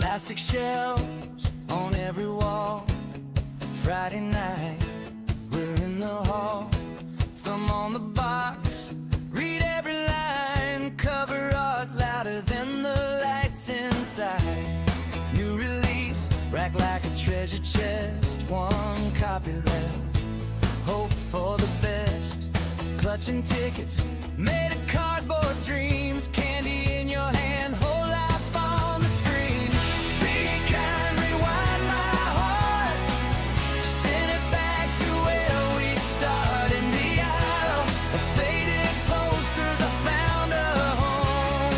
Plastic shelves on every wall. Friday night, we're in the hall. Thumb on the box, read every line. Cover art louder than the lights inside. New release, rack like a treasure chest. One copy left, hope for the best. Clutching tickets, made of cardboard dreams. Candy in your hand, whole life on the screen. Be kind, rewind my heart. Spin it back to where we start. In the aisle of faded posters, I found a home.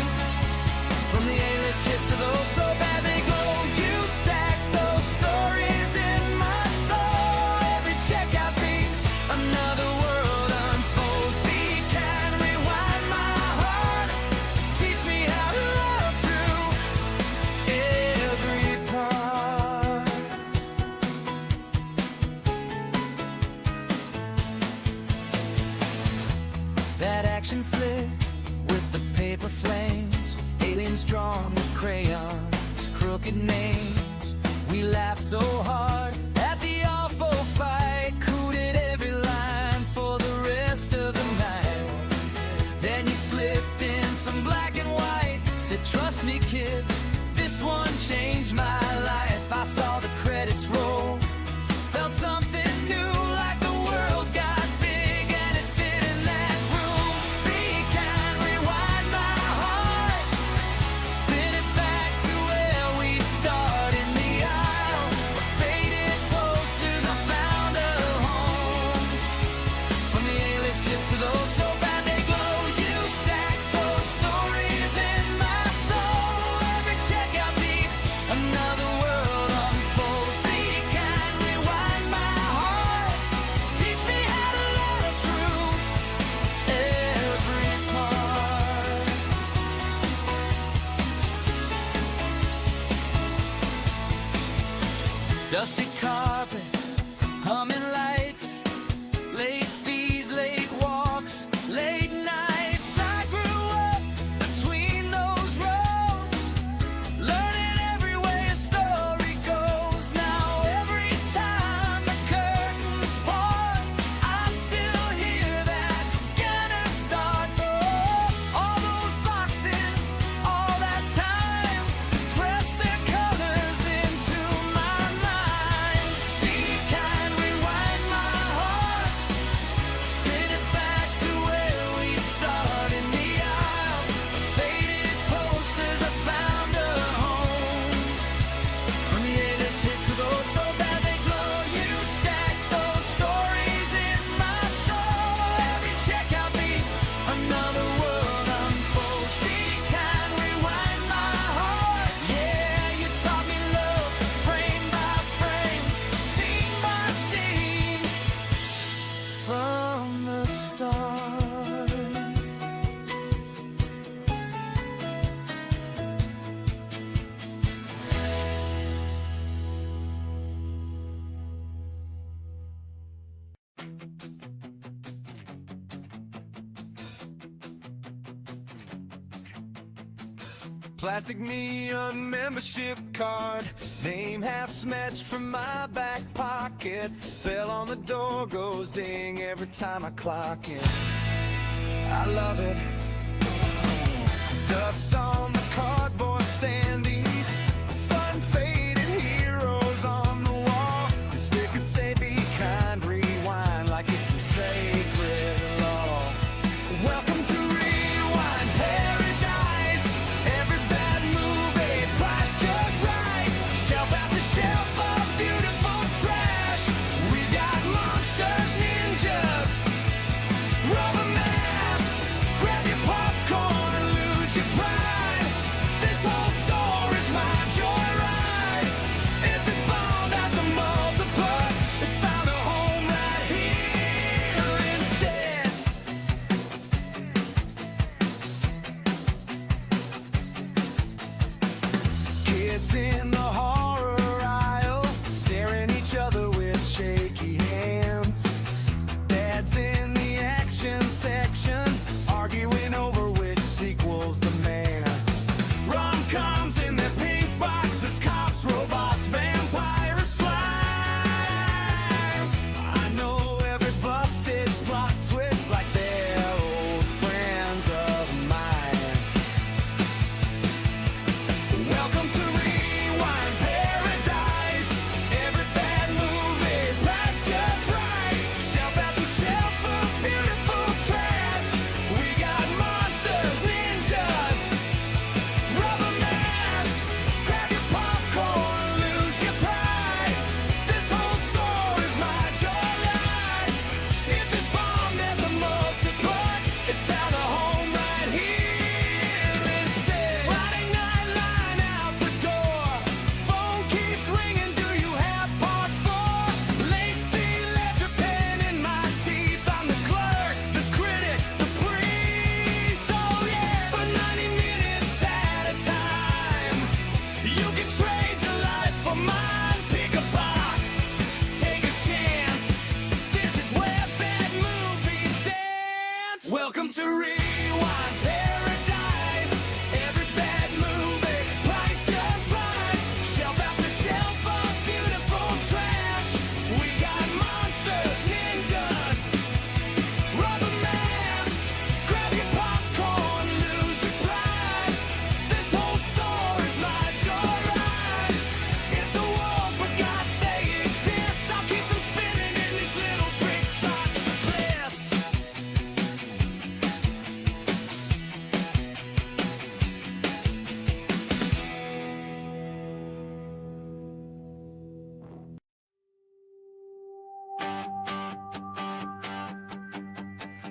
From the A-list hits to those so bad they glow. You stack those stories in my soul. Every checkout beat, another world unfolds. Be kind, rewind my heart. Teach me how to love through every part. That action flick with the paper flames. Aliens drawn with crayons, crooked names. We laughed so hard at the awful fight. Cooted every line for the rest of the night. Then you slipped in some black and white. Said, trust me, kid, this one changed my life. I saw the credits roll, felt something new, like the world got big and it fit in that room. Be kind, rewind my heart. Spin it back to where we start. In the aisle of faded posters, I found a home. From the A-list hits to those so bad they glow. You stack those stories in my soul. Every checkout beat, another world unfolds. Be kind, rewind my heart. Teach me how to love through every part. Dusty carpet, humming lights, late fees, late walks, late nights. I grew up between those roads, learning every way a story goes. Now every time the curtains part, I still hear that scanner start. Oh, all those boxes, all that time, press their colors into my mind. Be kind, rewind my heart. Spin it back to where we start. In the aisle of faded posters, I found a home. From the A-list hits to those so bad they glow. You stack those stories in my soul. Every checkout beat, another world unfolds. Be kind, rewind my heart. Yeah, you taught me love, frame by frame, scene by scene, from the start. Plastic neon membership card, name half smashed from my back pocket. Bell on the door goes ding every time I clock in. I love it. Dust on the cardboard standees, sun faded heroes on the wall. The stickers say be kind, rewind like it's some sacred law. Welcome to Rewind Paradise. Every bad movie priced just right. Shelf after shelf of beautiful trash. We got monsters, ninjas, rubber masks. Grab your popcorn and lose your pride. This whole story's my joyride. If it bombed at the multiplex, it found a home right here instead. Kids in the horror aisle, daring each other with shaky hands. Dads in the action section, arguing over which sequel's the man. Rom-coms in their pink boxes,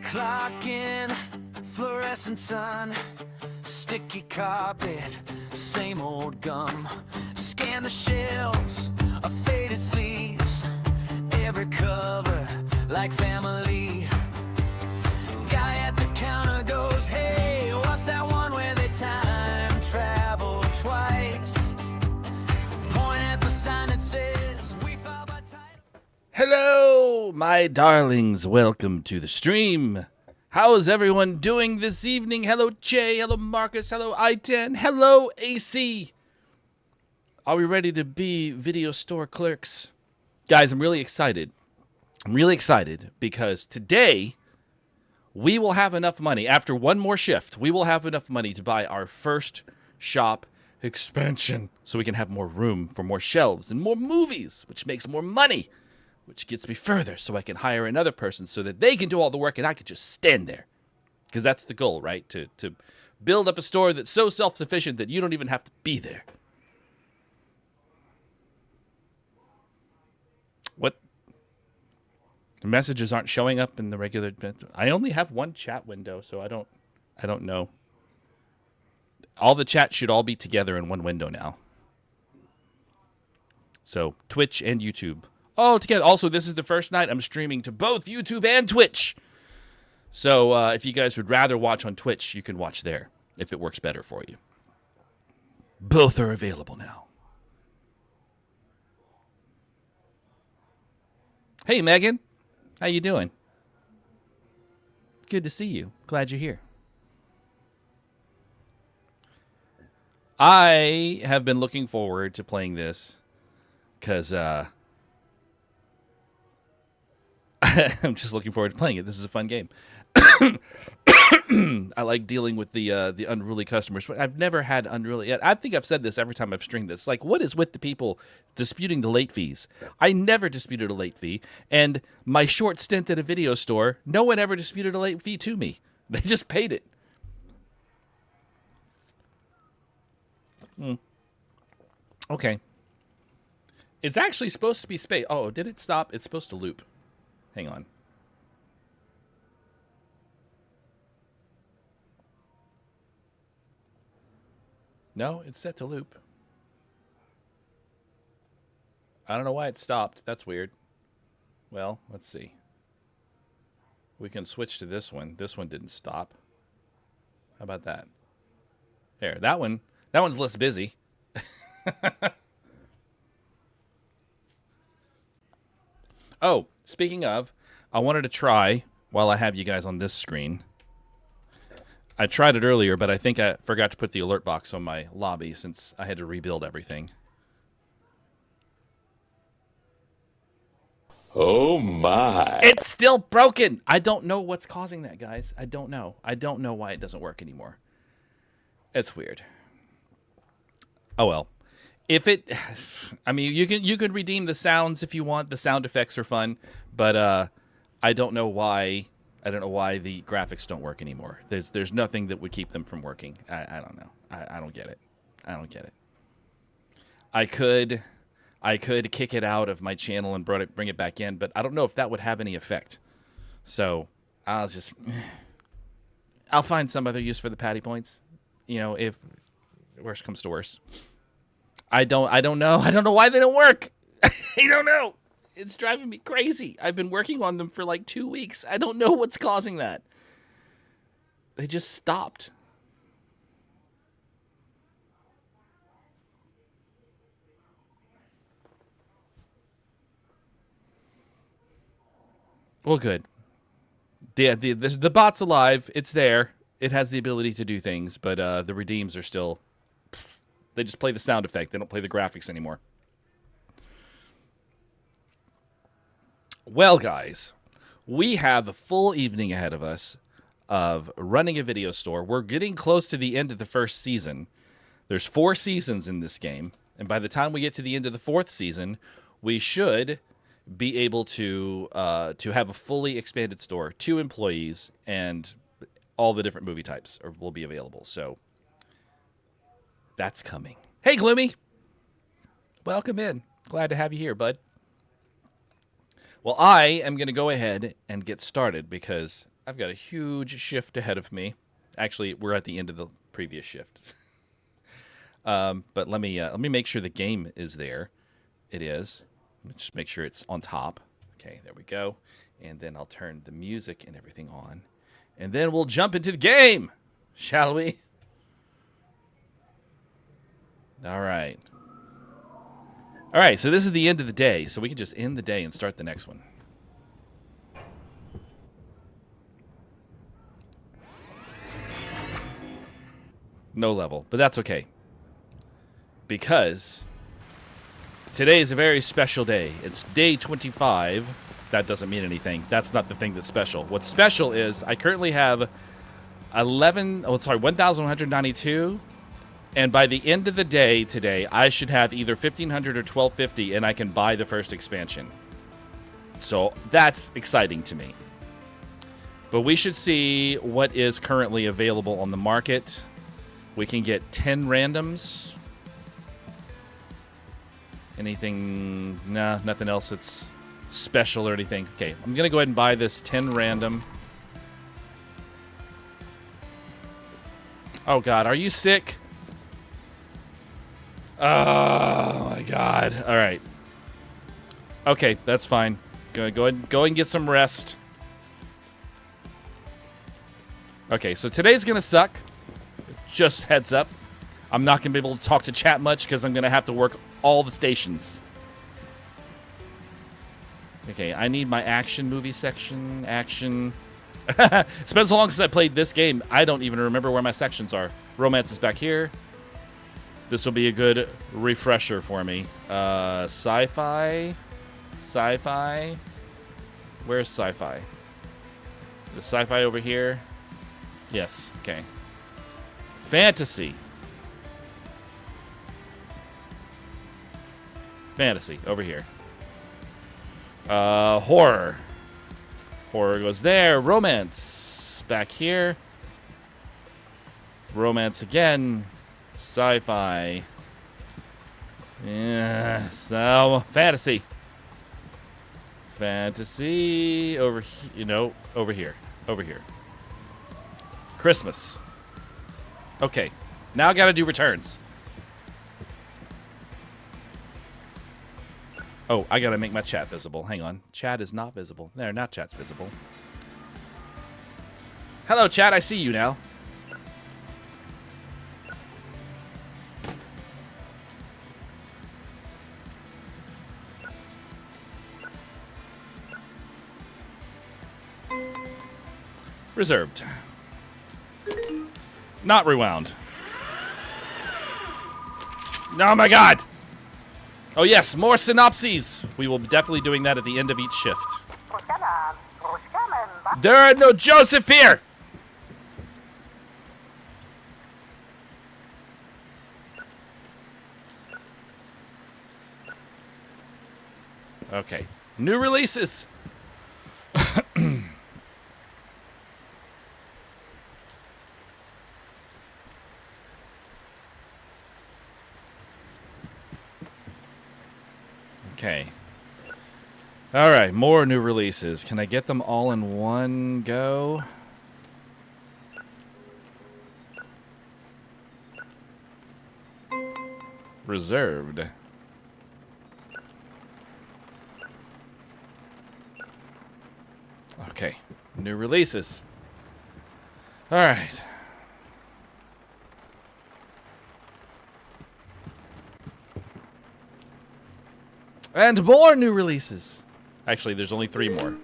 Clock in, fluorescent sun, sticky carpet, same old gum. Scan the shelves of faded sleeves, every cover like family. Guy at the counter goes, hey, what's that one where they time travel twice? Point at the sign that says we file by time. Hello, my darlings. Welcome to the stream. How's everyone doing this evening? Hello, Jay. Hello, Marcus. Hello, I-10. Hello, AC. Are we ready to be video store clerks? Guys, I'm really excited. I'm really excited because today we will have enough money. After one more shift, we will have enough money to buy our first shop expansion so we can have more room for more shelves and more movies, which makes more money, which gets me further so I can hire another person so that they can do all the work and I can just stand there. Because that's the goal, right? To build up a store that's so self-sufficient that you don't even have to be there. What? The messages aren't showing up in the regular... I only have one chat window, so I don't know. All the chats should all be together in one window now. So, Twitch and YouTube. All together. Also, this is the first night I'm streaming to both YouTube and Twitch. So, if you guys would rather watch on Twitch, you can watch there, if it works better for you. Both are available now. Hey, Megan. How you doing? Good to see you. Glad you're here. I have been looking forward to playing this because I'm just looking forward to playing it. This is a fun game. I like dealing with the unruly customers. I've never had unruly. I think I've said this every time I've streamed this. Like, what is with the people disputing the late fees? I never disputed a late fee. And my short stint at a video store, no one ever disputed a late fee to me. They just paid it. Okay. It's actually supposed to be space. Oh, did it stop? It's supposed to loop. Hang on. No, it's set to loop. I don't know why it stopped. That's weird. Well, let's see. We can switch to this one. This one didn't stop. How about that? There, that one's less busy. Oh, speaking of, I wanted to try, while I have you guys on this screen, I tried it earlier, but I think I forgot to put the alert box on my lobby since I had to rebuild everything. Oh my. It's still broken! I don't know what's causing that, guys. I don't know. I don't know why it doesn't work anymore. It's weird. Oh well. If it, I mean, you can redeem the sounds if you want. The sound effects are fun, but I don't know why. I don't know why the graphics don't work anymore. There's nothing that would keep them from working. I don't know. I don't get it. I don't get it. I could kick it out of my channel and bring it back in, but I don't know if that would have any effect. So I'll find some other use for the patty points. You know, if worst comes to worst. I don't know. I don't know why they don't work. I don't know. It's driving me crazy. I've been working on them for like 2 weeks. I don't know what's causing that. They just stopped. Well, good. The bot's alive. It's there. It has the ability to do things, but the redeems are still... They just play the sound effect. They don't play the graphics anymore. Well, guys, we have a full evening ahead of us of running a video store. We're getting close to the end of the first season. There's 4 seasons in this game, and by the time we get to the end of the 4th season, we should be able to have a fully expanded store, 2 employees, and all the different movie types will be available. So that's coming. Hey, Gloomy. Welcome in. Glad to have you here, bud. Well, I am going to go ahead and get started because I've got a huge shift ahead of me. Actually, we're at the end of the previous shift. But let me make sure the game is there. It is. Let me just make sure it's on top. Okay, there we go. And then I'll turn the music and everything on. And then we'll jump into the game, shall we? All right. All right, so this is the end of the day. So we can just end the day and start the next one. No level, but that's okay. Because today is a very special day. It's day 25. That doesn't mean anything. That's not the thing that's special. What's special is I currently have 1,192. And by the end of the day today, I should have either 1,500 or 1,250, and I can buy the first expansion. So that's exciting to me. But we should see what is currently available on the market. We can get 10 randoms. Anything? Nah, nothing else that's special or anything. Okay, I'm going to go ahead and buy this 10 random. Oh, God, are you sick? Oh, my God. All right. Okay, that's fine. Go ahead and get some rest. Okay, so today's going to suck. Just heads up. I'm not going to be able to talk to chat much because I'm going to have to work all the stations. Okay, I need my action movie section. Action. It's been so long since I played this game, I don't even remember where my sections are. Romance is back here. This will be a good refresher for me. Sci-fi. Sci-fi. Where's sci-fi? The sci-fi over here? Yes, okay. Fantasy. Fantasy, over here. Horror. Horror goes there. Romance, back here. Romance again. Sci-fi. Yeah, so fantasy. Fantasy over here, over here. Over here. Christmas. Okay, now I gotta do returns. Oh, I gotta make my chat visible. Hang on. Chat is not visible. There, now chat's visible. Hello, chat. I see you now. Reserved. Not rewound. Oh my God! Oh yes, more synopses! We will be definitely doing that at the end of each shift. There are no Joseph here! Okay. New releases! Okay. All right, more new releases. Can I get them all in one go? Reserved. Okay, new releases. All right. And more new releases. Actually, there's only 3 more.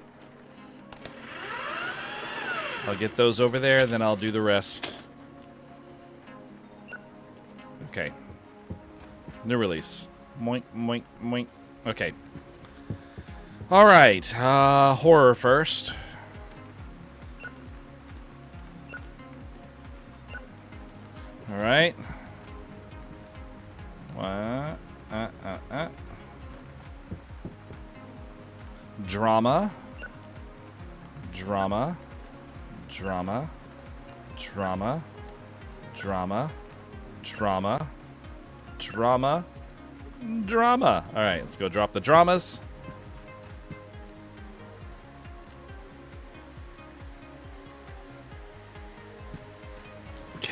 I'll get those over there, then I'll do the rest. Okay. New release. Moink, moink, moink. Okay. All right. Horror first. All right. Drama. Drama. Drama. Drama. Drama. Drama. Drama. Drama. All right, let's go drop the dramas.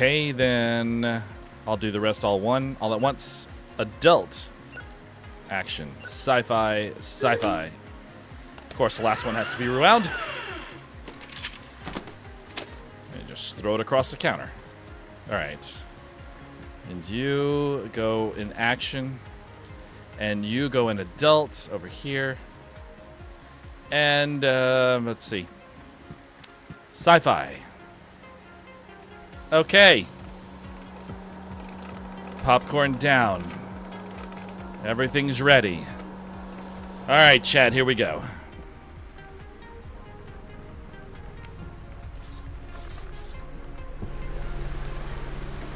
Okay, then I'll do the rest all at once. Adult action. Sci-fi, sci-fi. Of course, the last one has to be rewound. And just throw it across the counter. All right. And you go in action. And you go in adult over here. And let's see. Sci-fi. Okay. Popcorn down. Everything's ready. All right, Chad, here we go.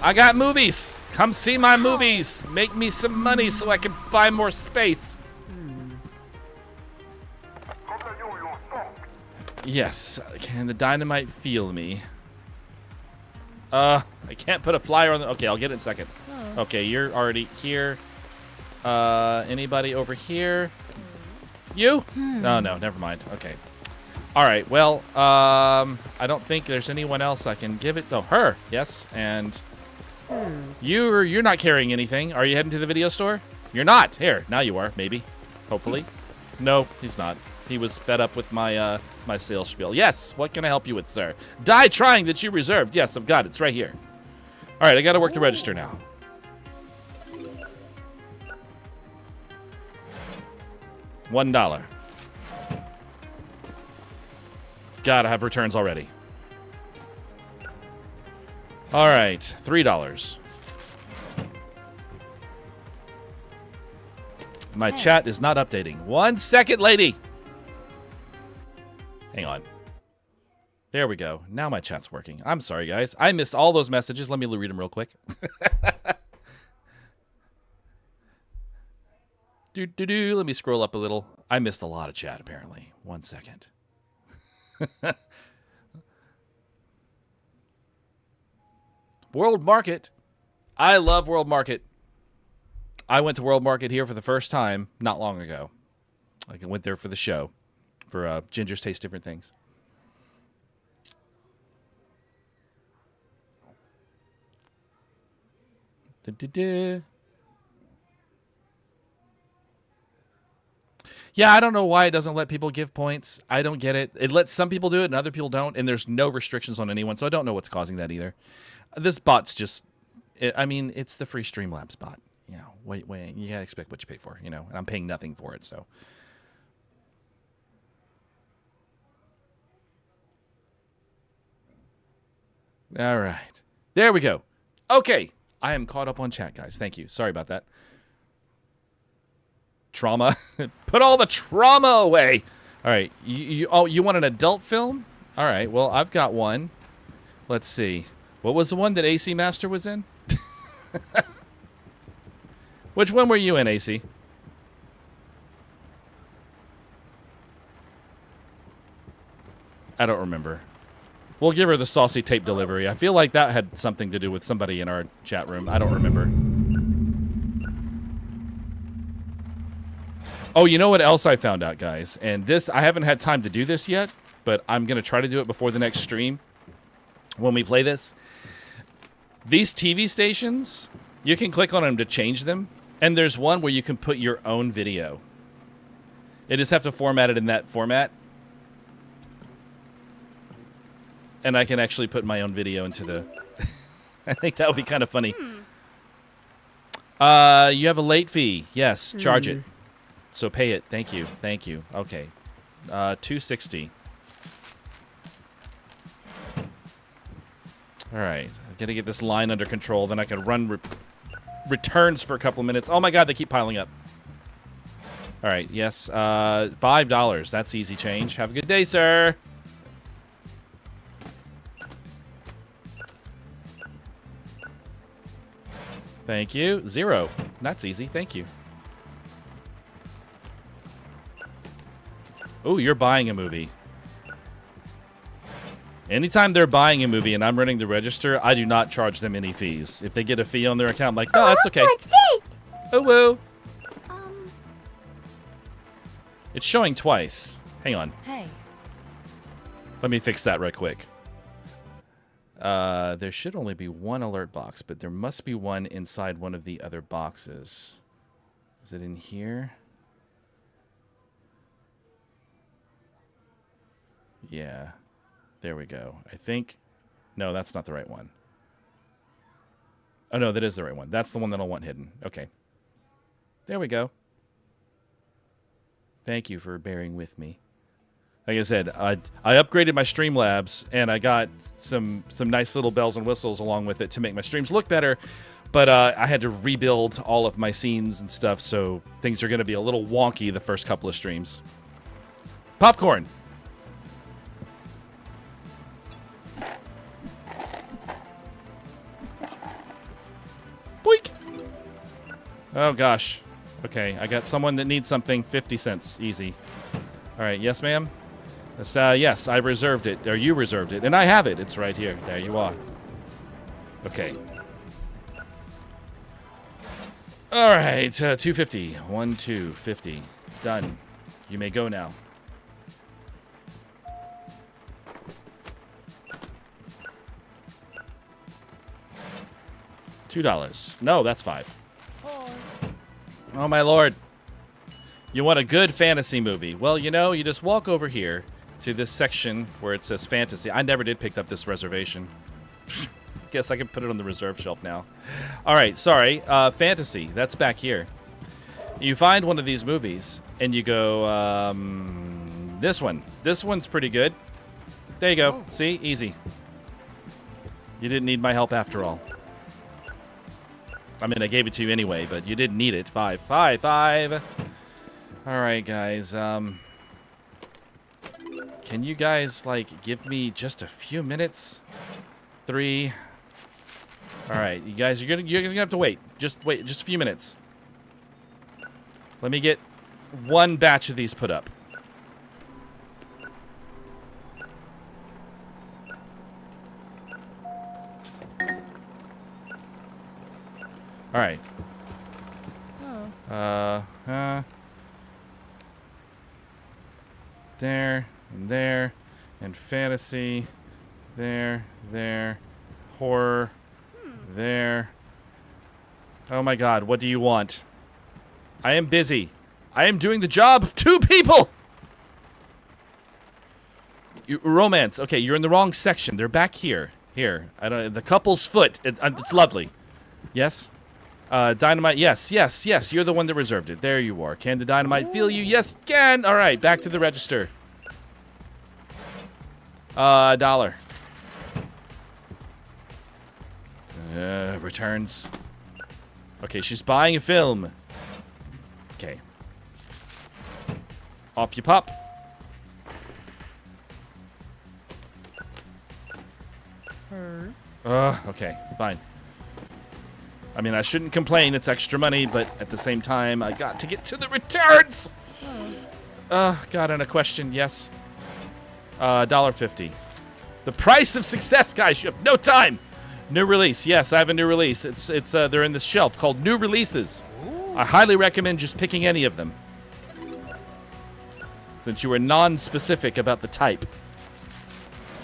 I got movies. Come see my movies. Make me some money so I can buy more space. Yes. Can the dynamite feel me? I can't put a flyer on the... Okay, I'll get it in a second. Okay, you're already here. Anybody over here? You? No, never mind. Okay. All right, well, I don't think there's anyone else I can give it... Oh, her. Yes, and... You're not carrying anything. Are you heading to the video store? You're not. Here, now you are, maybe. Hopefully. No, he's not. He was fed up with my my sales spiel. Yes, what can I help you with, sir? Die trying that you reserved. Yes, I've got it. It's right here. All right, I got to work the register now. $1. God, I have returns already. All right, $3. My chat is not updating. 1 second, lady. Hang on. There we go. Now my chat's working. I'm sorry, guys. I missed all those messages. Let me read them real quick. Let me scroll up a little. I missed a lot of chat, apparently. 1 second. World Market. I love World Market. I went to World Market here for the first time not long ago. I went there for the show. For Gingers Taste Different Things. Yeah, I don't know why it doesn't let people give points. I don't get it. It lets some people do it and other people don't, and there's no restrictions on anyone, so I don't know what's causing that either. This bot's just... I mean, it's the free Streamlabs bot. You know, wait, you gotta expect what you pay for, you know, and I'm paying nothing for it, so... All right. There we go. Okay. I am caught up on chat, guys. Thank you. Sorry about that. Trauma. Put all the trauma away. All right. You want an adult film? All right. Well, I've got one. Let's see. What was the one that AC Master was in? Which one were you in, AC? I don't remember. We'll give her the saucy tape delivery. I feel like that had something to do with somebody in our chat room. I don't remember. Oh, you know what else I found out, guys? And this, I haven't had time to do this yet, but I'm going to try to do it before the next stream when we play this. These TV stations, you can click on them to change them, and there's one where you can put your own video. You just have to format it in that format. And I can actually put my own video into the... I think that would be kind of funny. You have a late fee. Yes, charge it. So pay it. Thank you. Thank you. Okay. $2.60. All right. I got to get this line under control. Then I can run returns for a couple of minutes. Oh, my God. They keep piling up. All right. Yes. $5. That's easy change. Have a good day, sir. Thank you. $0. That's easy. Thank you. Oh, you're buying a movie. Anytime they're buying a movie and I'm running the register, I do not charge them any fees. If they get a fee on their account, I'm like, oh, that's okay. What's this? Oh, woo. It's showing twice. Hang on. Hey. Let me fix that right quick. There should only be one alert box, but there must be one inside one of the other boxes. Is it in here? Yeah. There we go. I think... No, that's not the right one. Oh, no, that is the right one. That's the one that I want hidden. Okay. There we go. Thank you for bearing with me. Like I said, I upgraded my Streamlabs, and I got some nice little bells and whistles along with it to make my streams look better. But I had to rebuild all of my scenes and stuff, so things are going to be a little wonky the first couple of streams. Popcorn! Boink! Oh, gosh. Okay, I got someone that needs something. 50 cents. Easy. All right, yes, ma'am? Yes, I reserved it. Or you reserved it. And I have it. It's right here. There you are. Okay. All right, 250. 250. Done. You may go now. $2. No, that's $5. Oh, my lord. You want a good fantasy movie. Well, you know, you just walk over here to this section where it says fantasy. I never did pick up this reservation. Guess I can put it on the reserve shelf now. All right, sorry. Fantasy. That's back here. You find one of these movies, and you go, this one. This one's pretty good. There you go. See? Easy. You didn't need my help after all. I mean, I gave it to you anyway, but you didn't need it. 5. All right, guys. Can you guys, like, give me just a few minutes? 3. All right, you guys, you're gonna have to wait. Just wait, just a few minutes. Let me get one batch of these put up. All right. There, and there, and fantasy, there, horror, there. Oh my god, what do you want? I am busy. I am doing the job of 2 people! Romance. Okay, you're in the wrong section. They're back here. Here. The couple's foot. It's lovely. Yes? Dynamite, yes, you're the one that reserved it. There you are. Can the dynamite feel you? Yes, can! Alright, back to the register. $1. Returns. Okay, she's buying a film. Okay. Off you pop. Okay, fine. I mean, I shouldn't complain. It's extra money, but at the same time, I got to get to the returns. Got in a question. Yes. $1.50. The price of success, guys. You have no time. New release. Yes, I have a new release. It's they're in this shelf called new releases. I highly recommend just picking any of them, since you were non-specific about the type.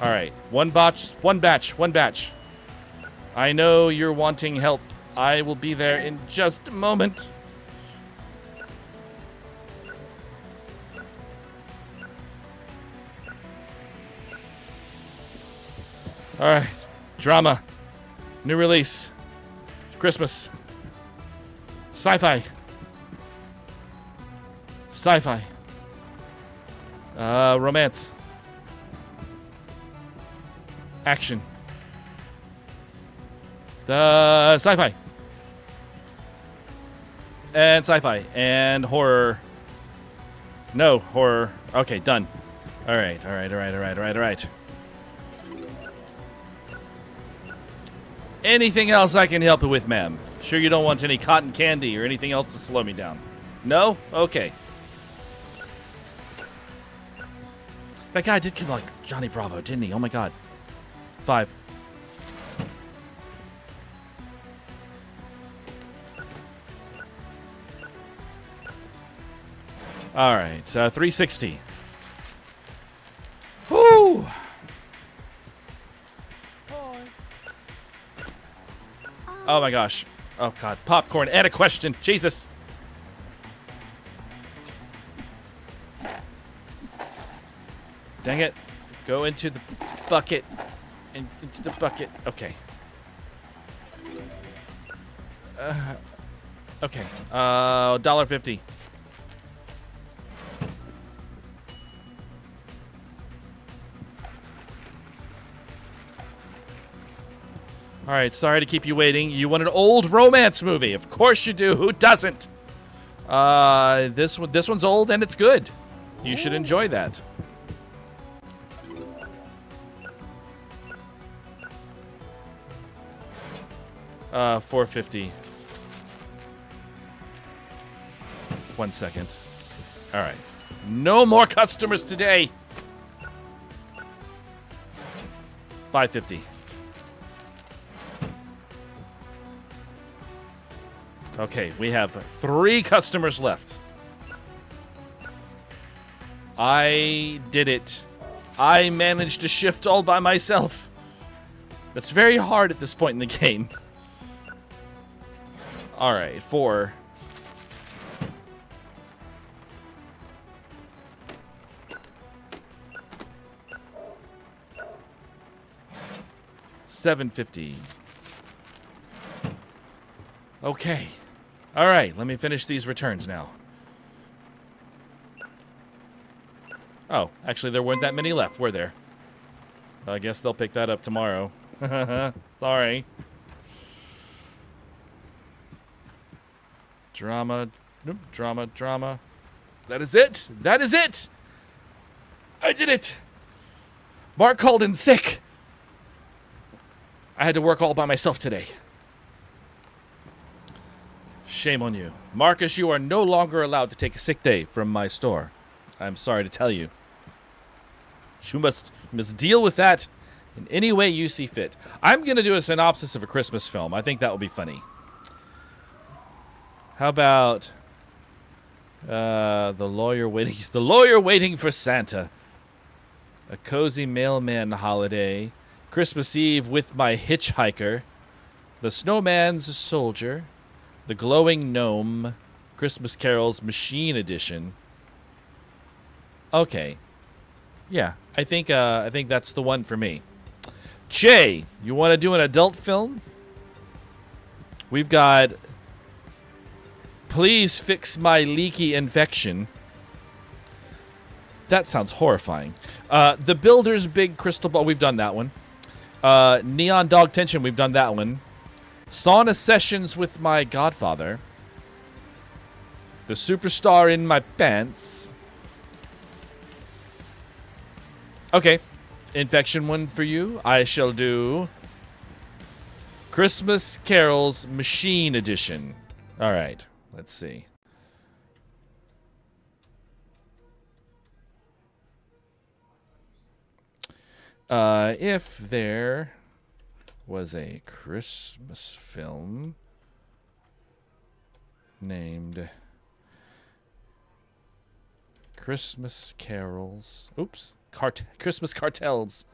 All right, one batch. I know you're wanting help. I will be there in just a moment. All right. Drama. New release. Christmas. Sci-fi. Sci-fi. Romance. Action. The sci-fi. And sci-fi. And horror. No, horror. Okay, done. All right. Anything else I can help you with, ma'am? Sure you don't want any cotton candy or anything else to slow me down? No? Okay. That guy did kill like Johnny Bravo, didn't he? Oh my god. 5. All right, 360. Woo! Oh my gosh. Oh god. Popcorn and a question. Jesus. Dang it. Go into the bucket. Into the bucket. Okay. Okay. $1.50. All right, sorry to keep you waiting. You want an old romance movie? Of course you do. Who doesn't? This one's old and it's good. You should enjoy that. $4.50. 1 second. All right. No more customers today. $5.50. Okay, we have 3 customers left. I did it. I managed to shift all by myself. That's very hard at this point in the game. All right, 4. $7.50. Okay. All right, let me finish these returns now. Oh, actually, there weren't that many left, were there? I guess they'll pick that up tomorrow. Sorry. Drama. Nope, drama. That is it. That is it. I did it. Mark called in sick. I had to work all by myself today. Shame on you. Marcus, you are no longer allowed to take a sick day from my store. I'm sorry to tell you. You must deal with that in any way you see fit. I'm going to do a synopsis of a Christmas film. I think that will be funny. How about the lawyer waiting for Santa? A cozy mailman holiday. Christmas Eve with my hitchhiker. The Snowman's Soldier. The Glowing Gnome, Christmas Carols Machine Edition. Okay. Yeah, I think that's the one for me. Jay, you want to do an adult film? We've got Please Fix My Leaky Infection. That sounds horrifying. The Builder's Big Crystal Ball, we've done that one. Neon Dog Tension, we've done that one. Sauna Sessions with My Godfather. The Superstar in My Pants. Okay. Infection one for you. I shall do Christmas Carols Machine Edition. All right. Let's see. If there was a Christmas film named Christmas Carols. Oops. Christmas Cartels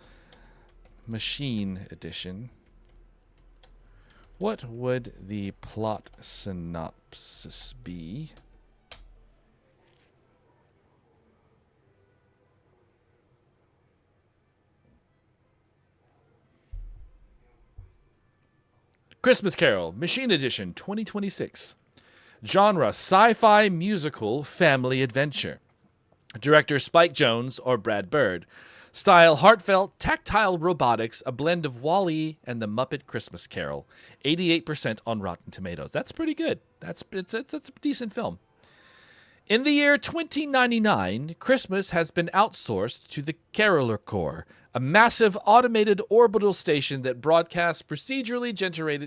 Machine Edition. What would the plot synopsis be? Christmas Carol, Machine Edition, 2026. Genre, sci-fi musical family adventure. Director, Spike Jonze or Brad Bird. Style, heartfelt, tactile robotics, a blend of WALL-E and The Muppet Christmas Carol. 88% on Rotten Tomatoes. That's pretty good. It's a decent film. In the year 2099, Christmas has been outsourced to the Caroler Corps, a massive automated orbital station that broadcasts procedurally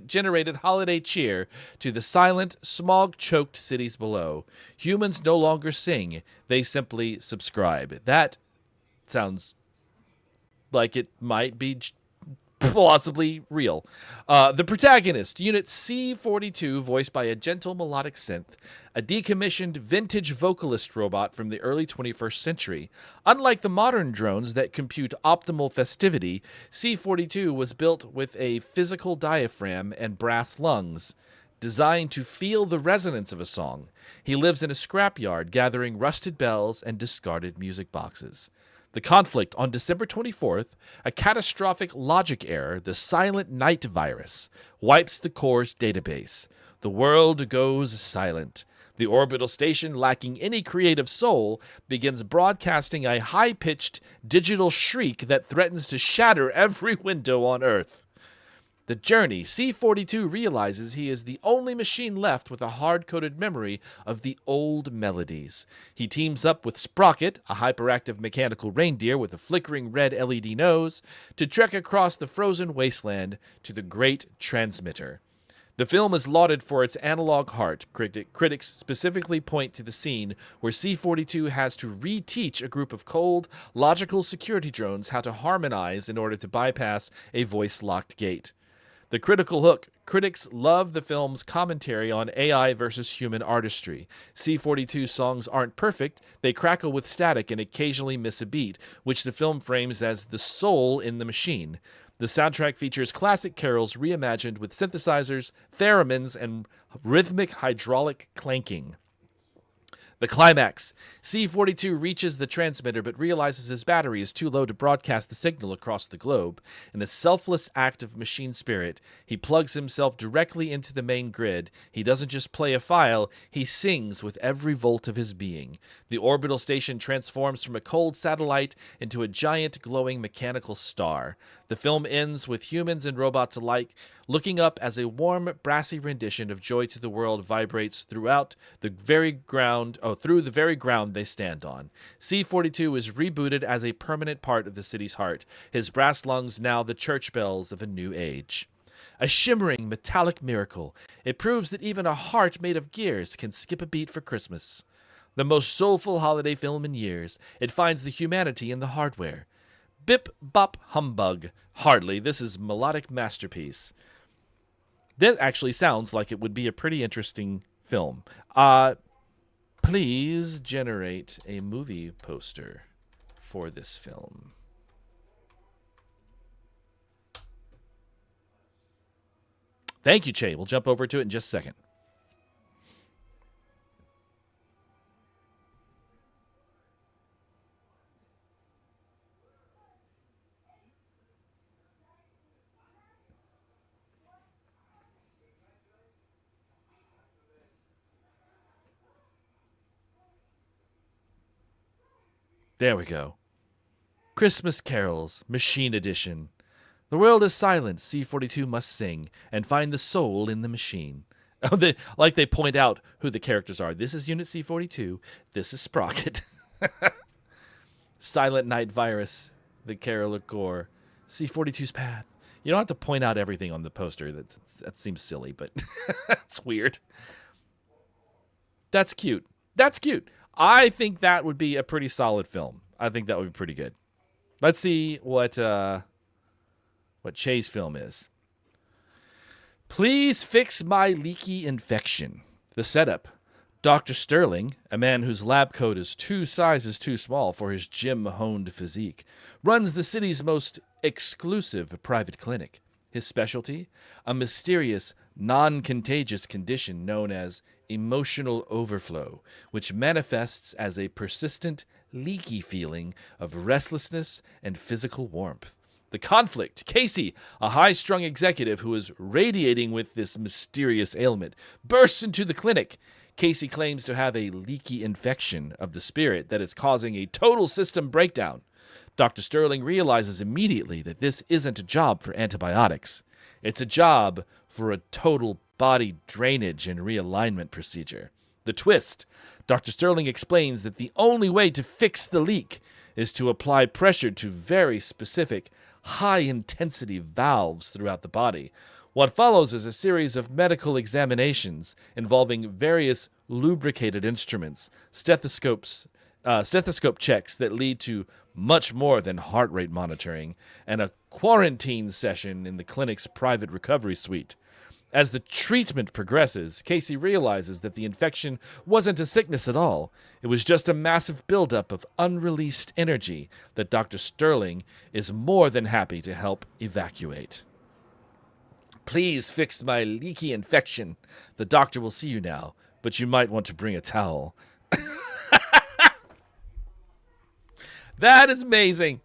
generated holiday cheer to the silent, smog-choked cities below. Humans no longer sing, they simply subscribe. That sounds like it might be Possibly real. The protagonist, Unit C-42, voiced by a gentle melodic synth, a decommissioned vintage vocalist robot from the early 21st century. Unlike the modern drones that compute optimal festivity, C-42 was built with a physical diaphragm and brass lungs, designed to feel the resonance of a song. He lives in a scrapyard, gathering rusted bells and discarded music boxes. The conflict on December 24th, a catastrophic logic error, the Silent Night virus, wipes the core's database. The world goes silent. The orbital station, lacking any creative soul, begins broadcasting a high-pitched digital shriek that threatens to shatter every window on Earth. The journey, C-42 realizes he is the only machine left with a hard-coded memory of the old melodies. He teams up with Sprocket, a hyperactive mechanical reindeer with a flickering red LED nose, to trek across the frozen wasteland to the Great Transmitter. The film is lauded for its analog heart. Critics specifically point to the scene where C-42 has to reteach a group of cold, logical security drones how to harmonize in order to bypass a voice-locked gate. The critical hook. Critics love the film's commentary on AI versus human artistry. C-42's songs aren't perfect. They crackle with static and occasionally miss a beat, which the film frames as the soul in the machine. The soundtrack features classic carols reimagined with synthesizers, theremins, and rhythmic hydraulic clanking. The climax. C-42 reaches the transmitter but realizes his battery is too low to broadcast the signal across the globe. In a selfless act of machine spirit, he plugs himself directly into the main grid. He doesn't just play a file, he sings with every volt of his being. The orbital station transforms from a cold satellite into a giant glowing mechanical star. The film ends with humans and robots alike looking up as a warm, brassy rendition of Joy to the World vibrates throughout the very ground, through the very ground they stand on. C-42 is rebooted as a permanent part of the city's heart, his brass lungs now the church bells of a new age. A shimmering, metallic miracle. It proves that even a heart made of gears can skip a beat for Christmas. The most soulful holiday film in years, it finds the humanity in the hardware. Bip, bop, humbug. Hardly. This is melodic masterpiece. That actually sounds like it would be a pretty interesting film. Please generate a movie poster for this film. Thank you, Che. We'll jump over to it in just a second. There we go. Christmas Carols, Machine Edition. The world is silent, C-42 must sing, and find the soul in the machine. Oh, they point out who the characters are. This is Unit C-42. This is Sprocket. Silent Night Virus, the Carol Gore. C-42's path. You don't have to point out everything on the poster. That seems silly, but it's weird. That's cute. That's cute. I think that would be a pretty solid film. I think that would be pretty good. Let's see what Che's film is. Please fix my leaky infection. The setup. Dr. Sterling, a man whose lab coat is 2 sizes too small for his gym-honed physique, runs the city's most exclusive private clinic. His specialty? A mysterious, non-contagious condition known as emotional overflow, which manifests as a persistent, leaky feeling of restlessness and physical warmth. The conflict. Casey, a high-strung executive who is radiating with this mysterious ailment, bursts into the clinic. Casey claims to have a leaky infection of the spirit that is causing a total system breakdown. Dr. Sterling realizes immediately that this isn't a job for antibiotics. It's a job for a total body drainage and realignment procedure. The twist. Dr. Sterling explains that the only way to fix the leak is to apply pressure to very specific, high-intensity valves throughout the body. What follows is a series of medical examinations involving various lubricated instruments, stethoscopes, stethoscope checks that lead to much more than heart rate monitoring, and a quarantine session in the clinic's private recovery suite. As the treatment progresses, Casey realizes that the infection wasn't a sickness at all. It was just a massive buildup of unreleased energy that Dr. Sterling is more than happy to help evacuate. Please fix my leaky infection. The doctor will see you now, but you might want to bring a towel. That is amazing.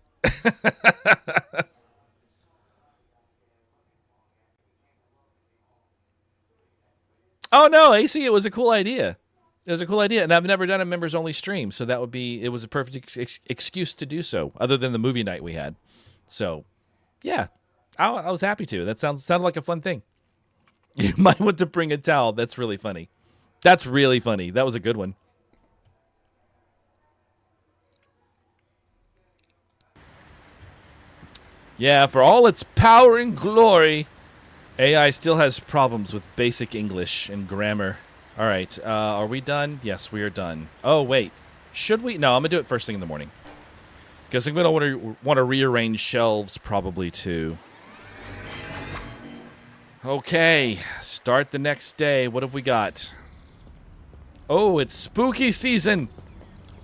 Oh no, AC, it was a cool idea. It was a cool idea, and I've never done a members only stream, so it was a perfect excuse to do so, other than the movie night we had. So, yeah, I was happy to. That sounded like a fun thing. You might want to bring a towel. That's really funny. That's really funny. That was a good one. Yeah, for all its power and glory, AI still has problems with basic English and grammar. All right, are we done? Yes, we are done. Oh, wait. Should we? No, I'm going to do it first thing in the morning. Because I'm going to want to rearrange shelves probably too. Okay, start the next day. What have we got? Oh, it's spooky season.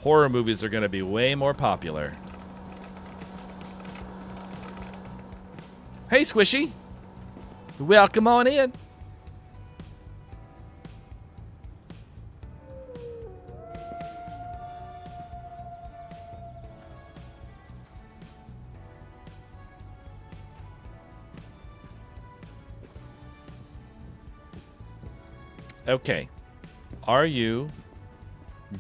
Horror movies are going to be way more popular. Hey, Squishy. Welcome on in. Okay. Are you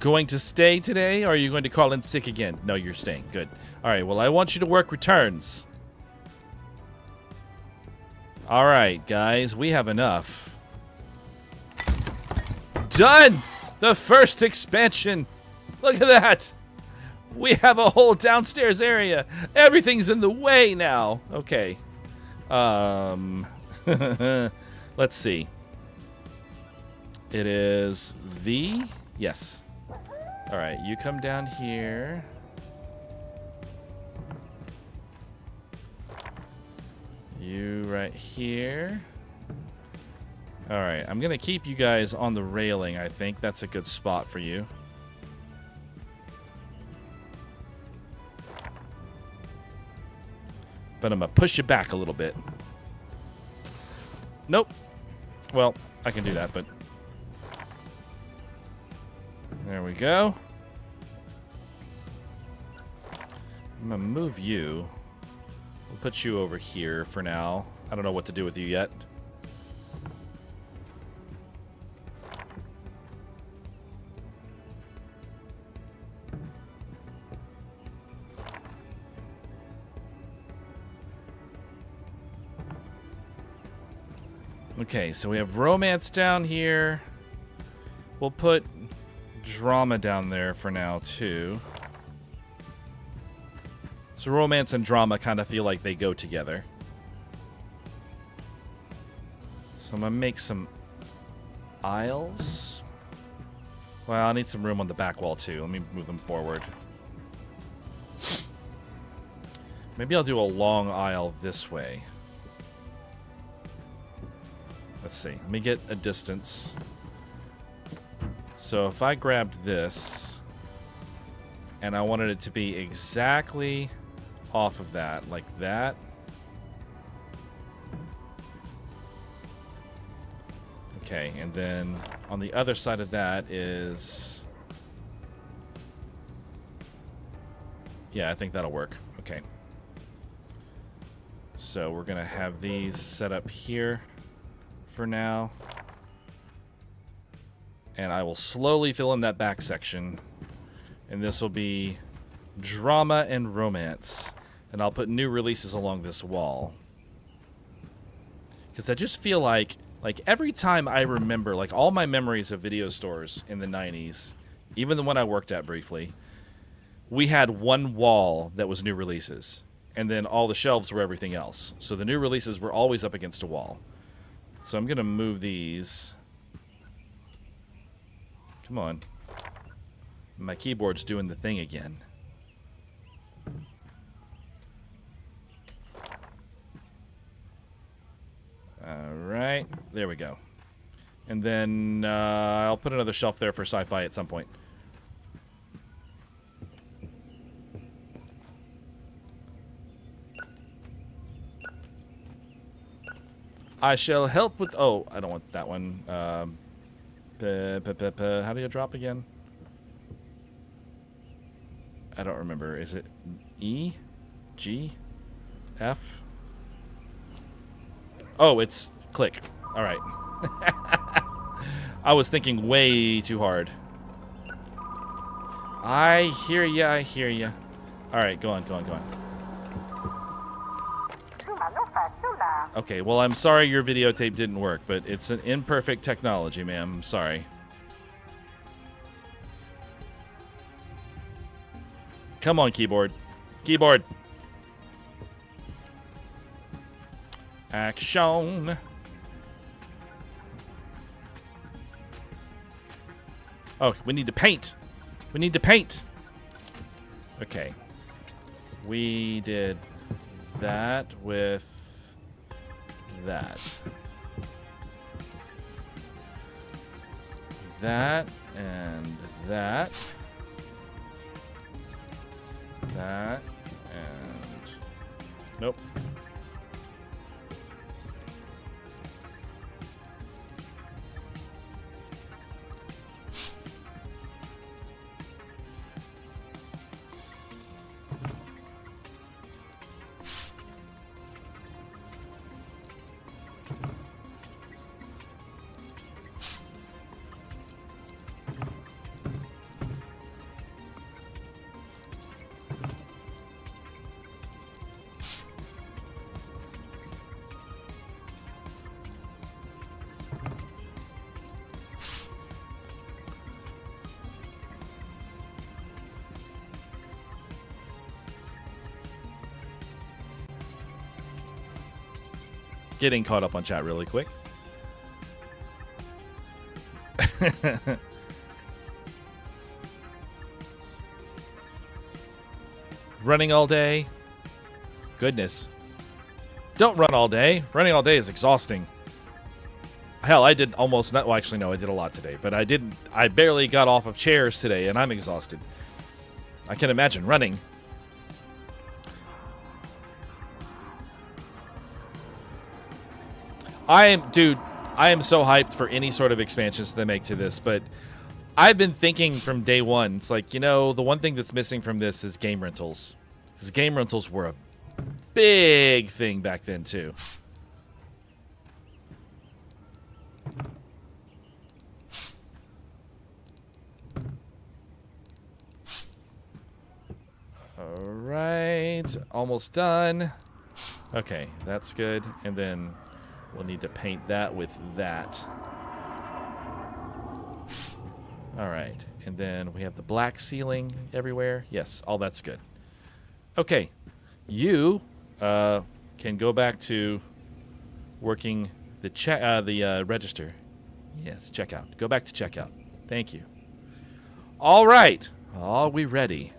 going to stay today, or are you going to call in sick again? No, you're staying. Good. All right, well, I want you to work returns. All right, guys, we have enough. Done! The first expansion. Look at that. We have a whole downstairs area. Everything's in the way now. Okay. Let's see. It is V. Yes. All right, you come down here. You right here. All right, I'm going to keep you guys on the railing, I think. That's a good spot for you. But I'm going to push you back a little bit. Nope. Well, I can do that, but... There we go. I'm going to move you. We'll put you over here for now. I don't know what to do with you yet. Okay, so we have romance down here. We'll put drama down there for now, too. So romance and drama kind of feel like they go together. So I'm going to make some aisles. Well, I need some room on the back wall, too. Let me move them forward. Maybe I'll do a long aisle this way. Let's see. Let me get a distance. So if I grabbed this, and I wanted it to be exactly off of that, like that. Okay, and then on the other side of that is... Yeah, I think that'll work. Okay. So we're going to have these set up here for now. And I will slowly fill in that back section. And this will be drama and romance. And I'll put new releases along this wall. Because I just feel like every time I remember, like all my memories of video stores in the 90s, even the one I worked at briefly, we had one wall that was new releases. And then all the shelves were everything else. So the new releases were always up against a wall. So I'm going to move these. Come on. My keyboard's doing the thing again. Alright, there we go. And then I'll put another shelf there for sci-fi at some point. I shall help with... Oh, I don't want that one. How do you drop again? I don't remember. Is it E? G? F? Oh, it's click. All right. I was thinking way too hard. I hear ya, I hear ya. All right, go on, go on, go on. Okay, well, I'm sorry your videotape didn't work, but it's an imperfect technology, ma'am. I'm sorry. Come on, keyboard. Keyboard. Action. Oh, we need to paint. We need to paint. Okay. We did that with that. That and that. That and... Nope. Getting caught up on chat really quick. Running all day. Goodness. Don't run all day. Running all day is exhausting. Hell, I did almost not. Well, actually, no, I did a lot today, but I didn't. I barely got off of chairs today, and I'm exhausted. I can imagine running. I am so hyped for any sort of expansions they make to this, but I've been thinking from day one, it's like, you know, the one thing that's missing from this is game rentals. Because game rentals were a big thing back then, too. Alright, almost done. Okay, that's good. And then we'll need to paint that with that. Alright, and then we have the black ceiling everywhere. Yes, all that's good. Okay, you can go back to working the register. Yes, checkout. Go back to checkout. Thank you. All right, are we ready?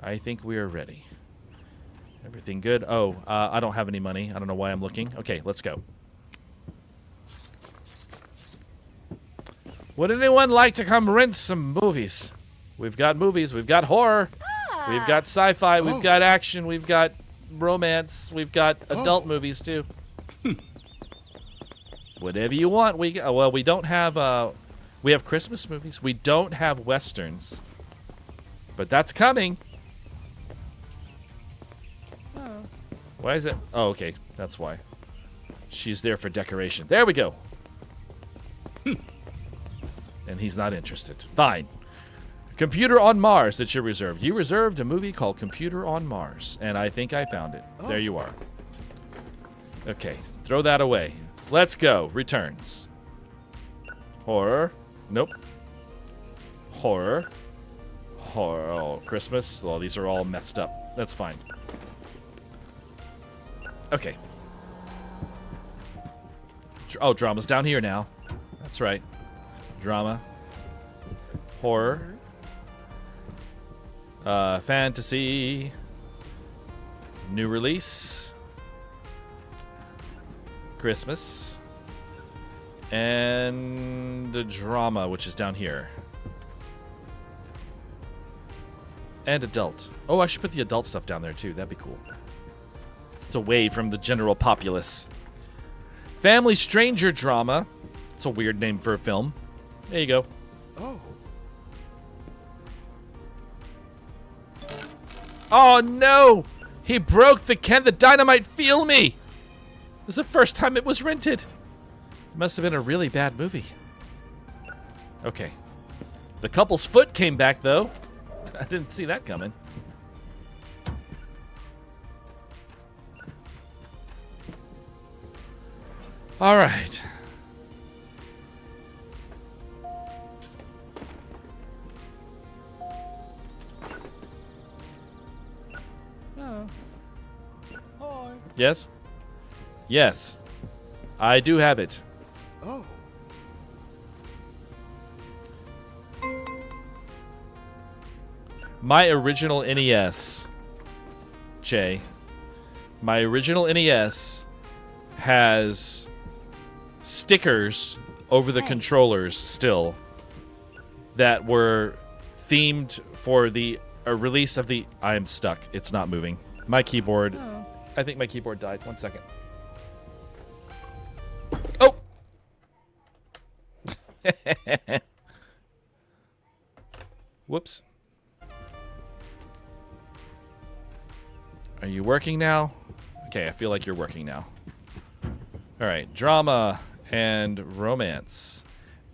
I think we are ready. Everything good? Oh, I don't have any money. I don't know why I'm looking. Okay, let's go. Would anyone like to come rent some movies? We've got movies. We've got horror. We've got sci-fi. We've got action. We've got romance. We've got adult movies, too. Whatever you want. Well, we don't have... we have Christmas movies. We don't have Westerns. But that's coming. Why is it? Oh, okay. That's why. She's there for decoration. There we go. And he's not interested. Fine. Computer on Mars that you reserved. You reserved a movie called Computer on Mars. And I think I found it. Oh. There you are. Okay. Throw that away. Let's go. Returns. Horror. Nope. Horror. Horror. Oh, Christmas. Well, these are all messed up. That's fine. Okay. Oh, drama's down here now. That's right. Drama. Horror. Fantasy. New release. Christmas. And the drama, which is down here. And adult. Oh, I should put the adult stuff down there too. That'd be cool. It's away from the general populace. Family Stranger Drama. It's a weird name for a film. There you go. Oh. Oh no! He broke the Can the Dynamite Feel Me! This is the first time it was rented. It must have been a really bad movie. Okay. The couple's foot came back though. I didn't see that coming. All right. Yes? Yes. I do have it. Oh. My original NES, Jay, my original NES has stickers over the controllers still that were themed for the release of the... I am stuck. It's not moving. My keyboard... I think my keyboard died. 1 second. Oh! Whoops. Are you working now? Okay, I feel like you're working now. All right, drama and romance.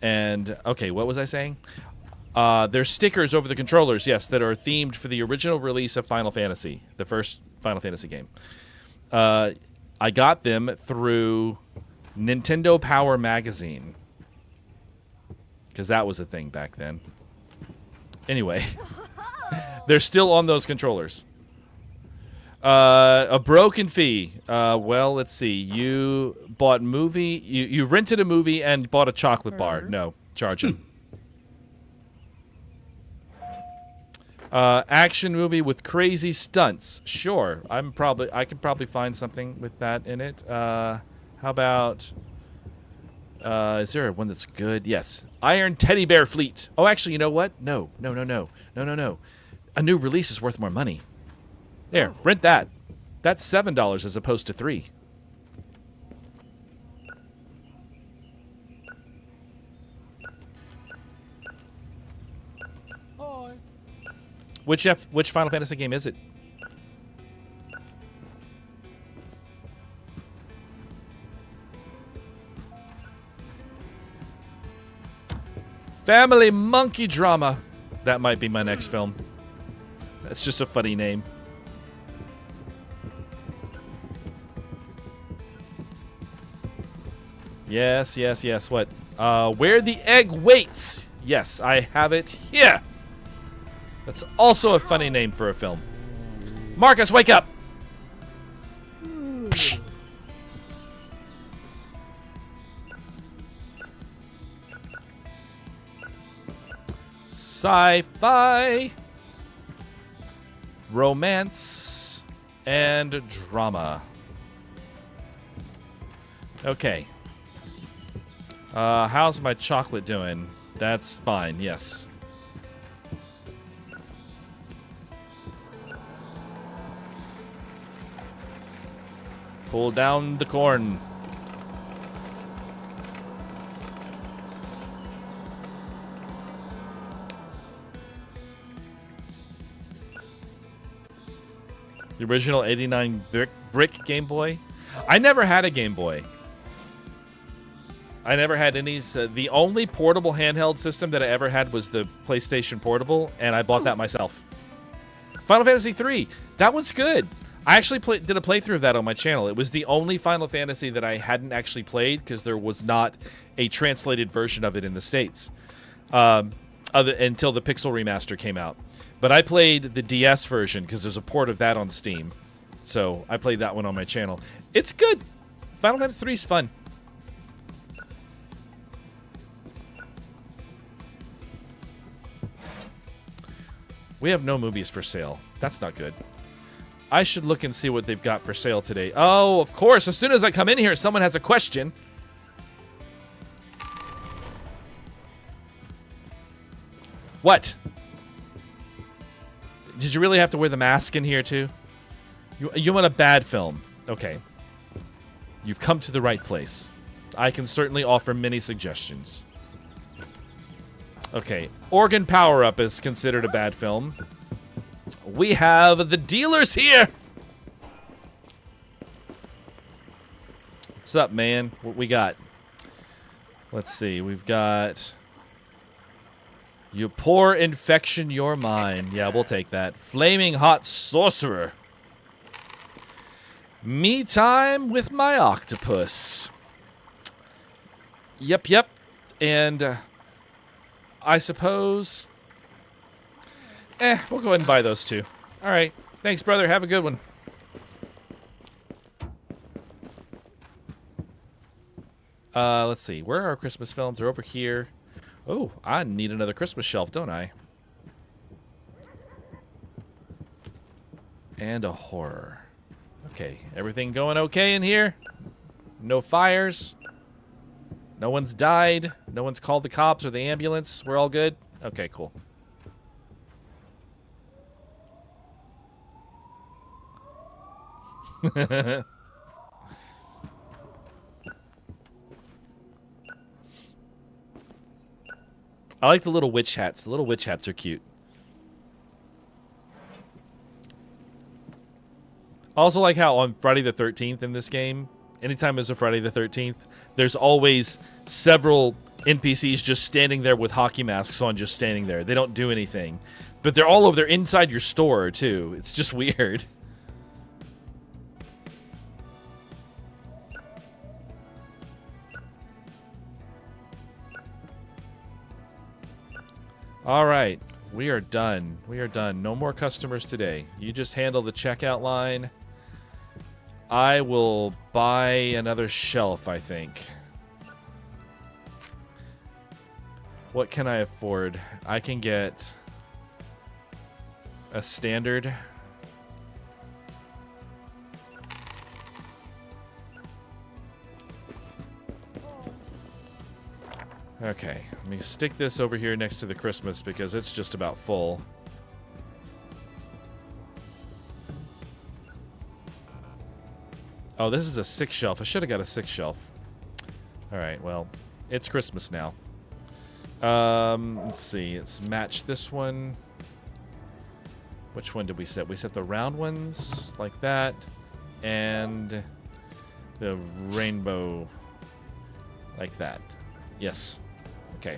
And, okay, what was I saying? There's stickers over the controllers, yes, that are themed for the original release of Final Fantasy, the first Final Fantasy game. I got them through Nintendo Power Magazine, because that was a thing back then. Anyway, they're still on those controllers. A broken fee. Well, let's see. You bought movie. You rented a movie and bought a chocolate bar. No, charging. Action movie with crazy stunts. Sure, I can probably find something with that in it. How about? Is there one that's good? Yes, Iron Teddy Bear Fleet. Oh, actually, you know what? No. A new release is worth more money. There, rent that. That's $7 as opposed to $3. Which Final Fantasy game is it? Family Monkey Drama. That might be my next film. That's just a funny name. Yes. What? Where the Egg Waits. Yes, I have it here. That's also a funny name for a film. Marcus, wake up! Sci-fi, romance, and drama. Okay. How's my chocolate doing? That's fine, yes. Pull down the corn. The original 89 brick Game Boy? I never had a Game Boy. I never had any. The only portable handheld system that I ever had was the PlayStation Portable, and I bought that myself. Final Fantasy III. That one's good. I actually did a playthrough of that on my channel. It was the only Final Fantasy that I hadn't actually played because there was not a translated version of it in the States until the Pixel Remaster came out. But I played the DS version because there's a port of that on Steam. So I played that one on my channel. It's good. Final Fantasy III is fun. We have no movies for sale. That's not good. I should look and see what they've got for sale today. Oh, of course. As soon as I come in here, someone has a question. What? Did you really have to wear the mask in here, too? You want a bad film. Okay. You've come to the right place. I can certainly offer many suggestions. Okay. Organ Power Up is considered a bad film. We have the dealers here. What's up, man? What we got? Let's see. We've got... You Pour Infection Your Mind. Yeah, we'll take that. Flaming Hot Sorcerer. Me Time with My Octopus. Yep. And I suppose... we'll go ahead and buy those two. All right. Thanks, brother. Have a good one. Let's see. Where are our Christmas films? They're over here. Oh, I need another Christmas shelf, don't I? And a horror. Okay. Everything going okay in here? No fires? No one's died? No one's called the cops or the ambulance? We're all good? Okay, cool. I like the little witch hats. The little witch hats are cute. I also like how on Friday the 13th in this game, anytime there's a Friday the 13th, there's always several NPCs just standing there with hockey masks on, just standing there. They don't do anything. But they're all over there inside your store, too. It's just weird. All right, we are done. We are done. No more customers today. You just handle the checkout line. I will buy another shelf, I think. What can I afford? I can get a standard. Okay, let me stick this over here next to the Christmas because it's just about full. Oh, this is a 6 shelf. I should have got a 6 shelf. All right, well, it's Christmas now. Let's see. Let's match this one. Which one did we set? We set the round ones like that, and the rainbow like that. Yes. Okay.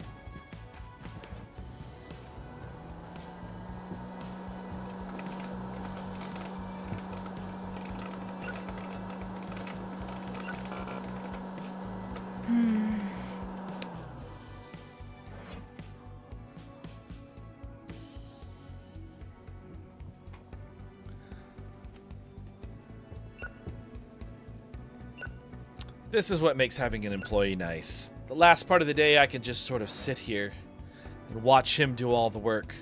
This is what makes having an employee nice. The last part of the day, I can just sort of sit here and watch him do all the work.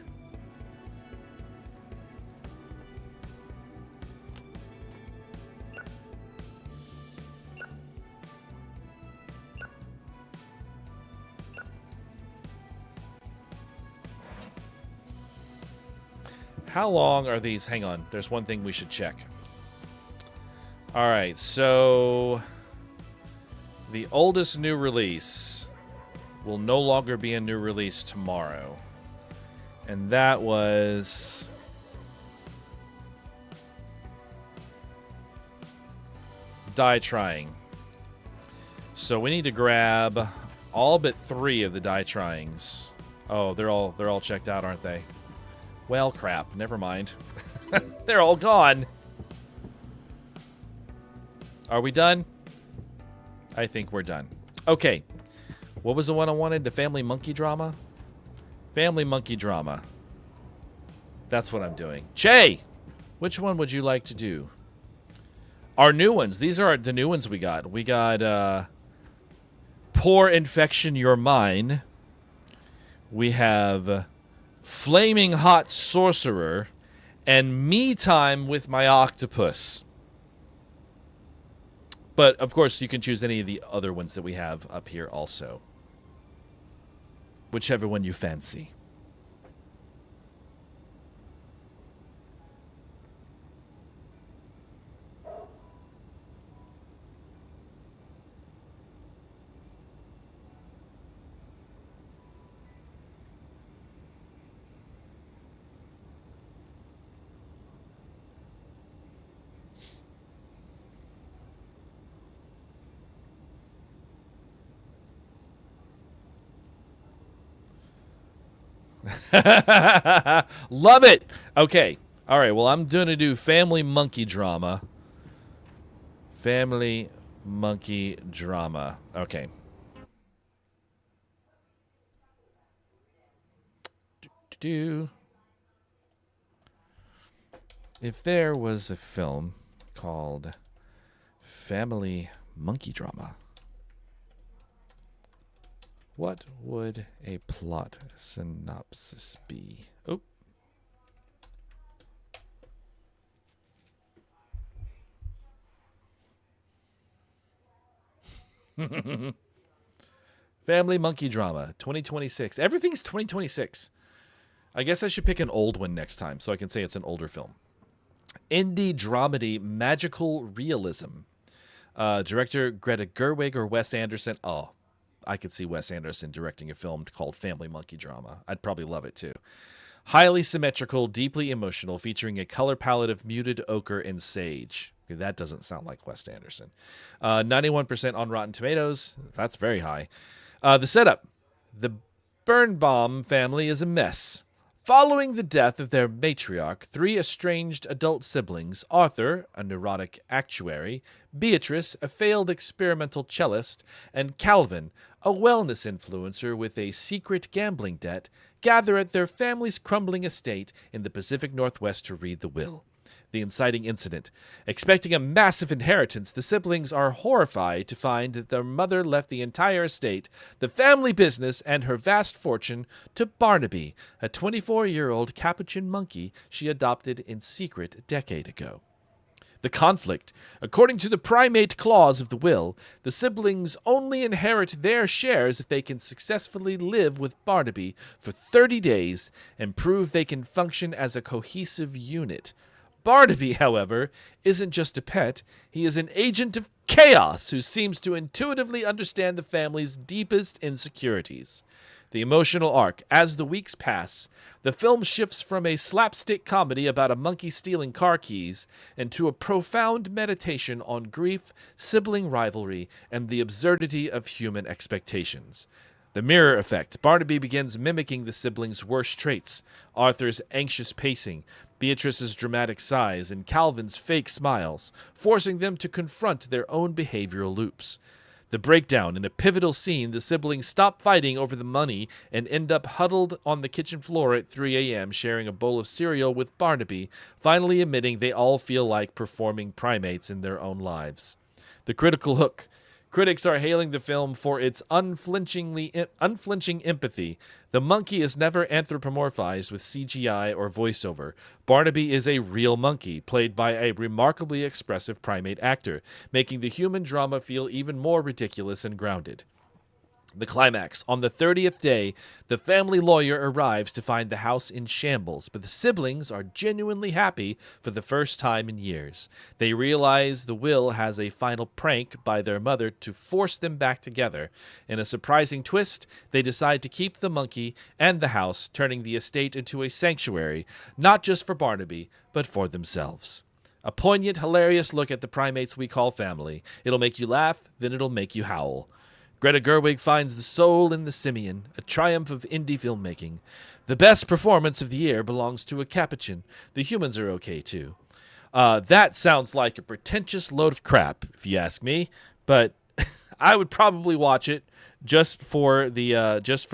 How long are these? Hang on. There's one thing we should check. All right, so the oldest new release will no longer be a new release tomorrow. And that was Die Trying. So we need to grab all but 3 of the Die Tryings. Oh, they're all checked out, aren't they? Well, crap. Never mind. They're all gone. Are we done? I think we're done. Okay. What was the one I wanted? The Family Monkey Drama? Family Monkey Drama. That's what I'm doing. Che! Which one would you like to do? Our new ones. These are the new ones we got. We got Pour Infection Your Mind. We have Flaming Hot Sorcerer, and Me Time with My Octopus. But, of course, you can choose any of the other ones that we have up here also. Whichever one you fancy. Love it. Okay. All right. Well, I'm going to do family monkey drama. Family monkey drama. Okay. If there was a film called Family Monkey Drama, what would a plot synopsis be? Oh. Family Monkey Drama, 2026. Everything's 2026. I guess I should pick an old one next time so I can say it's an older film. Indie dramedy magical realism. Director Greta Gerwig or Wes Anderson. Oh, I could see Wes Anderson directing a film called Family Monkey Drama. I'd probably love it too. Highly symmetrical, deeply emotional, featuring a color palette of muted ochre and sage. Okay, that doesn't sound like Wes Anderson. 91% on Rotten Tomatoes. That's very high. The setup. The Birnbaum family is a mess. Following the death of their matriarch, three estranged adult siblings, Arthur, a neurotic actuary, Beatrice, a failed experimental cellist, and Calvin, a wellness influencer with a secret gambling debt, gather at their family's crumbling estate in the Pacific Northwest to read the will. The inciting incident. Expecting a massive inheritance, the siblings are horrified to find that their mother left the entire estate, the family business, and her vast fortune to Barnaby, a 24-year-old capuchin monkey she adopted in secret a decade ago. The conflict. According to the primate clause of the will, the siblings only inherit their shares if they can successfully live with Barnaby for 30 days and prove they can function as a cohesive unit. Barnaby, however, isn't just a pet. He is an agent of chaos who seems to intuitively understand the family's deepest insecurities. The emotional arc. As the weeks pass, the film shifts from a slapstick comedy about a monkey stealing car keys into a profound meditation on grief, sibling rivalry, and the absurdity of human expectations. The mirror effect. Barnaby begins mimicking the siblings' worst traits. Arthur's anxious pacing, Beatrice's dramatic sighs, and Calvin's fake smiles, forcing them to confront their own behavioral loops. The breakdown. In a pivotal scene, the siblings stop fighting over the money and end up huddled on the kitchen floor at 3 a.m. sharing a bowl of cereal with Barnaby, finally admitting they all feel like performing primates in their own lives. The critical hook. Critics are hailing the film for its unflinching empathy. The monkey is never anthropomorphized with CGI or voiceover. Barnaby is a real monkey, played by a remarkably expressive primate actor, making the human drama feel even more ridiculous and grounded. The climax. On the 30th day, the family lawyer arrives to find the house in shambles, but the siblings are genuinely happy for the first time in years. They realize the will has a final prank by their mother to force them back together. In a surprising twist, they decide to keep the monkey and the house, turning the estate into a sanctuary, not just for Barnaby, but for themselves. A poignant, hilarious look at the primates we call family. It'll make you laugh, then it'll make you howl. Greta Gerwig finds the soul in the simian, a triumph of indie filmmaking. The best performance of the year belongs to a capuchin. The humans are okay, too. That sounds like a pretentious load of crap, if you ask me, but I would probably watch it just for the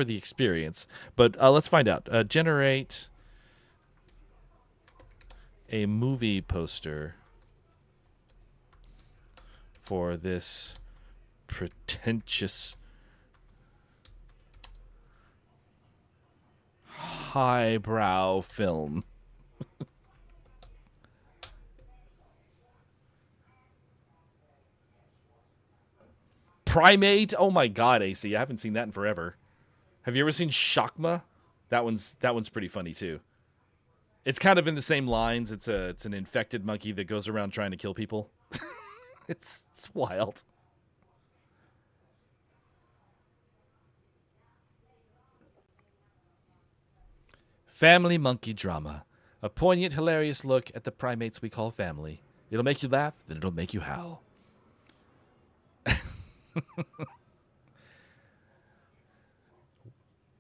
experience. But let's find out. Generate a movie poster for this pretentious highbrow film. Primate? Oh my god, AC. I haven't seen that in forever. Have you ever seen Shakma? That one's pretty funny too. It's kind of in the same lines. It's an infected monkey that goes around trying to kill people. It's wild. Family monkey drama. A poignant, hilarious look at the primates we call family. It'll make you laugh, then it'll make you howl.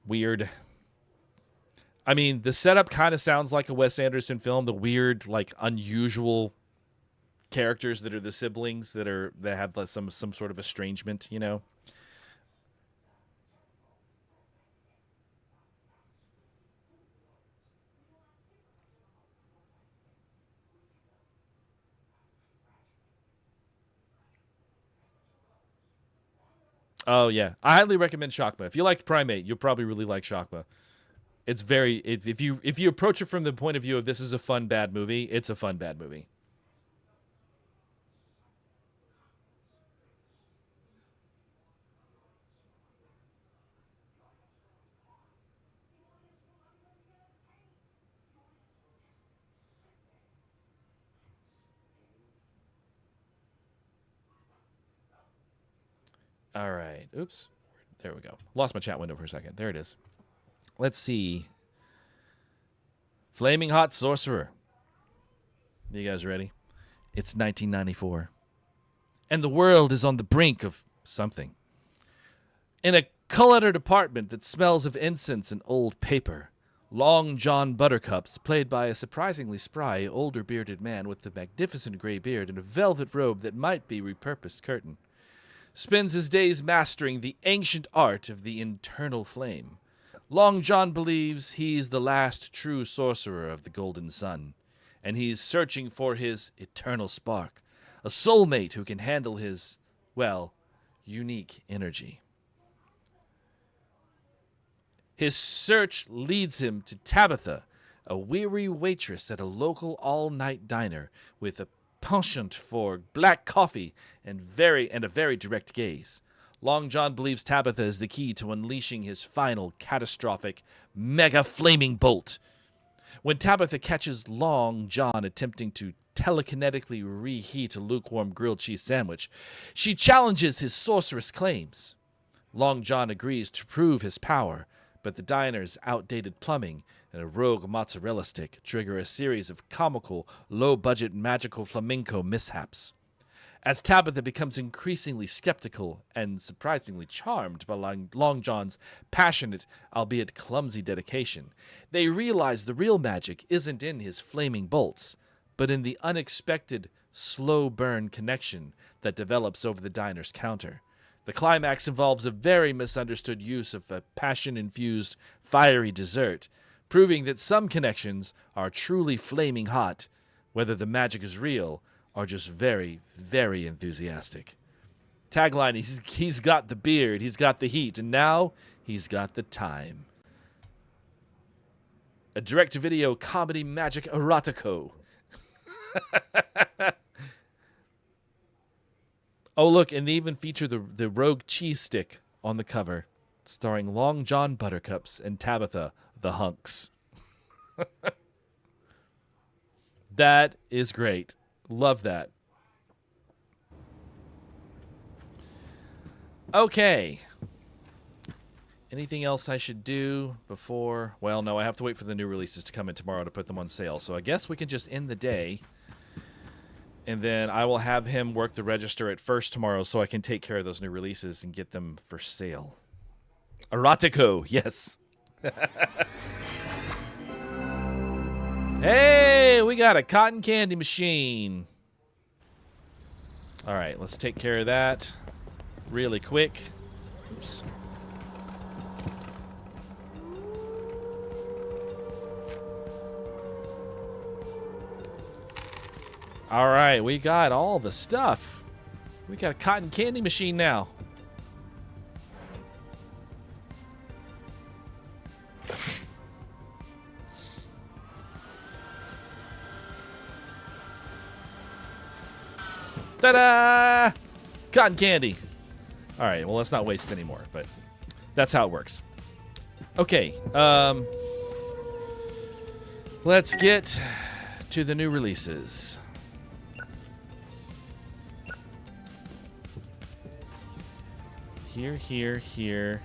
Weird. I mean, the setup kind of sounds like a Wes Anderson film. The weird, like, unusual characters that are the siblings that have like, some sort of estrangement, you know. Oh yeah, I highly recommend Shakma. If you liked Primate, you'll probably really like Shakma. It's very if you approach it from the point of view of this is a fun bad movie, it's a fun bad movie. All right. Oops. There we go. Lost my chat window for a second. There it is. Let's see. Flaming Hot Sorcerer. You guys ready? It's 1994. And the world is on the brink of something. In a cluttered apartment that smells of incense and old paper, Long John Buttercups, played by a surprisingly spry, older bearded man with a magnificent gray beard and a velvet robe that might be repurposed curtain, spends his days mastering the ancient art of the internal flame. Long John believes he's the last true sorcerer of the Golden Sun, and he's searching for his eternal spark, a soulmate who can handle his, well, unique energy. His search leads him to Tabitha, a weary waitress at a local all-night diner with a penchant for black coffee and a very direct gaze. Long John believes Tabitha is the key to unleashing his final catastrophic mega flaming bolt. When Tabitha catches Long John attempting to telekinetically reheat a lukewarm grilled cheese sandwich, she challenges his sorceress claims. Long John agrees to prove his power, but the diner's outdated plumbing and a rogue mozzarella stick trigger a series of comical, low-budget magical flamenco mishaps. As Tabitha becomes increasingly skeptical and surprisingly charmed by Long John's passionate, albeit clumsy dedication, they realize the real magic isn't in his flaming bolts, but in the unexpected, slow-burn connection that develops over the diner's counter. The climax involves a very misunderstood use of a passion-infused, fiery dessert, proving that some connections are truly flaming hot, whether the magic is real or just very, very enthusiastic. Tagline, he's got the beard, he's got the heat, and now he's got the time. A direct-to-video comedy magic erotico. Oh, look, and they even feature the rogue cheese stick on the cover, starring Long John Buttercups and Tabitha the Hunks. That is great. Love that. Okay. Anything else I should do before? Well, no, I have to wait for the new releases to come in tomorrow to put them on sale. So I guess we can just end the day. And then I will have him work the register at first tomorrow so I can take care of those new releases and get them for sale. Erotico, yes. Hey, we got a cotton candy machine. All right, let's take care of that really quick. Oops. All right, we got all the stuff. We got a cotton candy machine now. Ta-da! Cotton candy. All right, well, let's not waste any more, but that's how it works. Okay, let's get to the new releases. Here, here, here,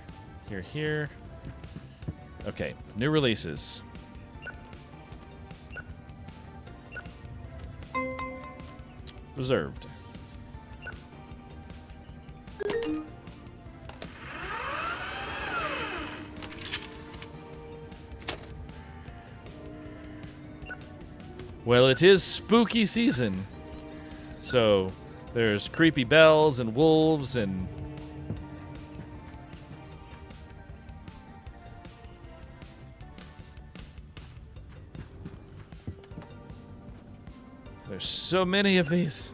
here, here. Okay, new releases. Reserved. Well, it is spooky season. So there's creepy bells and wolves and there's so many of these.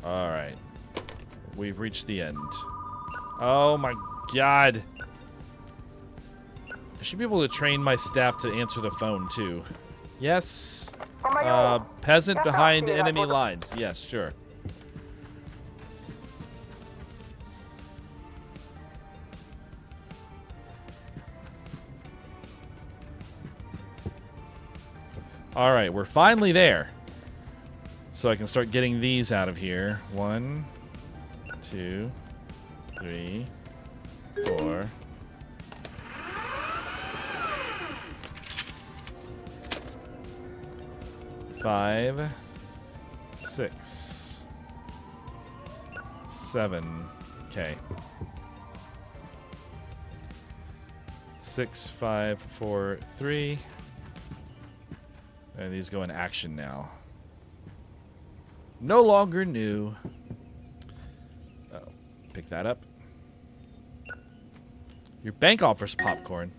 All right. We've reached the end. Oh my God. I should be able to train my staff to answer the phone too. Yes. Peasant behind enemy lines. Yes, sure. All right, we're finally there. So I can start getting these out of here. 1, 2, 3, 4. 5, 6, 7. Okay. 6, 5, 4, 3. And these go in action now. No longer new. Oh, pick that up. Your bank offers popcorn.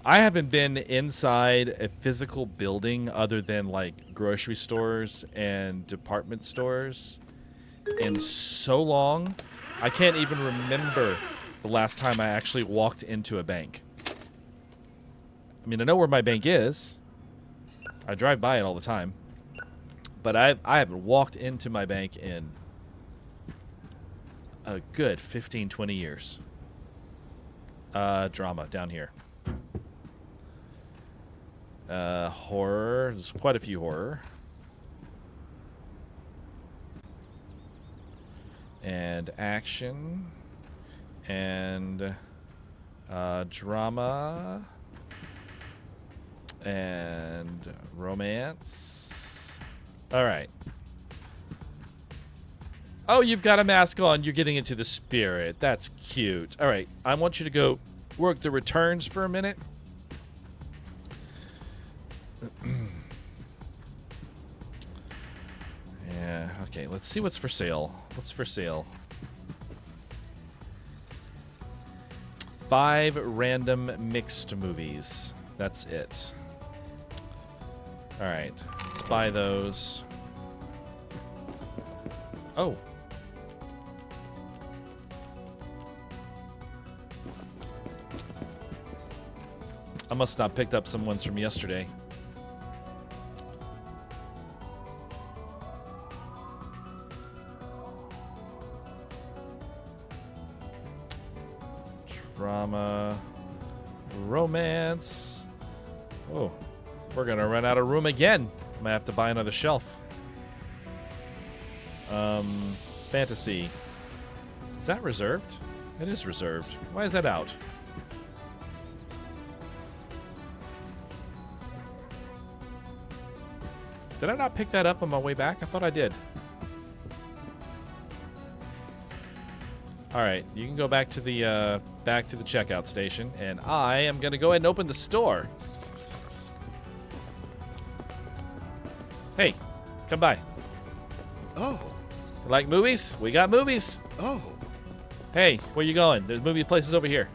I haven't been inside a physical building other than like grocery stores and department stores in so long. I can't even remember the last time I actually walked into a bank. I mean, I know where my bank is. I drive by it all the time. But I haven't walked into my bank in a good 15, 20 years. Drama down here. Horror. There's quite a few horror. And action. And drama. And romance. All right. Oh, you've got a mask on. You're getting into the spirit. That's cute. All right. I want you to go work the returns for a minute. Yeah, okay, let's see what's for sale. What's for sale? 5 random mixed movies. That's it. Alright, let's buy those. Oh. I must not have picked up some ones from yesterday. Drama, romance. Oh, we're gonna run out of room again. Might have to buy another shelf. Fantasy. Is that reserved? It is reserved. Why is that out? Did I not pick that up on my way back? I thought I did. All right, you can go back to the checkout station, and I am gonna go ahead and open the store. Hey, come by. Oh, Like movies? We got movies. oh. Hey, where you going? There's movie places over here.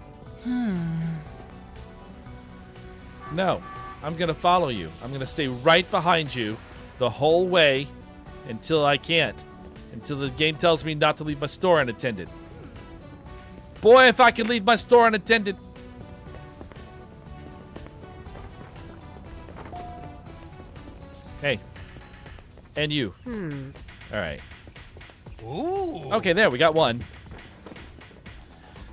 No, I'm gonna follow you. I'm gonna stay right behind you the whole way until I can't. Until the game tells me not to leave my store unattended. Boy, if I could leave my store unattended. Hey. And you. All right. Ooh. Okay, there, we got one.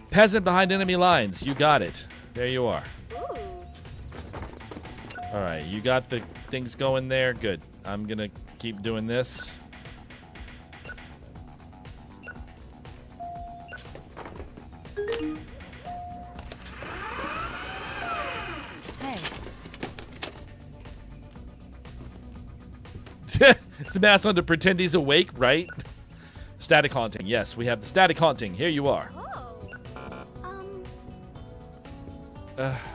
Peasant behind enemy lines. You got it. There you are. All right, you got the things going there. Good. I'm going to keep doing this. It's a mass one to pretend he's awake, right? Static haunting. Yes, we have the static haunting. Here you are.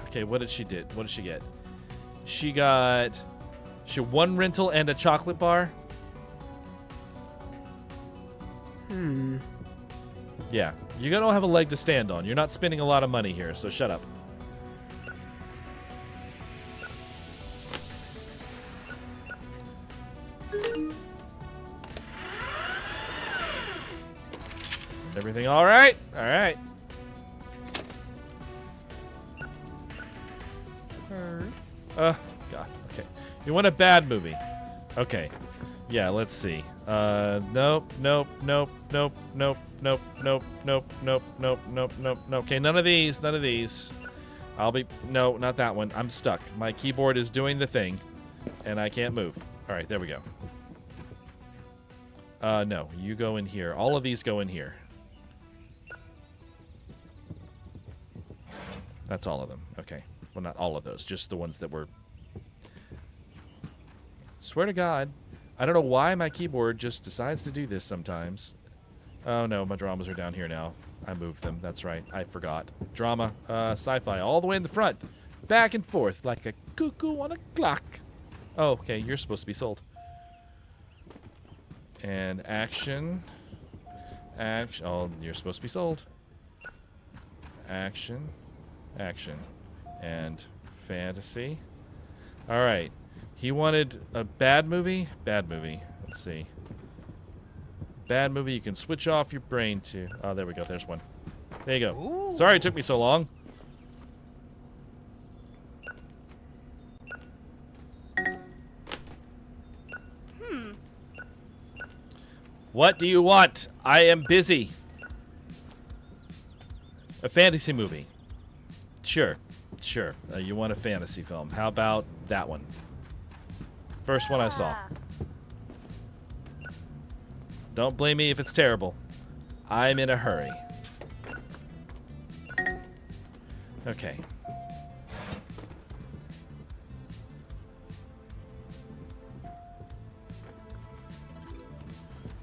Okay, what did she get? What did she get? She had one rental and a chocolate bar. Yeah, you don't have a leg to stand on. You're not spending a lot of money here, so shut up. Everything all right? All right. God. Okay. You want a bad movie? Okay. Yeah. Let's see. Nope. Nope. Nope. Nope. Nope. Nope. Nope. Nope. Nope. Nope. Nope. Nope. Okay. None of these. None of these. No, not that one. I'm stuck. My keyboard is doing the thing, and I can't move. All right. There we go. No. You go in here. All of these go in here. That's all of them. Okay. Well, not all of those. Just the ones that were... Swear to God. I don't know why my keyboard just decides to do this sometimes. Oh, no. My dramas are down here now. I moved them. That's right. I forgot. Drama. Sci-fi. All the way in the front. Back and forth like a cuckoo on a clock. Oh, okay. You're supposed to be sold. And action. Action. Oh, you're supposed to be sold. Action. Action. And fantasy. All right. He wanted a bad movie? Bad movie. Let's see. Bad movie you can switch off your brain to. Oh, there we go. There's one. There you go. Ooh. Sorry it took me so long. What do you want? I am busy. A fantasy movie. Sure. Sure. You want a fantasy film. How about that one? First one I saw. Don't blame me if it's terrible. I'm in a hurry. Okay.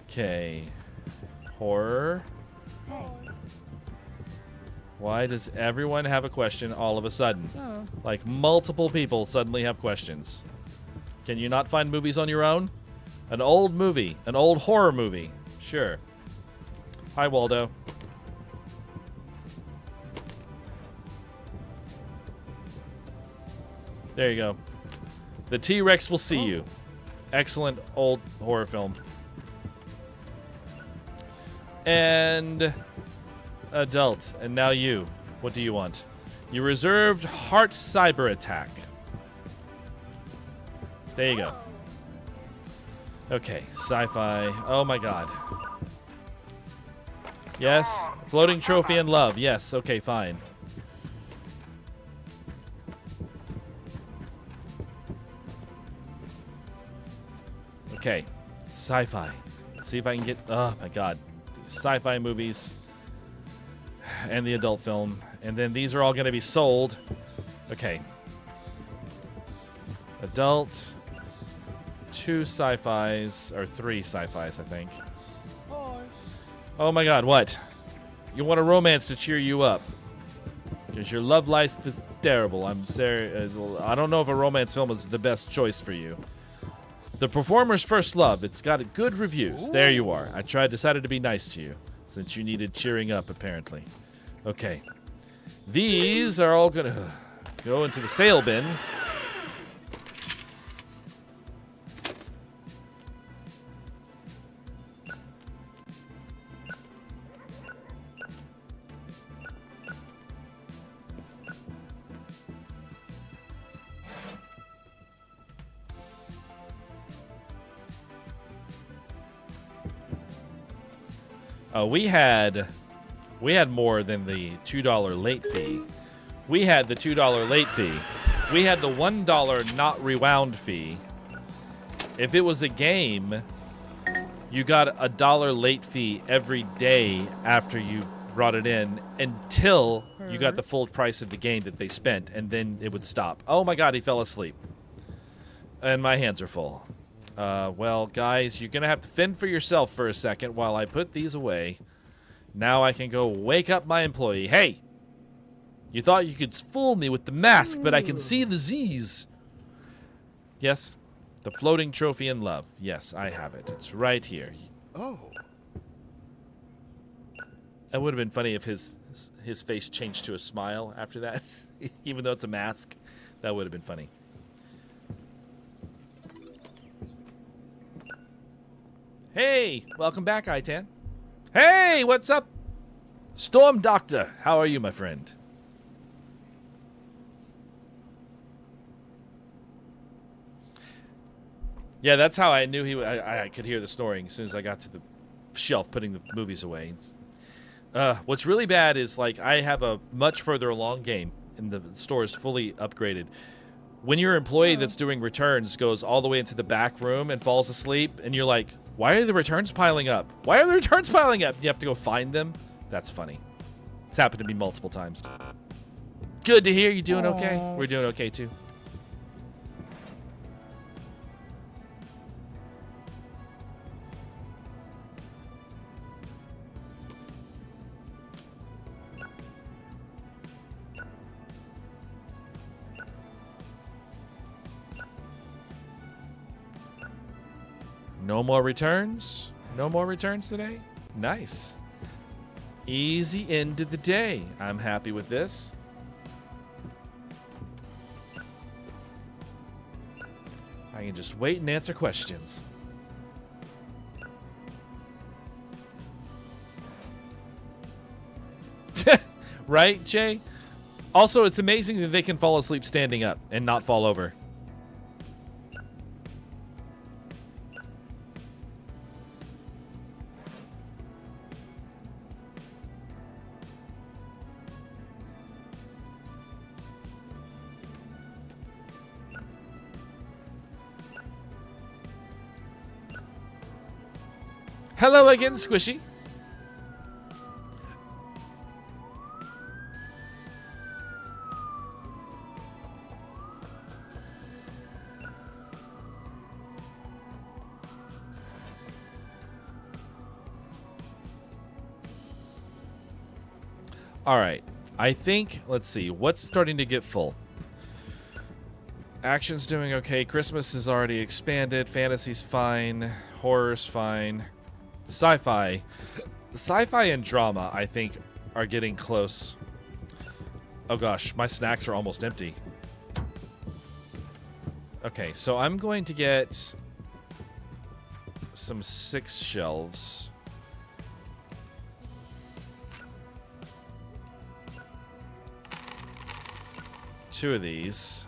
Okay. Horror. Why does everyone have a question all of a sudden? Oh. Like multiple people suddenly have questions. Can you not find movies on your own? An old movie. An old horror movie. Sure. Hi, Waldo. There you go. The T-Rex will see you. Excellent old horror film. And adult. And now you. What do you want? You reserved Heart Cyber Attack. There you go. Okay, sci-fi. Oh my god. Yes. Floating trophy and love. Yes. Okay, fine. Okay. Sci-fi. Let's see if I can get... Oh my god. Sci-fi movies. And the adult film. And then these are all going to be sold. Okay. Adult... 2 sci-fis, or 3 sci-fis, I think. Oh my god, what? You want a romance to cheer you up. Because your love life is terrible. I'm sorry. I don't know if a romance film is the best choice for you. The Performer's First Love. It's got good reviews. Ooh. There you are. I decided to be nice to you, since you needed cheering up, apparently. Okay. These are all going to go into the sale bin. We had more than the $2 late fee. We had the $2 late fee. We had the $1 not rewound fee. If it was a game, you got $1 late fee every day after you brought it in until you got the full price of the game that they spent, and then it would stop. Oh my God, he fell asleep. And my hands are full. Well, guys, you're going to have to fend for yourself for a second while I put these away. Now I can go wake up my employee. Hey! You thought you could fool me with the mask, but I can see the Z's. Yes, the floating trophy in love. Yes, I have it. It's right here. Oh. It would have been funny if his face changed to a smile after that, even though it's a mask. That would have been funny. Hey, welcome back, I-10. Hey, what's up? Storm Doctor, how are you, my friend? Yeah, that's how I knew I could hear the snoring as soon as I got to the shelf putting the movies away. What's really bad is, like, I have a much further along game, and the store is fully upgraded. When your employee that's doing returns goes all the way into the back room and falls asleep, and you're like, why are the returns piling up? Why are the returns piling up? You have to go find them. That's funny. It's happened to me multiple times. Good to hear you doing okay. We're doing okay, too. No more returns? No more returns today? Nice. Easy end of the day. I'm happy with this. I can just wait and answer questions. Right, Jay? Also, it's amazing that they can fall asleep standing up and not fall over. Hello again, Squishy. All right. I think, let's see, what's starting to get full? Action's doing okay. Christmas is already expanded. Fantasy's fine. Horror's fine. Sci-fi and drama, I think, are getting close. Oh gosh, my snacks are almost empty. Okay, so I'm going to get some 6 shelves. Two of these.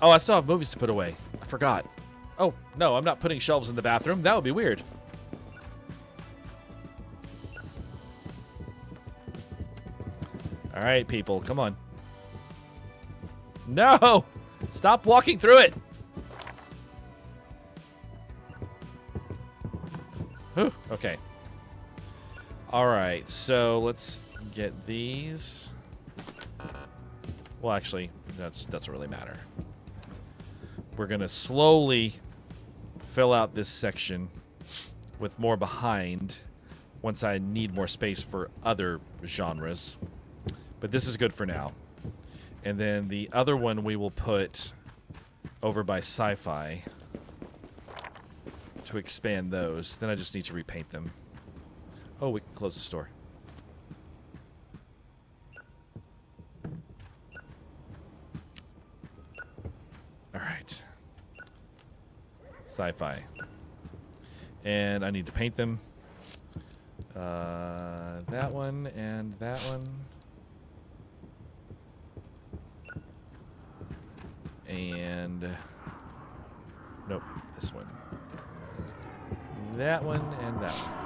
Oh, I still have movies to put away. I forgot. Oh, no, I'm not putting shelves in the bathroom. That would be weird. All right, people, come on. No! Stop walking through it! Whew, okay. All right, so let's get these. Well, actually, that doesn't really matter. We're going to slowly fill out this section with more behind once I need more space for other genres. But this is good for now. And then the other one we will put over by sci-fi to expand those. Then I just need to repaint them. Oh, we can close the store. All right. Sci-fi. And I need to paint them. That one and that one. And nope, this one. that one, and that one.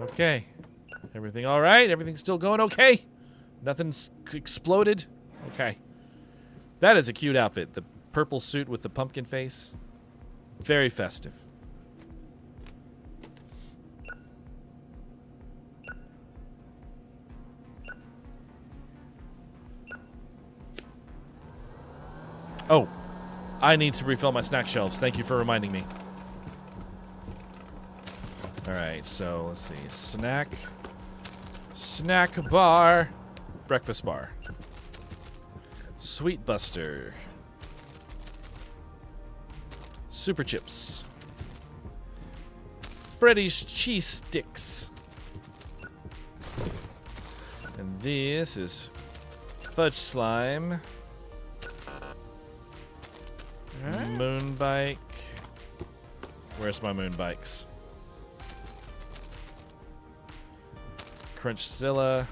Okay. Everything all right? Everything's still going okay? Nothing's exploded? Okay. That is a cute outfit. The purple suit with the pumpkin face. Very festive. Oh, I need to refill my snack shelves. Thank you for reminding me. All right, so let's see. Snack bar. Breakfast bar. Sweet Buster. Super Chips. Freddy's Cheese Sticks. And this is Fudge Slime. Moon Bike. Where's my moon bikes? Crunchzilla.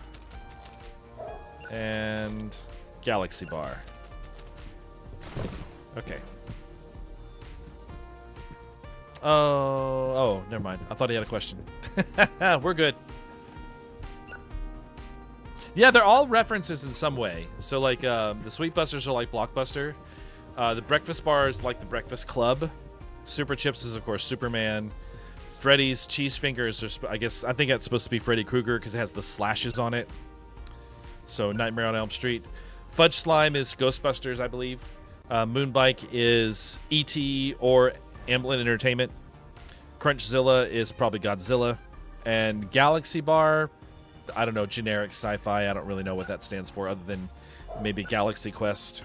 And Galaxy Bar. Okay. Oh, never mind. I thought he had a question. We're good. Yeah, they're all references in some way. So, like, the Sweet Busters are like Blockbuster. The Breakfast Bar is like the Breakfast Club. Super Chips is, of course, Superman. Freddy's Cheese Fingers are, I think that's supposed to be Freddy Krueger because it has the slashes on it. So, Nightmare on Elm Street. Fudge Slime is Ghostbusters, I believe. Moonbike is E.T. or Amblin Entertainment. Crunchzilla is probably Godzilla. And Galaxy Bar, I don't know, generic sci-fi. I don't really know what that stands for other than maybe Galaxy Quest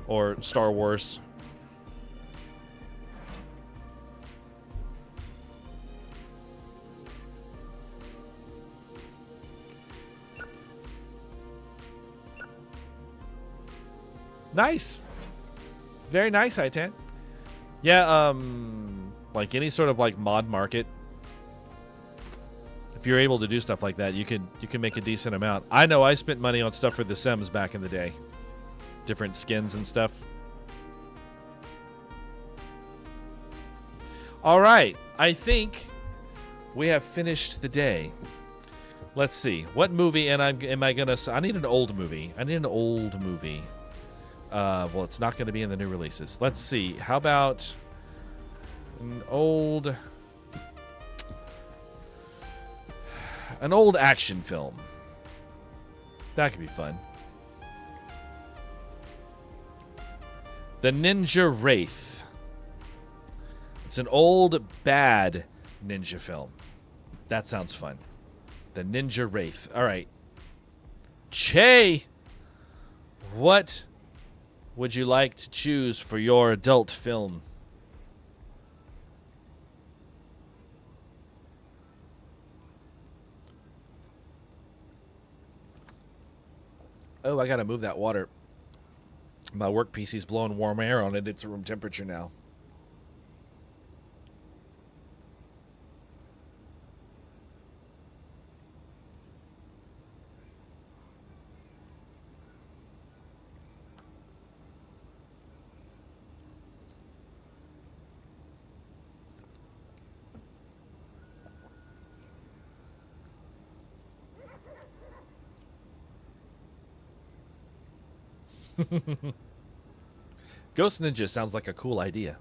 or Star Wars. Nice. Very nice, I-10. Yeah, like any sort of like mod market, if you're able to do stuff like that, you can make a decent amount. I know I spent money on stuff for The Sims back in the day. Different skins and stuff. All right, I think we have finished the day. Let's see. What movie am I gonna? I need an old movie. Well, it's not going to be in the new releases. Let's see. How about an old action film? That could be fun. The Ninja Wraith. It's an old, bad ninja film. That sounds fun. The Ninja Wraith. All right. Che, what would you like to choose for your adult film? Oh, I gotta move that water. My work PC's blowing warm air on it. It's room temperature now. Ghost Ninja sounds like a cool idea.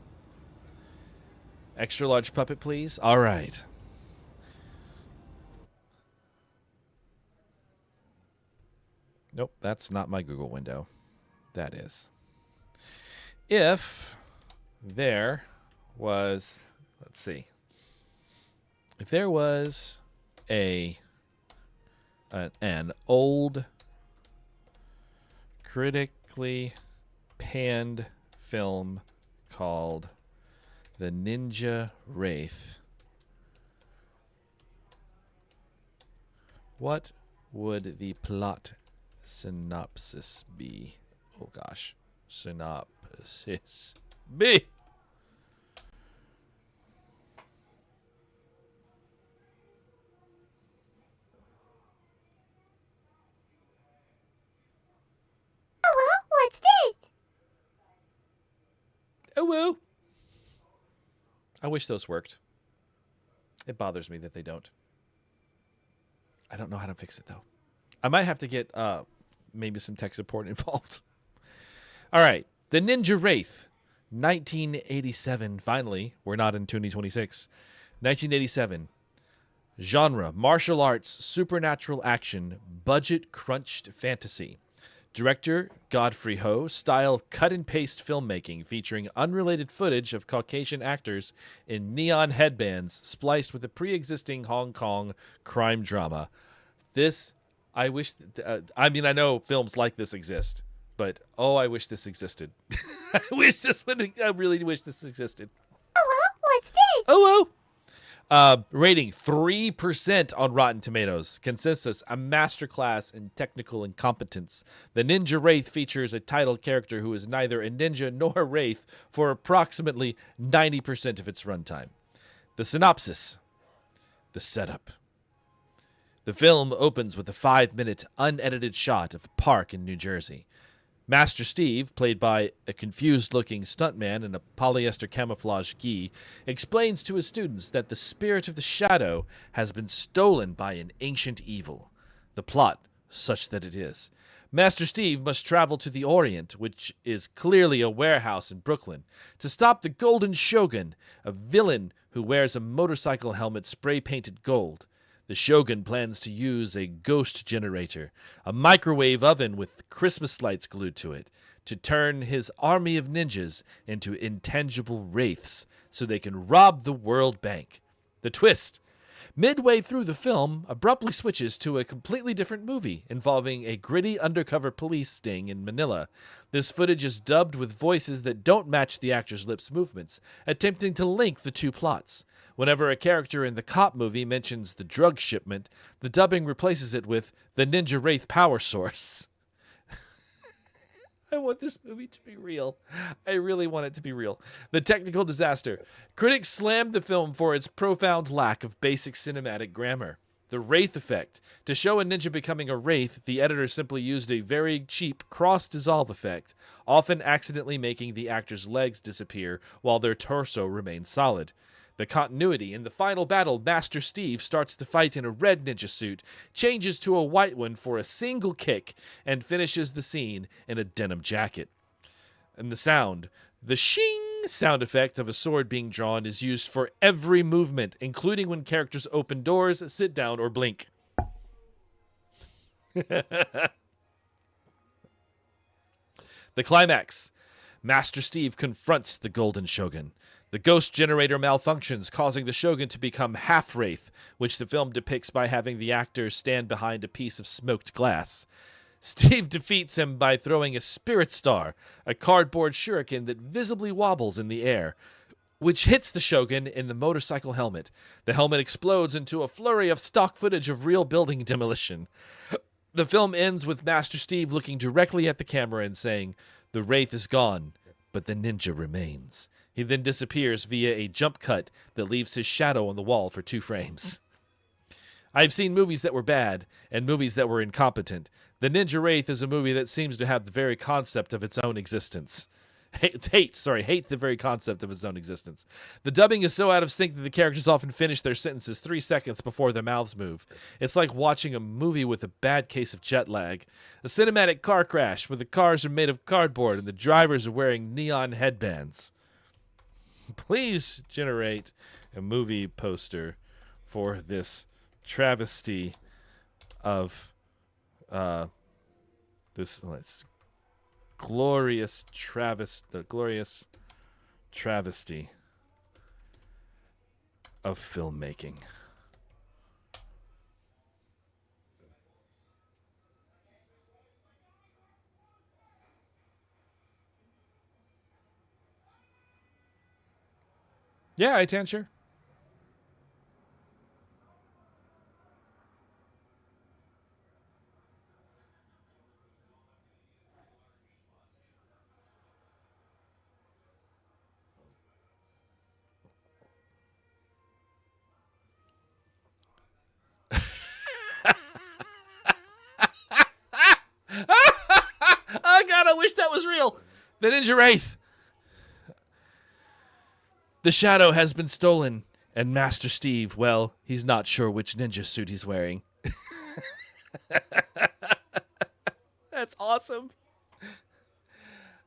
Extra large puppet, please. All right. Nope, that's not my Google window. That is. If there was, let's see. If there was an old critically panned film called The Ninja Wraith, what would the plot synopsis be? Oh gosh, synopsis be. What's this? Oh, whoa. I wish those worked. It bothers me that they don't. I don't know how to fix it, though. I might have to get maybe some tech support involved. All right. The Ninja Wraith. 1987. Finally, we're not in 2026. 1987. Genre, martial arts, supernatural action, budget crunched fantasy. Director, Godfrey Ho. Style, cut and paste filmmaking featuring unrelated footage of Caucasian actors in neon headbands spliced with a pre-existing Hong Kong crime drama. This, I wish, I mean, I know films like this exist, but oh, I wish this existed. I really wish this existed. What's this? Oh, rating 3% on Rotten Tomatoes. Consensus, a masterclass in technical incompetence. The Ninja Wraith features a title character who is neither a ninja nor a wraith for approximately 90% of its runtime. The synopsis. The setup. The film opens with a 5-minute unedited shot of a park in New Jersey. Master Steve, played by a confused-looking stuntman in a polyester camouflage gi, explains to his students that the spirit of the shadow has been stolen by an ancient evil. The plot, such that it is. Master Steve must travel to the Orient, which is clearly a warehouse in Brooklyn, to stop the Golden Shogun, a villain who wears a motorcycle helmet spray-painted gold. The Shogun plans to use a ghost generator, a microwave oven with Christmas lights glued to it, to turn his army of ninjas into intangible wraiths so they can rob the World Bank. The twist. Midway through the film, abruptly switches to a completely different movie involving a gritty undercover police sting in Manila. This footage is dubbed with voices that don't match the actor's lips' movements, attempting to link the two plots. Whenever a character in the cop movie mentions the drug shipment, the dubbing replaces it with the Ninja Wraith power source. I want this movie to be real. I really want it to be real. The technical disaster. Critics slammed the film for its profound lack of basic cinematic grammar. The Wraith effect. To show a ninja becoming a wraith, the editor simply used a very cheap cross-dissolve effect, often accidentally making the actor's legs disappear while their torso remained solid. The continuity. In the final battle, Master Steve starts the fight in a red ninja suit, changes to a white one for a single kick, and finishes the scene in a denim jacket. And the sound. The shing sound effect of a sword being drawn is used for every movement, including when characters open doors, sit down, or blink. The climax. Master Steve confronts the Golden Shogun. The ghost generator malfunctions, causing the Shogun to become half-wraith, which the film depicts by having the actor stand behind a piece of smoked glass. Steve defeats him by throwing a spirit star, a cardboard shuriken that visibly wobbles in the air, which hits the Shogun in the motorcycle helmet. The helmet explodes into a flurry of stock footage of real building demolition. The film ends with Master Steve looking directly at the camera and saying, "The wraith is gone, but the ninja remains." He then disappears via a jump cut that leaves his shadow on the wall for 2 frames. I've seen movies that were bad and movies that were incompetent. The Ninja Wraith is a movie that seems to have the very concept of its own existence. Hate the very concept of its own existence. The dubbing is so out of sync that the characters often finish their sentences 3 seconds before their mouths move. It's like watching a movie with a bad case of jet lag. A cinematic car crash where the cars are made of cardboard and the drivers are wearing neon headbands. Please generate a movie poster for this travesty of this glorious travesty of filmmaking. Yeah, I can, sure. Oh God, I wish that was real. The Ninja Wraith. The shadow has been stolen, and Master Steve, well, he's not sure which ninja suit he's wearing. That's awesome.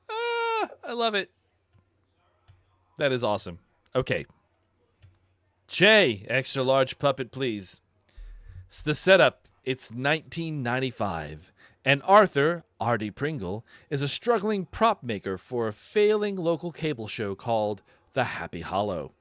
I love it. That is awesome. Okay. Jay, extra large puppet, please. It's the setup. It's 1995, and Arthur, Artie Pringle, is a struggling prop maker for a failing local cable show called The Happy Hollow.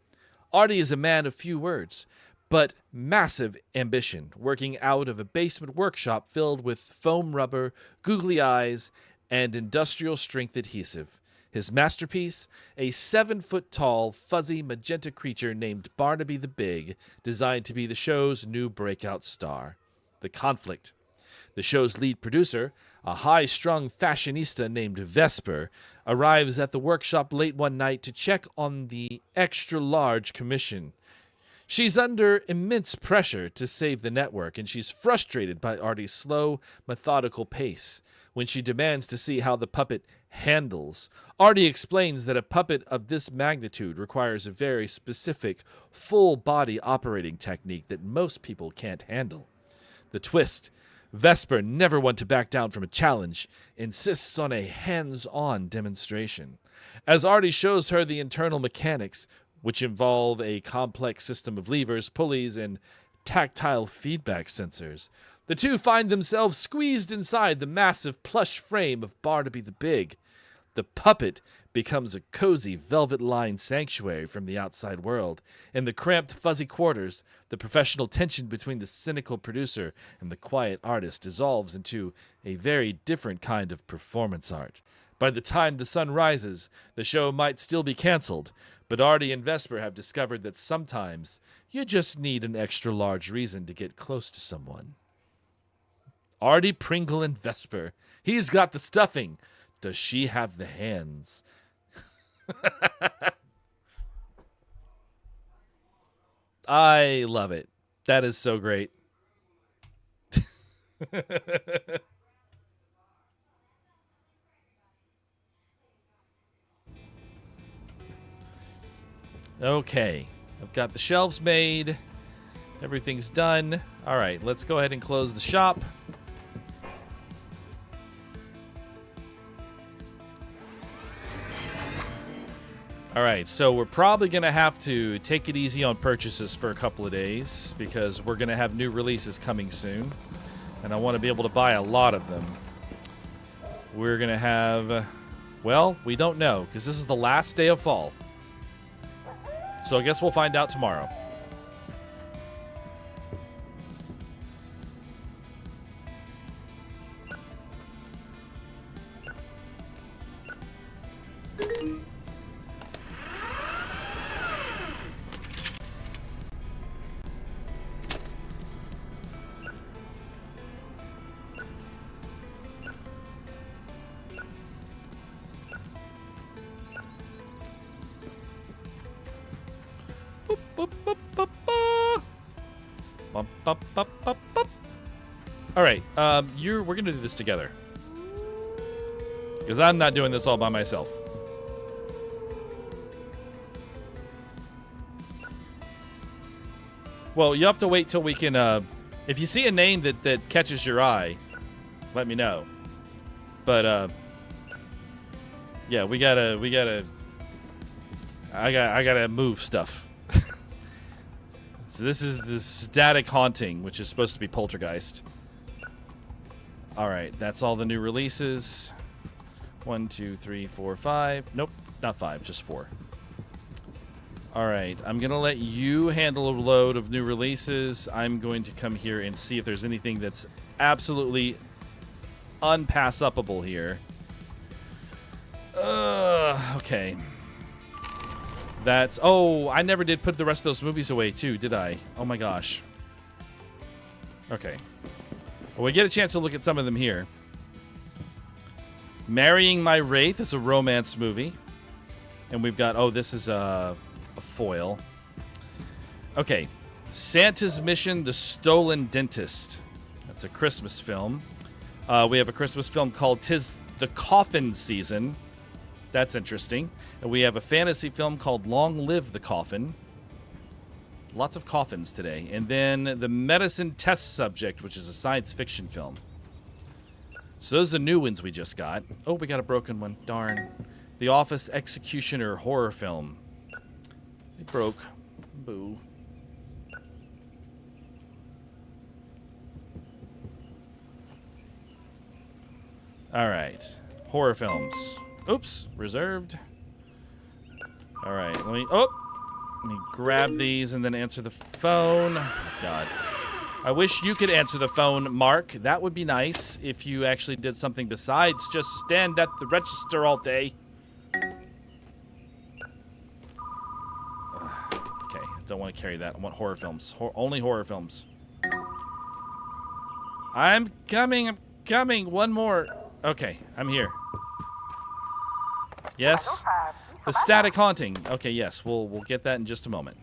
Artie is a man of few words, but massive ambition, working out of a basement workshop filled with foam rubber, googly eyes, and industrial-strength adhesive. His masterpiece, a 7-foot-tall, fuzzy magenta creature named Barnaby the Big, designed to be the show's new breakout star. The conflict. The show's lead producer, a high-strung fashionista named Vesper, arrives at the workshop late one night to check on the extra-large commission. She's under immense pressure to save the network, and she's frustrated by Artie's slow, methodical pace. When she demands to see how the puppet handles, Artie explains that a puppet of this magnitude requires a very specific, full-body operating technique that most people can't handle. The twist: Vesper, never one to back down from a challenge, insists on a hands-on demonstration. As Artie shows her the internal mechanics, which involve a complex system of levers, pulleys, and tactile feedback sensors, the two find themselves squeezed inside the massive plush frame of Barnaby the Big. The puppet becomes a cozy, velvet-lined sanctuary from the outside world. In the cramped, fuzzy quarters, the professional tension between the cynical producer and the quiet artist dissolves into a very different kind of performance art. By the time the sun rises, the show might still be canceled, but Artie and Vesper have discovered that sometimes you just need an extra-large reason to get close to someone. Artie Pringle and Vesper. He's got the stuffing. Does she have the hands? I love it. That is so great. Okay. I've got the shelves made. Everything's done. All right, let's go ahead and close the shop. All right, so we're probably going to have to take it easy on purchases for a couple of days because we're going to have new releases coming soon, and I want to be able to buy a lot of them. We're going to have, well, we don't know because this is the last day of fall. So I guess we'll find out tomorrow. All right, we're gonna do this together because I'm not doing this all by myself. Well, you have to wait till we can. If you see a name that catches your eye, let me know. But yeah, I gotta move stuff. So this is the Static Haunting, which is supposed to be Poltergeist. All right, that's all the new releases. 1, 2, 3, 4, 5. Nope, not 5, just 4. All right, I'm going to let you handle a load of new releases. I'm going to come here and see if there's anything that's absolutely unpass-upable here. Okay. That's... Oh, I never did put the rest of those movies away, too, did I? Oh, my gosh. Okay. Well, we get a chance to look at some of them here. Marrying My Wraith is a romance movie. And we've got... Oh, this is a foil. Okay. Santa's Mission, The Stolen Dentist. That's a Christmas film. We have a Christmas film called 'Tis the Coffin Season. That's interesting. And we have a fantasy film called Long Live the Coffin. Lots of coffins today. And then The Medicine Test Subject, which is a science fiction film. So those are the new ones we just got. Oh, we got a broken one. Darn. The Office Executioner horror film. It broke. Boo. All right. Horror films. Oops. Reserved. All right. Let me grab these and then answer the phone. God. I wish you could answer the phone, Mark. That would be nice if you actually did something besides just stand at the register all day. Okay, don't want to carry that. I want horror films. Only horror films. I'm coming. One more. Okay, I'm here. Yes? The Static Haunting. Okay, yes, we'll get that in just a moment.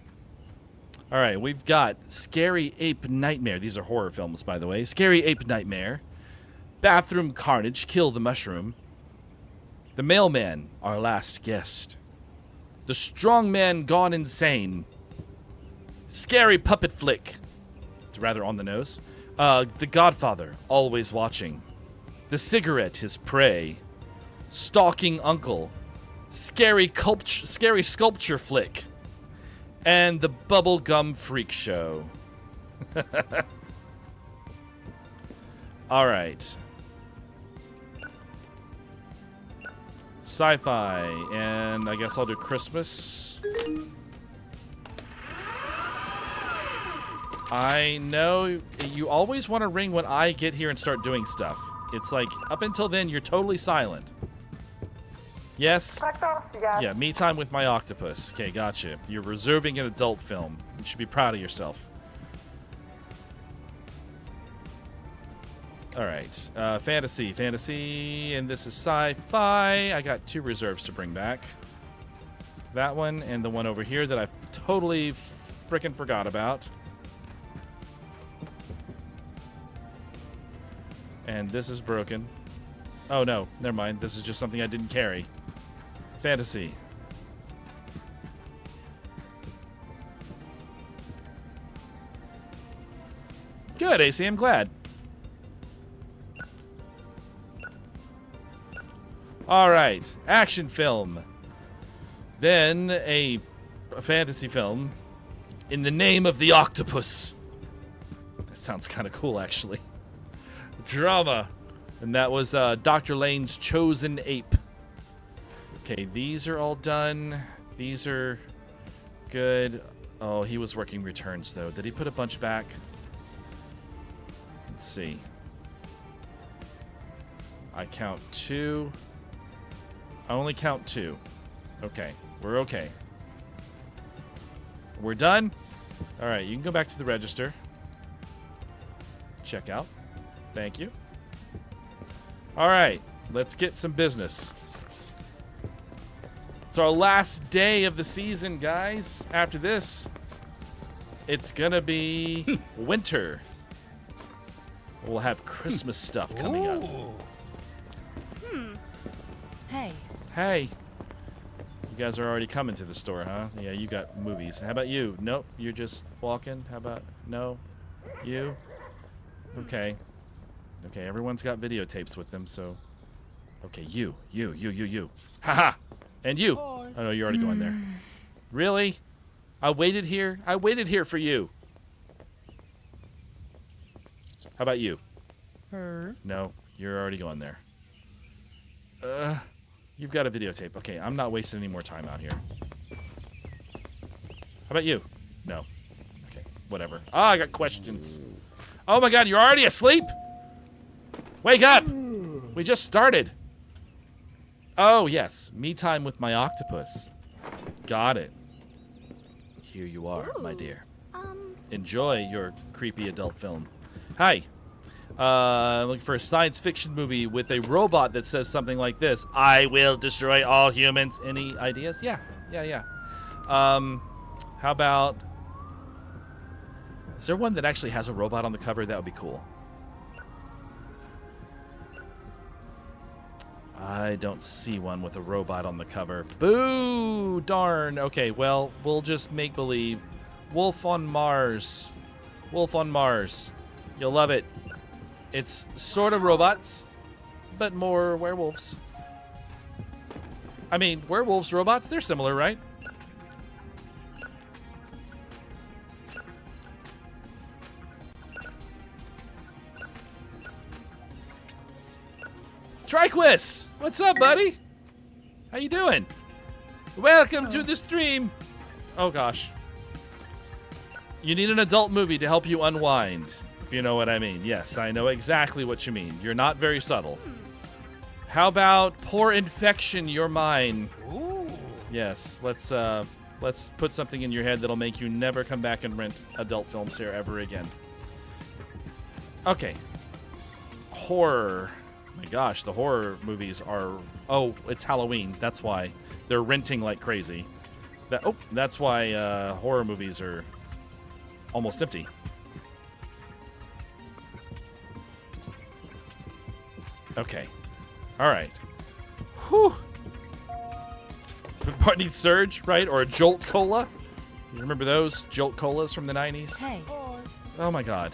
All right, we've got Scary Ape Nightmare. These are horror films, by the way. Scary Ape Nightmare. Bathroom Carnage. Kill the Mushroom. The Mailman, our last guest. The Strong Man Gone Insane. Scary Puppet Flick. It's rather on the nose. The Godfather, Always Watching. The Cigarette, His Prey. Stalking Uncle. Scary Sculpture Flick. And the Bubblegum Freak Show. All right. Sci-fi, and I guess I'll do Christmas. I know you always want to ring when I get here and start doing stuff. It's like, up until then, you're totally silent. Yes? Yeah, me time with my octopus. Okay, gotcha. You're reserving an adult film. You should be proud of yourself. All right. Fantasy, and this is sci-fi. I got 2 reserves to bring back. That one and the one over here that I totally frickin' forgot about. And this is broken. Oh, no. Never mind. This is just something I didn't carry. Fantasy. Good, AC. I'm glad. All right. Action film. Then a fantasy film. In the Name of the Octopus. That sounds kind of cool, actually. Drama. And that was Dr. Lane's Chosen Ape. Okay, these are all done. These are good. Oh, he was working returns, though. Did he put a bunch back? Let's see. I count 2. I only count 2. Okay, we're okay. We're done? All right, you can go back to the register. Check out. Thank you. All right, let's get some business. It's our last day of the season, guys. After this, it's gonna be winter. We'll have Christmas stuff coming up. Hey. Hey. You guys are already coming to the store, huh? Yeah, you got movies. How about you? Nope, you're just walking. How about no? You? Okay. Okay, everyone's got videotapes with them, so... Okay, you. Haha! And you! Oh, no, you're already going there. Really? I waited here for you. How about you? No, you're already going there. You've got a videotape. Okay, I'm not wasting any more time out here. How about you? No. Okay, whatever. Ah, I got questions. Oh my god, you're already asleep? Wake up! We just started. Oh, yes. Me time with my octopus. Got it. Here you are, my dear. Enjoy your creepy adult film. Hi. Looking for a science fiction movie with a robot that says something like this. I will destroy all humans. Any ideas? Yeah. How about... Is there one that actually has a robot on the cover? That would be cool. I don't see one with a robot on the cover. Boo! Darn. Okay, well, we'll just make believe. Wolf on Mars. Wolf on Mars. You'll love it. It's sort of robots, but more werewolves. I mean, werewolves, robots, they're similar, right? Triquis! What's up, buddy? How you doing? Welcome to the stream. Oh, gosh. You need an adult movie to help you unwind, if you know what I mean. Yes, I know exactly what you mean. You're not very subtle. How about Poor Infection, You're Mine? Ooh. Yes, let's put something in your head that'll make you never come back and rent adult films here ever again. Okay. Horror. My gosh, the horror movies are... Oh, it's Halloween. That's why. They're renting like crazy. That's why horror movies are almost empty. Okay. All right. Whew. Part needs Surge, right? Or a Jolt Cola. You remember those Jolt Colas from the 90s? Hey. Oh my god.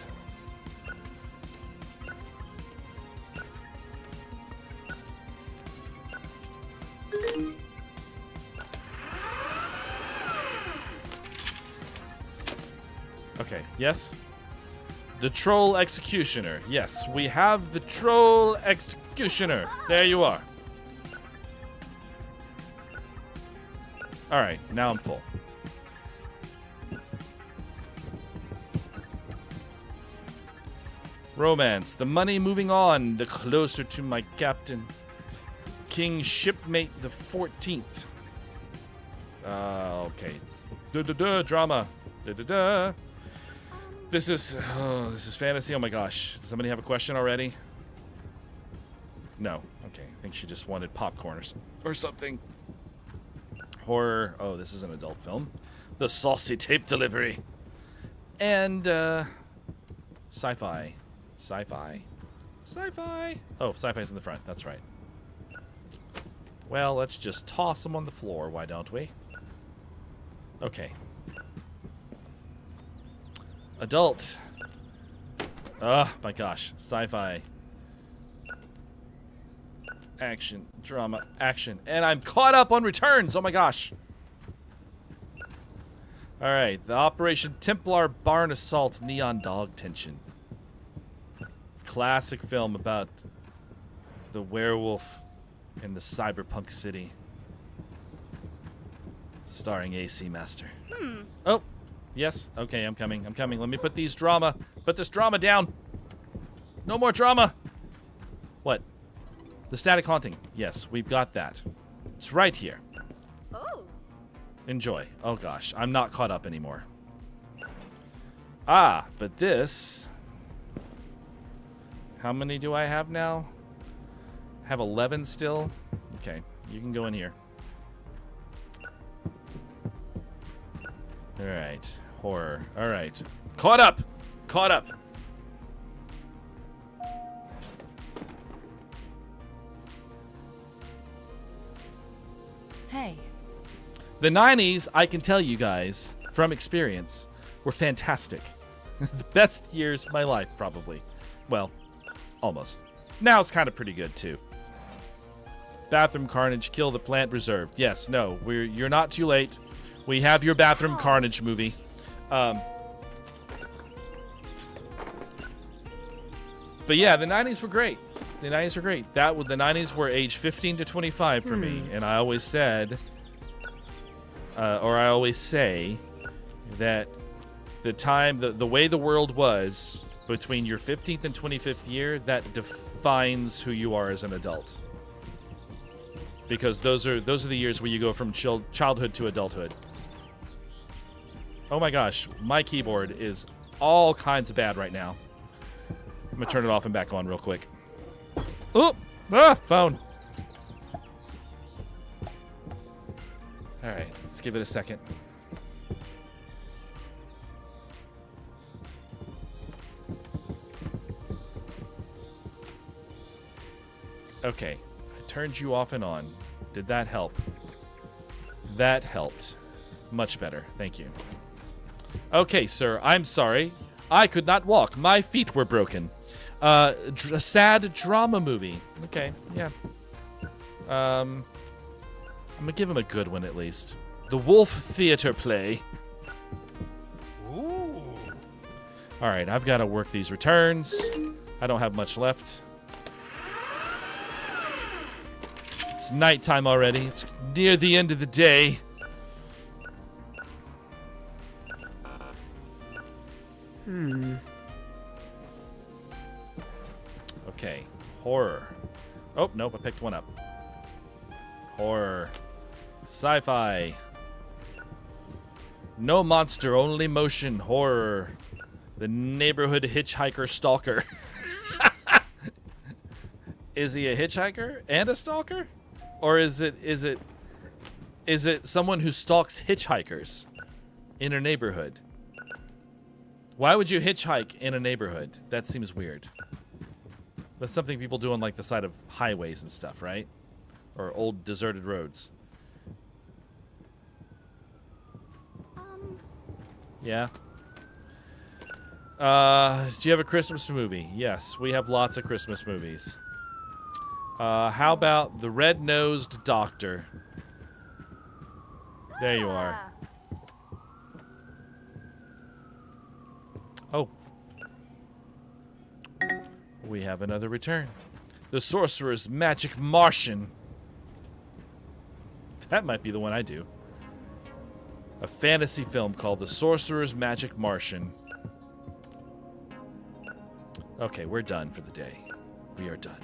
Okay, yes? The Troll Executioner. Yes, we have the Troll Executioner. There you are. Alright, now I'm full. Romance. The money moving on, the closer to my captain. King Shipmate the 14th. Okay. Drama. This is fantasy. Oh my gosh. Does somebody have a question already? No. Okay. I think she just wanted popcorn or something. Horror. Oh, this is an adult film. The Saucy Tape Delivery. And sci-fi. Sci-fi. Sci-fi. Oh, sci-fi's in the front. That's right. Well, let's just toss them on the floor, why don't we? Okay. Adult. Oh, my gosh. Sci-fi. Action. Drama. Action. And I'm caught up on returns. Oh, my gosh. All right. The Operation Templar Barn Assault Neon Dog Tension. Classic film about the werewolf in the cyberpunk city. Starring AC Master. Oh. Yes. Okay, I'm coming. I'm coming. Let me put this drama down. No more drama. What? The Static Haunting. Yes, we've got that. It's right here. Oh. Enjoy. Oh gosh, I'm not caught up anymore. Ah, but this... How many do I have now? I have 11 still. Okay, you can go in here. All right. Horror. All right. Caught up. Caught up. Hey. The 90s, I can tell you guys, from experience, were fantastic. The best years of my life, probably. Well, almost. Now it's kind of pretty good, too. Bathroom Carnage, Kill the Plant Reserved. Yes, no, you're not too late. We have your Bathroom Carnage movie. But yeah, the 90s were great. The 90s were great. The 90s were age 15 to 25 for me, and I always said, or I always say, that the way the world was between your 15th and 25th year, that defines who you are as an adult. Because those are the years where you go from childhood to adulthood. Oh my gosh, my keyboard is all kinds of bad right now. I'm gonna turn it off and back on real quick. Oh, phone. All right, let's give it a second. Okay, I turned you off and on. Did that help? That helped. Much better. Thank you. Okay, sir. I'm sorry. I could not walk. My feet were broken. A sad drama movie. Okay, yeah. I'm gonna give him a good one at least. The Wolf Theater play. Ooh. All right, I've got to work these returns. I don't have much left. It's nighttime already. It's near the end of the day. Okay, horror. Oh, nope, I picked one up. Horror. Sci-fi. No monster, only motion. Horror. The Neighborhood Hitchhiker Stalker. Is he a hitchhiker and a stalker? Or is it someone who stalks hitchhikers in a neighborhood? Why would you hitchhike in a neighborhood? That seems weird. That's something people do on like the side of highways and stuff, right? Or old deserted roads. Yeah. Do you have a Christmas movie? Yes, we have lots of Christmas movies. How about The Red-Nosed Doctor? There you are. Oh. We have another return. The Sorcerer's Magic Martian. That might be the one I do. A fantasy film called The Sorcerer's Magic Martian. Okay, we're done for the day. We are done.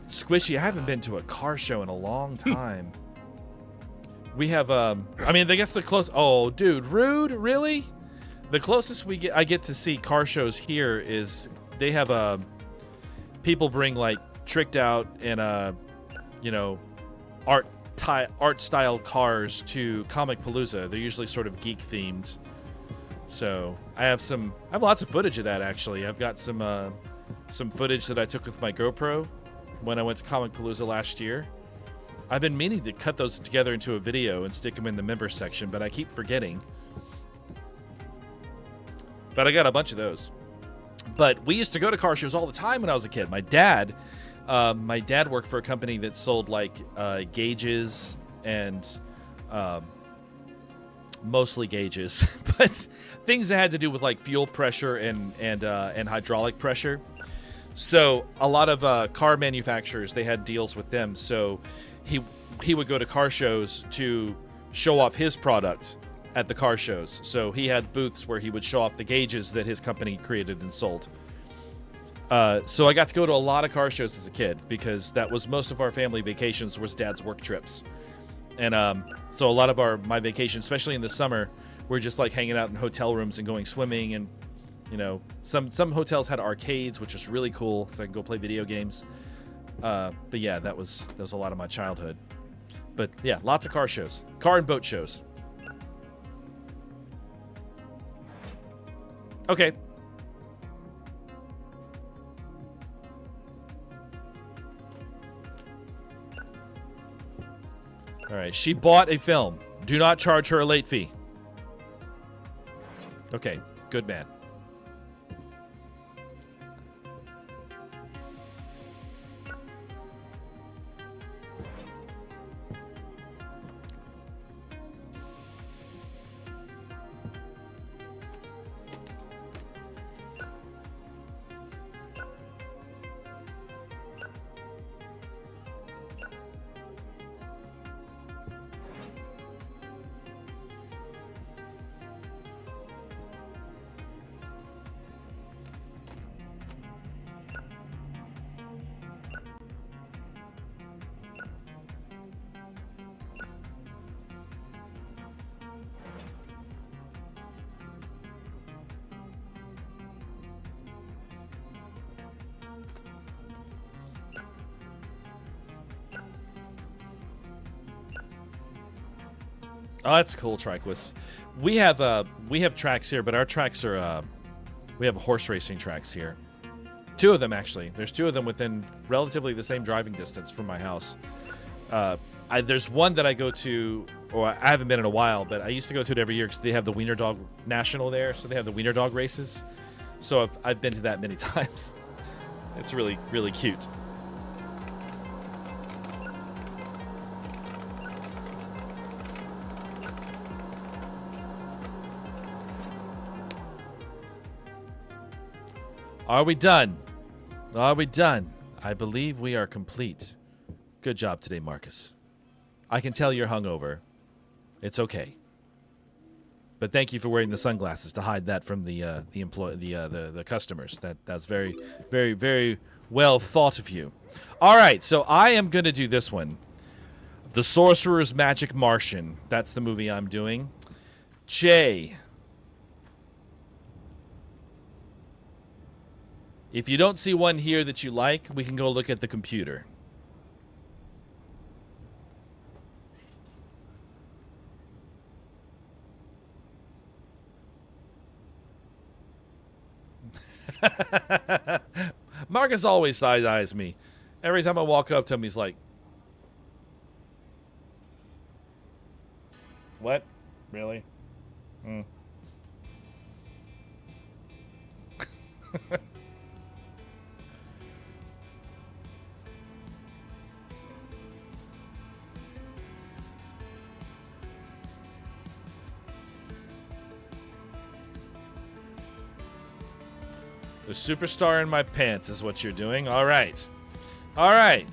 Squishy, I haven't been to a car show in a long time. We have, I mean, I guess the close. Oh, dude, rude, really? The closest I get to see car shows here is they have people bring like tricked out and you know, art style cars to Comic Palooza. They're usually sort of geek themed. So I have lots of footage of that actually. I've got some footage that I took with my GoPro when I went to Comic Palooza last year. I've been meaning to cut those together into a video and stick them in the members section, but I keep forgetting. But I got a bunch of those. But we used to go to car shows all the time when I was a kid. My dad worked for a company that sold like gauges and mostly gauges, but things that had to do with like fuel pressure and hydraulic pressure. So a lot of car manufacturers, they had deals with them. So he would go to car shows to show off his product at the car shows. So he had booths where he would show off the gauges that his company created and sold. So I got to go to a lot of car shows as a kid because that was most of our family vacations was Dad's work trips. And so a lot of my vacations, especially in the summer, were just like hanging out in hotel rooms and going swimming. And, you know, some hotels had arcades, which was really cool. So I could go play video games. But yeah, that was a lot of my childhood. But yeah, lots of car shows. Car and boat shows. Okay. All right, she bought a film. Do not charge her a late fee. Okay, good man. Oh, that's cool, Triquis. We have tracks here, but our tracks are we have horse racing tracks here. 2 of them actually. There's 2 of them within relatively the same driving distance from my house. There's one that I go to, or I haven't been in a while, but I used to go to it every year because they have the Wiener Dog National there, so they have the Wiener Dog races. So I've been to that many times. It's really, really cute. Are we done? Are we done? I believe we are complete. Good job today, Marcus. I can tell you're hungover. It's okay. But thank you for wearing the sunglasses to hide that from the customers. That's very, very, very well thought of you. All right, so I am going to do this one. The Sorcerer's Magic Martian. That's the movie I'm doing. Jay. If you don't see one here that you like, we can go look at the computer. Marcus always side-eyes me. Every time I walk up to him, he's like, "What? Really? Hmm." The superstar in my pants is what you're doing. All right. All right.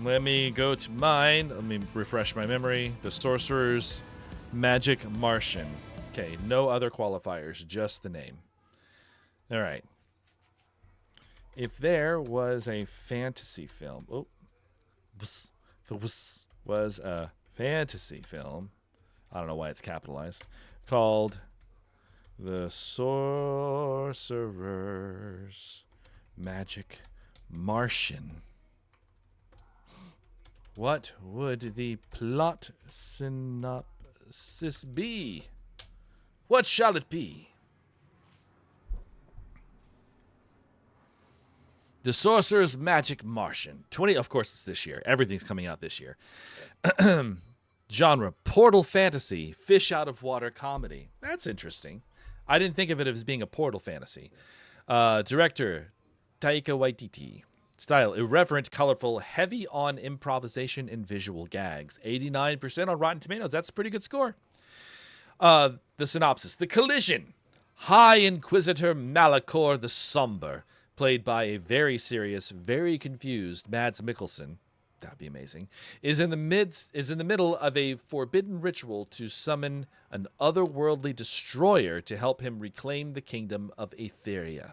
Let me go to mine. Let me refresh my memory. The Sorcerer's Magic Martian. Okay, no other qualifiers, just the name. All right. If there was a fantasy film, if it was a fantasy film, I don't know why it's capitalized, called The Sorcerer's Magic Martian, what would the plot synopsis be? What shall it be? The Sorcerer's Magic Martian. Of course it's this year. Everything's coming out this year. Genre, portal fantasy, fish out of water comedy. That's interesting. I didn't think of it as being a portal fantasy. Director, Taika Waititi. Style, irreverent, colorful, heavy on improvisation and visual gags. 89% on Rotten Tomatoes. That's a pretty good score. The synopsis. The collision. High Inquisitor Malachor the Somber, played by a very serious, very confused Mads Mikkelsen. That'd be amazing. Is in the middle of a forbidden ritual to summon an otherworldly destroyer to help him reclaim the kingdom of Etheria.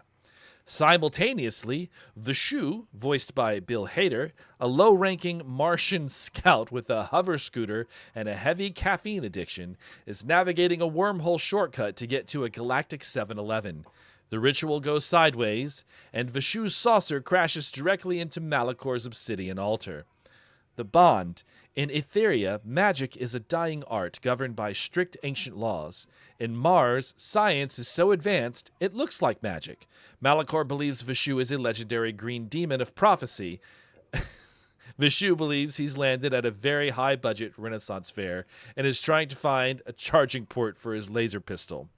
Simultaneously, Vishu, voiced by Bill Hader, a low-ranking Martian scout with a hover scooter and a heavy caffeine addiction, is navigating a wormhole shortcut to get to a galactic 7-Eleven. The ritual goes sideways, and Vishu's saucer crashes directly into Malakor's obsidian altar. The bond. In Etheria, magic is a dying art governed by strict ancient laws. In Mars, science is so advanced, it looks like magic. Malachor believes Vishu is a legendary green demon of prophecy. Vishu believes he's landed at a very high-budget Renaissance fair and is trying to find a charging port for his laser pistol.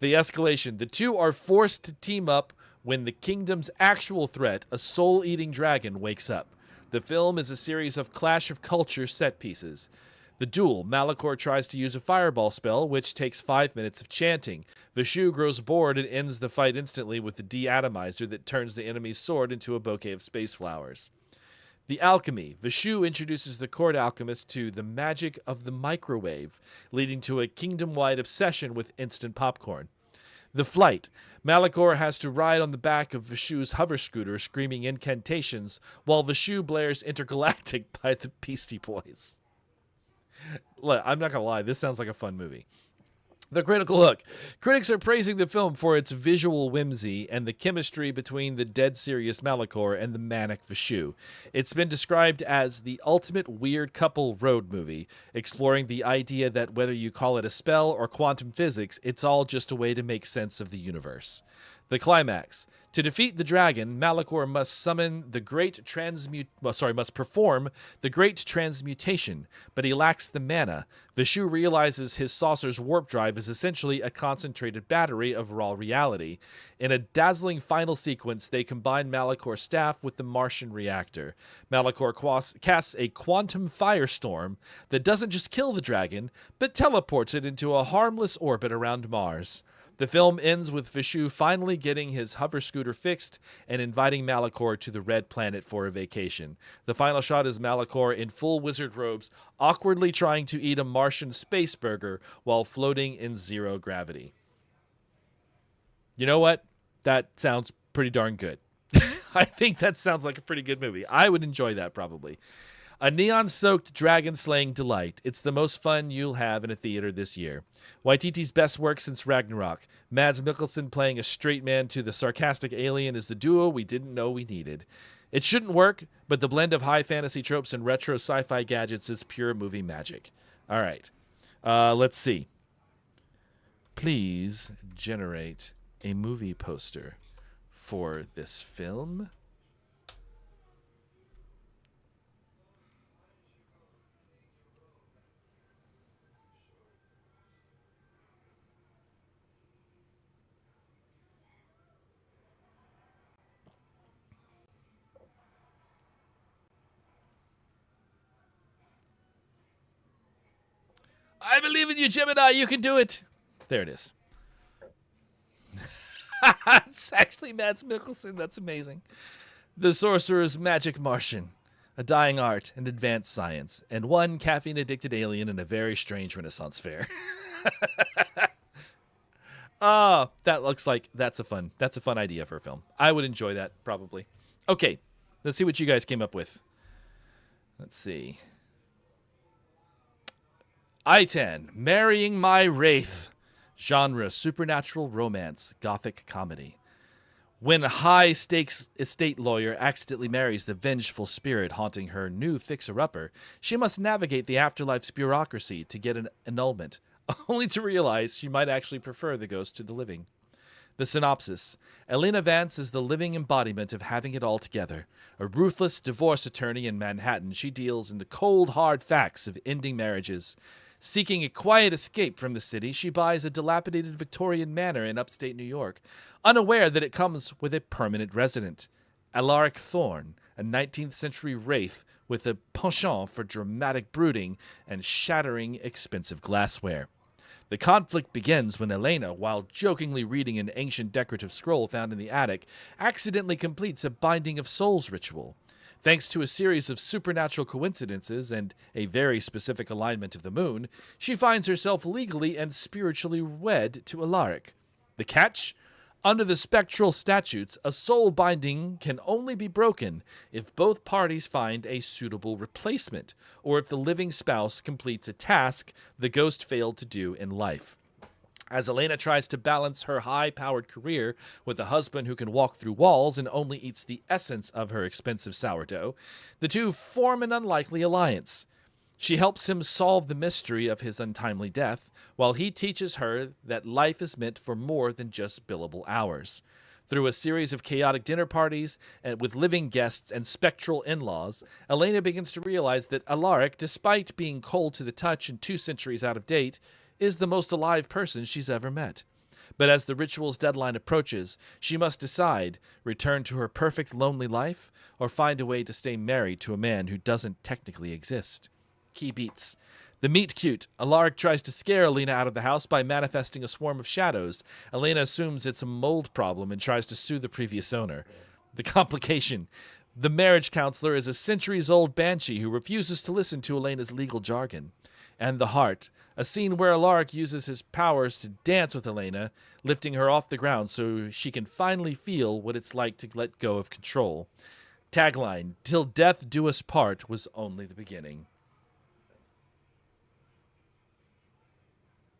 The escalation. The two are forced to team up when the kingdom's actual threat, a soul-eating dragon, wakes up. The film is a series of clash of culture set pieces. The duel. Malachor tries to use a fireball spell, which takes 5 minutes of chanting. Vishu grows bored and ends the fight instantly with the deatomizer that turns the enemy's sword into a bouquet of space flowers. The alchemy. Vishu introduces the court alchemist to the magic of the microwave, leading to a kingdom-wide obsession with instant popcorn. The flight. Malachor has to ride on the back of Vishu's hover scooter, screaming incantations, while Vishu blares Intergalactic by the Beastie Boys. Look, I'm not going to lie, this sounds like a fun movie. The critical look. Critics are praising the film for its visual whimsy and the chemistry between the dead serious Malachor and the manic Vishu. It's been described as the ultimate weird couple road movie, exploring the idea that whether you call it a spell or quantum physics, it's all just a way to make sense of the universe. The climax. To defeat the dragon, Malachor must must perform the great transmutation, but he lacks the mana. Vishu realizes his saucer's warp drive is essentially a concentrated battery of raw reality. In a dazzling final sequence, they combine Malachor's staff with the Martian reactor. Malachor casts a quantum firestorm that doesn't just kill the dragon, but teleports it into a harmless orbit around Mars. The film ends with Vishu finally getting his hover scooter fixed and inviting Malachor to the Red Planet for a vacation. The final shot is Malachor in full wizard robes, awkwardly trying to eat a Martian space burger while floating in zero gravity. You know what? That sounds pretty darn good. I think that sounds like a pretty good movie. I would enjoy that probably. A neon-soaked dragon-slaying delight. It's the most fun you'll have in a theater this year. Waititi's best work since Ragnarok. Mads Mikkelsen playing a straight man to the sarcastic alien is the duo we didn't know we needed. It shouldn't work, but the blend of high fantasy tropes and retro sci-fi gadgets is pure movie magic. All right. Let's see. Please generate a movie poster for this film. I believe in you, Gemini. You can do it. There it is. It's actually Mads Mikkelsen. That's amazing. The Sorcerer's Magic Martian. A dying art and advanced science. And one caffeine-addicted alien in a very strange Renaissance fair. That looks like that's a fun idea for a film. I would enjoy that, probably. Okay, let's see what you guys came up with. Let's see. I-10, Marrying My Wraith. Genre, supernatural romance, gothic comedy. When a high-stakes estate lawyer accidentally marries the vengeful spirit haunting her new fixer-upper, she must navigate the afterlife's bureaucracy to get an annulment, only to realize she might actually prefer the ghost to the living. The synopsis. Elena Vance is the living embodiment of having it all together. A ruthless divorce attorney in Manhattan, she deals in the cold, hard facts of ending marriages. Seeking a quiet escape from the city, she buys a dilapidated Victorian manor in upstate New York, unaware that it comes with a permanent resident. Alaric Thorne, a 19th century wraith with a penchant for dramatic brooding and shattering expensive glassware. The conflict begins when Elena, while jokingly reading an ancient decorative scroll found in the attic, accidentally completes a Binding of Souls ritual. Thanks to a series of supernatural coincidences and a very specific alignment of the moon, she finds herself legally and spiritually wed to Alaric. The catch? Under the spectral statutes, a soul binding can only be broken if both parties find a suitable replacement, or if the living spouse completes a task the ghost failed to do in life. As Elena tries to balance her high-powered career with a husband who can walk through walls and only eats the essence of her expensive sourdough, the two form an unlikely alliance. She helps him solve the mystery of his untimely death, while he teaches her that life is meant for more than just billable hours. Through a series of chaotic dinner parties and with living guests and spectral in-laws, Elena begins to realize that Alaric, despite being cold to the touch and 2 centuries out of date, is the most alive person she's ever met. But as the ritual's deadline approaches, she must decide, return to her perfect lonely life, or find a way to stay married to a man who doesn't technically exist. Key beats. The meet cute. Alaric tries to scare Elena out of the house by manifesting a swarm of shadows. Elena assumes it's a mold problem and tries to sue the previous owner. The complication. The marriage counselor is a centuries-old banshee who refuses to listen to Elena's legal jargon. And the heart. A scene where Alaric uses his powers to dance with Elena, lifting her off the ground so she can finally feel what it's like to let go of control. Tagline, "Till death do us part" was only the beginning.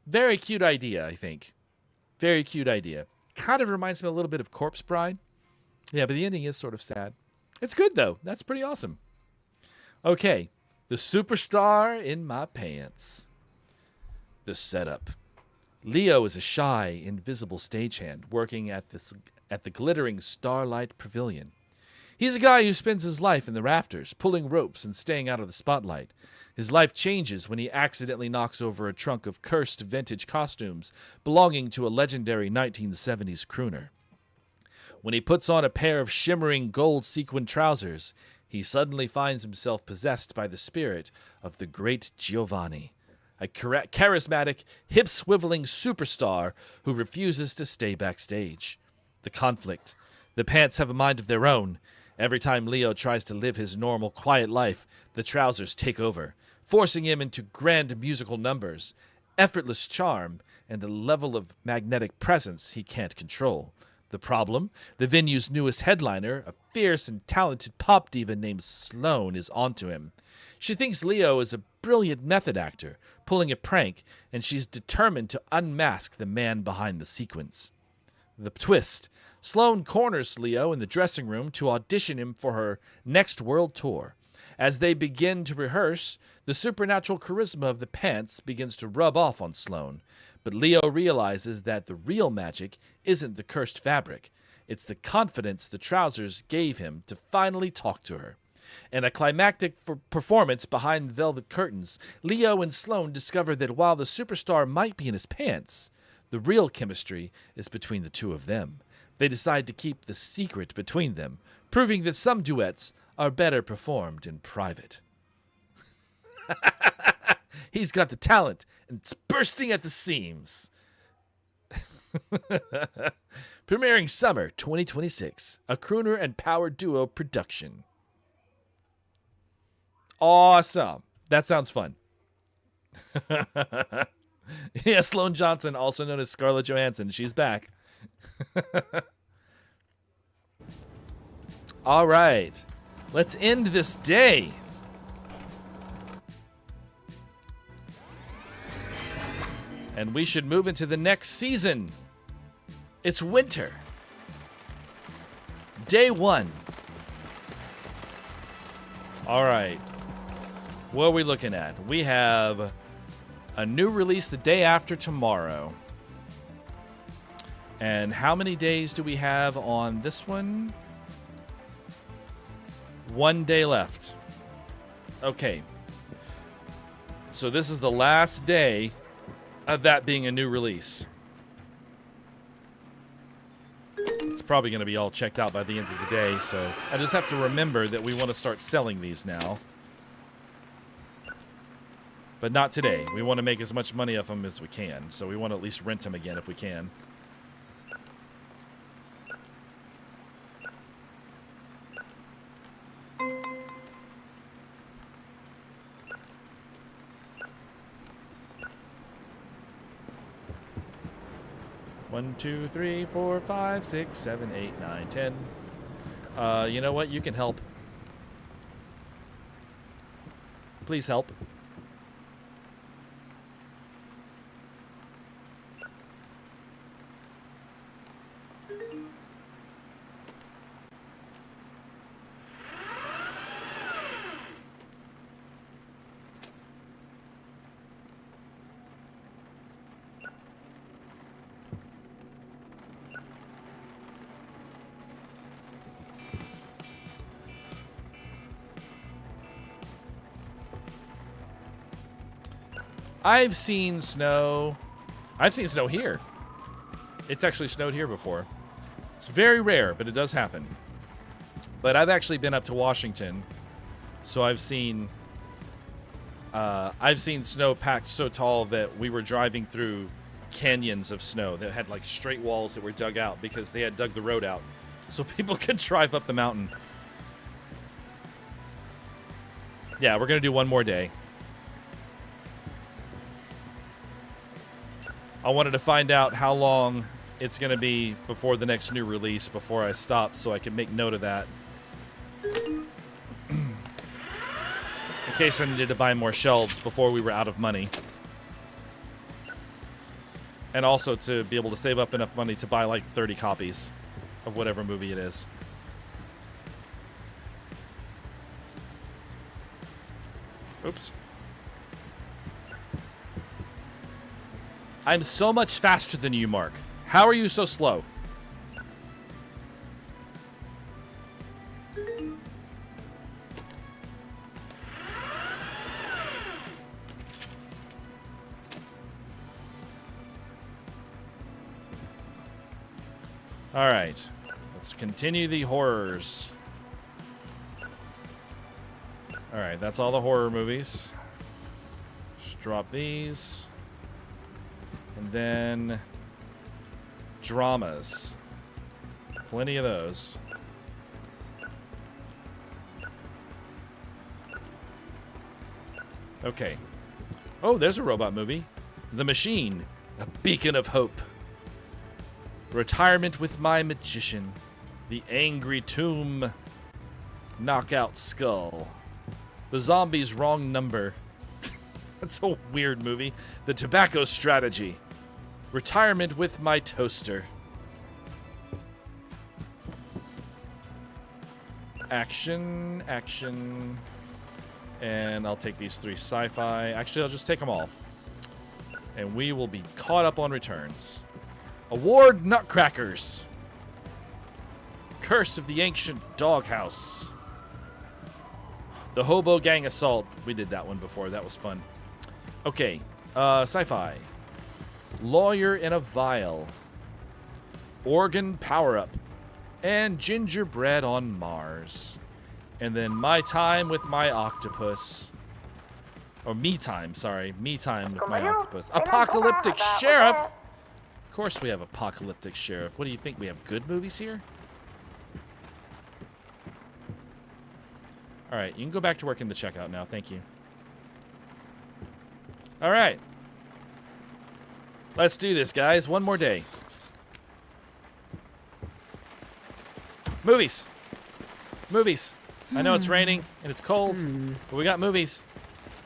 Very cute idea, I think. Very cute idea. Kind of reminds me a little bit of Corpse Bride. Yeah, but the ending is sort of sad. It's good, though. That's pretty awesome. Okay. The superstar in my pants. The setup. Leo is a shy, invisible stagehand working at the glittering Starlight Pavilion. He's a guy who spends his life in the rafters, pulling ropes and staying out of the spotlight. His life changes when he accidentally knocks over a trunk of cursed vintage costumes belonging to a legendary 1970s crooner. When he puts on a pair of shimmering gold sequin trousers, he suddenly finds himself possessed by the spirit of the great Giovanni, a charismatic, hip-swiveling superstar who refuses to stay backstage. The conflict. The pants have a mind of their own. Every time Leo tries to live his normal, quiet life, the trousers take over, forcing him into grand musical numbers, effortless charm, and a level of magnetic presence he can't control. The problem? The venue's newest headliner, a fierce and talented pop diva named Sloane, is onto him. She thinks Leo is a brilliant method actor, pulling a prank, and she's determined to unmask the man behind the sequence. The twist. Sloane corners Leo in the dressing room to audition him for her next world tour. As they begin to rehearse, the supernatural charisma of the pants begins to rub off on Sloane. But Leo realizes that the real magic isn't the cursed fabric. It's the confidence the trousers gave him to finally talk to her. In a climactic performance behind the velvet curtains, Leo and Sloane discover that while the superstar might be in his pants, the real chemistry is between the two of them. They decide to keep the secret between them, proving that some duets are better performed in private. He's got the talent, and it's bursting at the seams. Premiering summer 2026, a crooner and power duo production. Awesome. That sounds fun. Yeah, Sloane Johnson, also known as Scarlett Johansson. She's back. All right. Let's end this day. And we should move into the next season. It's winter. Day 1. All right. What are we looking at? We have a new release the day after tomorrow. And how many days do we have on this one? 1 day left. Okay. So this is the last day of that being a new release. It's probably going to be all checked out by the end of the day, so I just have to remember that we want to start selling these now. But not today. We want to make as much money off them as we can, so we want to at least rent them again if we can. One, two, three, 4, 5, 6, 7, 8, 9, 10. You know what? You can help. Please help. I've seen snow. I've seen snow here. It's actually snowed here before. It's very rare, but it does happen. But I've actually been up to Washington, so I've seen snow packed so tall that we were driving through canyons of snow that had like straight walls that were dug out because they had dug the road out so people could drive up the mountain. Yeah, we're going to do one more day. I wanted to find out how long it's going to be before the next new release before I stop so I can make note of that. In case I needed to buy more shelves before we were out of money. And also to be able to save up enough money to buy like 30 copies of whatever movie it is. Oops. I'm so much faster than you, Mark. How are you so slow? All right, let's continue the horrors. All right, that's all the horror movies. Just drop these. And then dramas. Plenty of those. Okay. Oh, there's a robot movie. The Machine, a beacon of hope. Retirement with My Magician. The Angry Tomb. Knockout Skull. The Zombie's Wrong Number. That's a weird movie. The Tobacco Strategy. Retirement with My Toaster. Action, action. And I'll take these 3 sci-fi. Actually, I'll just take them all. And we will be caught up on returns. Award Nutcrackers. Curse of the Ancient Doghouse. The Hobo Gang Assault. We did that one before. That was fun. Okay. Sci-fi. Lawyer in a Vial. Organ Power-Up. And Gingerbread on Mars. And then My Time with My Octopus. Or Me Time, sorry. Me Time with My Octopus. Apocalyptic Sheriff. Of course we have Apocalyptic Sheriff. What do you think? We have good movies here? All right, you can go back to work in the checkout now. Thank you. All right. Let's do this, guys. One more day. Movies. Movies. I know it's raining and it's cold, but we got movies.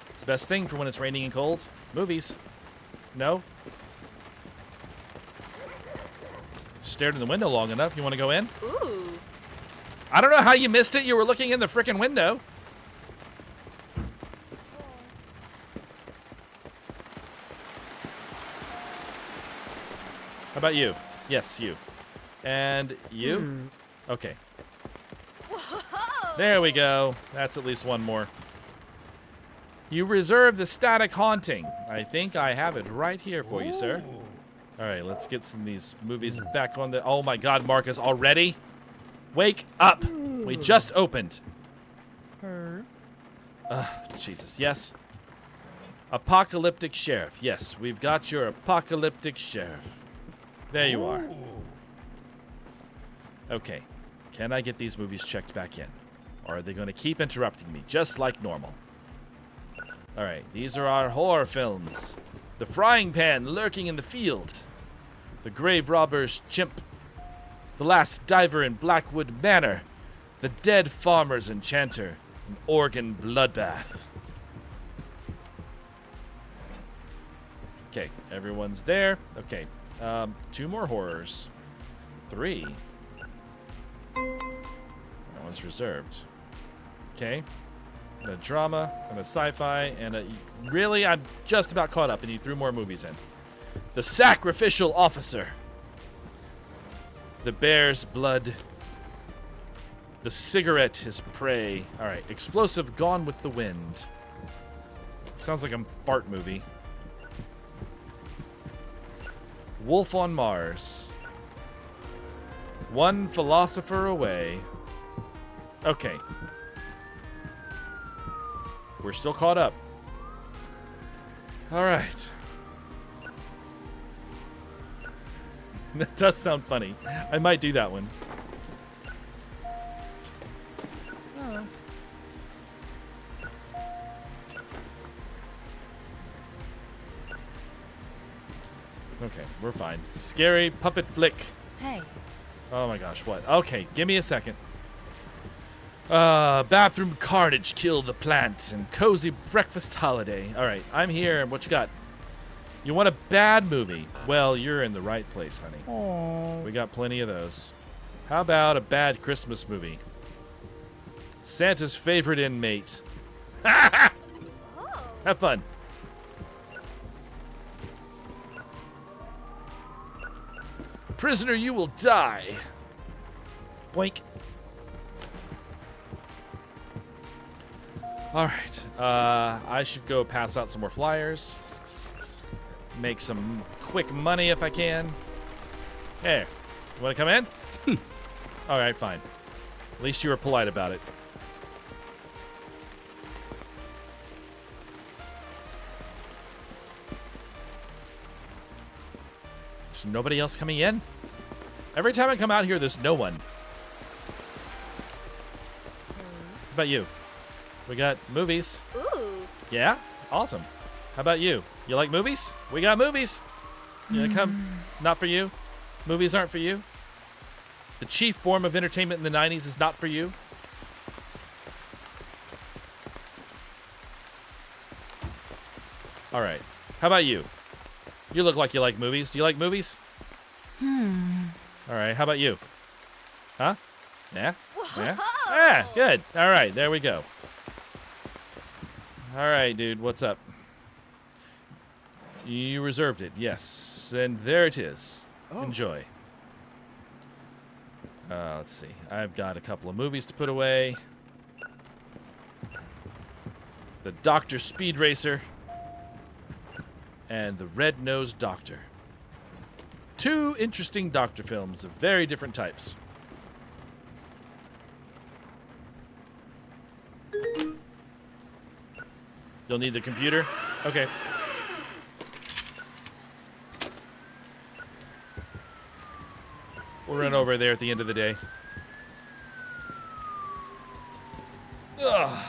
It's the best thing for when it's raining and cold. Movies. No? Stared in the window long enough. You want to go in? Ooh. I don't know how you missed it. You were looking in the frickin' window. How about you? Yes, you. And you? Okay. There we go. That's at least one more. You reserve the Static Haunting. I think I have it right here for you, sir. All right, let's get some of these movies back on the... Oh, my God, Marcus, already? Wake up. We just opened. Jesus, yes. Apocalyptic Sheriff. Yes, we've got your Apocalyptic Sheriff. There you are. Okay. Can I get these movies checked back in? Or are they going to keep interrupting me, just like normal? All right, these are our horror films. The Frying Pan Lurking in the Field. The Grave Robber's Chimp. The Last Diver in Blackwood Manor. The Dead Farmer's Enchanter. An Organ Bloodbath. Okay, everyone's there. Okay, 2 more horrors. 3. That one's reserved. Okay. And a drama, and a sci-fi, and a... Really? I'm just about caught up, and you threw more movies in. The Sacrificial Officer. The Bear's Blood. The Cigarette is Prey. All right. Explosive Gone with the Wind. Sounds like a fart movie. Wolf on Mars. One Philosopher Away. Okay. We're still caught up. All right. That does sound funny. I might do that one. Oh. Okay, we're fine. Scary puppet flick. Hey. Oh my gosh, what? Okay, give me a second. Bathroom carnage, kill the plant, and cozy breakfast holiday. All right, I'm here. What you got? You want a bad movie? Well, you're in the right place, honey. We got plenty of those. How about a bad Christmas movie? Santa's favorite inmate. Have fun. Prisoner, you will die. Blink. All right. I should go pass out some more flyers. Make some quick money if I can. Hey, you want to come in? All right, fine. At least you were polite about it. There's nobody else coming in? Every time I come out here, there's no one. How about you? We got movies. Ooh. Yeah? Awesome. How about you? You like movies? We got movies. You gonna come? Not for you? Movies aren't for you? The chief form of entertainment in the 90s is not for you? All right. How about you? You look like you like movies. Do you like movies? All right. How about you? Huh? Yeah? Yeah? Yeah, good. All right. There we go. All right, dude. What's up? You reserved it. Yes. And there it is. Enjoy. Let's see. I've got a couple of movies to put away. The Dr. Speed Racer and The Red-Nosed Doctor. Two interesting doctor films of very different types. You'll need the computer? Okay. We'll run over there at the end of the day. Ugh.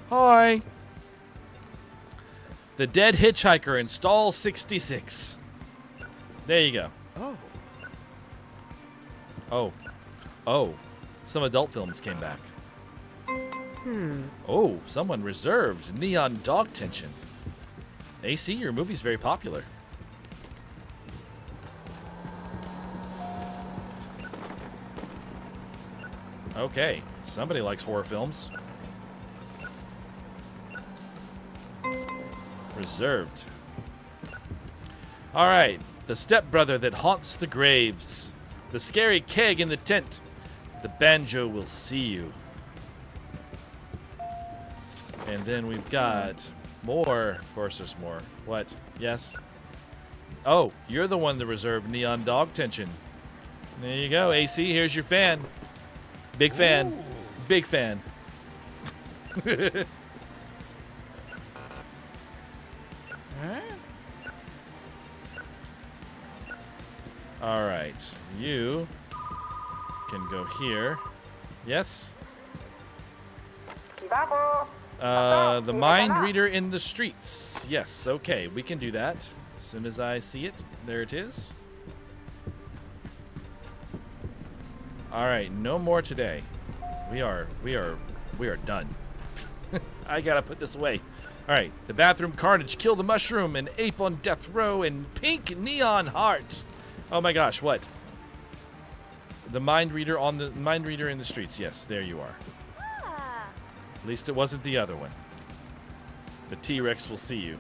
Hi. The Dead Hitchhiker in stall 66. There you go. Oh. Oh. Oh. Some adult films came back. Oh, someone reserved Neon Dog Tension. AC, your movie's very popular. Okay, somebody likes horror films. Reserved. All right, The Stepbrother That Haunts the Graves. The Scary Keg in the Tent. The Banjo Will See You. And then we've got more. Of course, there's more. What? Yes? Oh, you're the one that reserved Neon Dog Tension. There you go, AC. Here's your fan. Big fan. Ooh. Big fan. All right. You can go here. Yes? The Mind Reader in the Streets. Yes, okay, we can do that. As soon as I see it, there it is. All right, no more today. We are done. I gotta put this away. All right, The Bathroom Carnage, Kill the Mushroom, and Ape on Death Row, and Pink Neon Heart. Oh my gosh, what? The Mind Reader in the Streets. Yes, there you are. At least it wasn't the other one. The T-Rex will see you.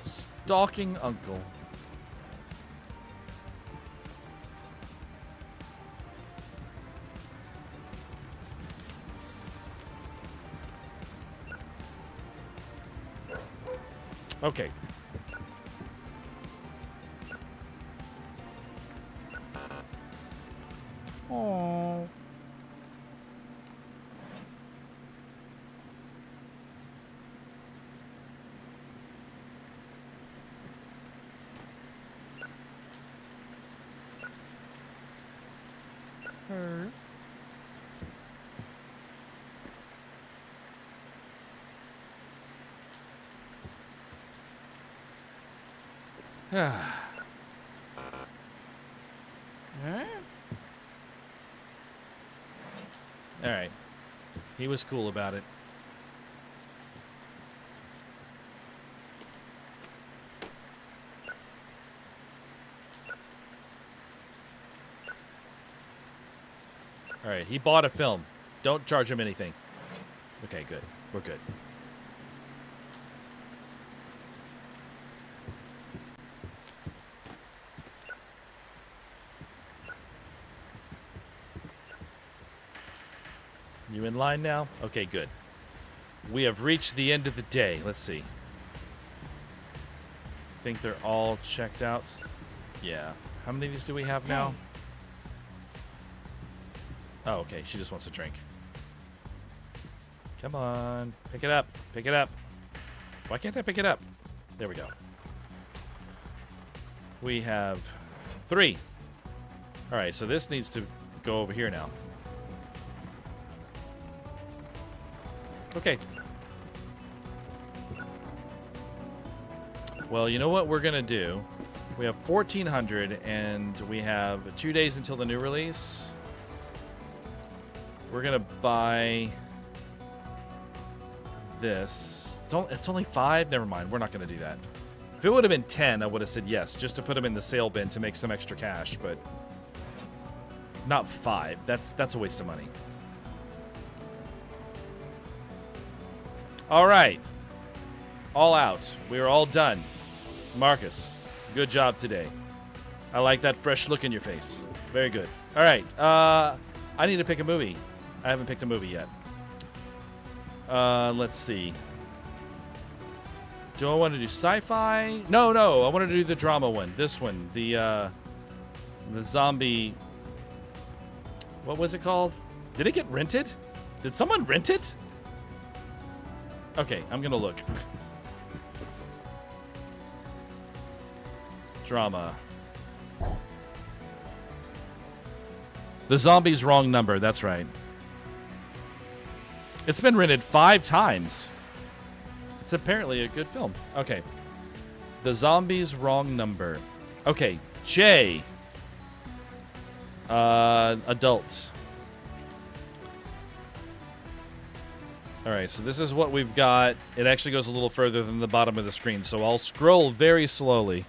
Stalking Uncle. Okay. Oh. All right. He was cool about it. All right, he bought a film. Don't charge him anything. Okay, good. We're good. You in line now? Okay, good. We have reached the end of the day. Let's see. Think they're all checked out? Yeah. How many of these do we have now? Oh, okay. She just wants a drink. Come on. Pick it up. Pick it up. Why can't I pick it up? There we go. We have 3. All right, so this needs to go over here now. Okay. Well, you know what we're going to do? We have 1,400, and we have 2 days until the new release. We're going to buy this. It's only 5? Never mind. We're not going to do that. If it would have been 10, I would have said yes, just to put them in the sale bin to make some extra cash, but not 5. That's a waste of money. All right. All out. We are all done. Marcus, good job today. I like that fresh look in your face. Very good. All right. I need to pick a movie. I haven't picked a movie yet. Let's see. Do I want to do sci-fi? No. I want to do the drama one. This one. The zombie... What was it called? Did it get rented? Did someone rent it? Okay, I'm going to look. Drama. The Zombie's Wrong Number. That's right. It's been rented 5 times. It's apparently a good film. Okay. The Zombie's Wrong Number. Okay. J. Adults. All right, so this is what we've got. It actually goes a little further than the bottom of the screen, so I'll scroll very slowly.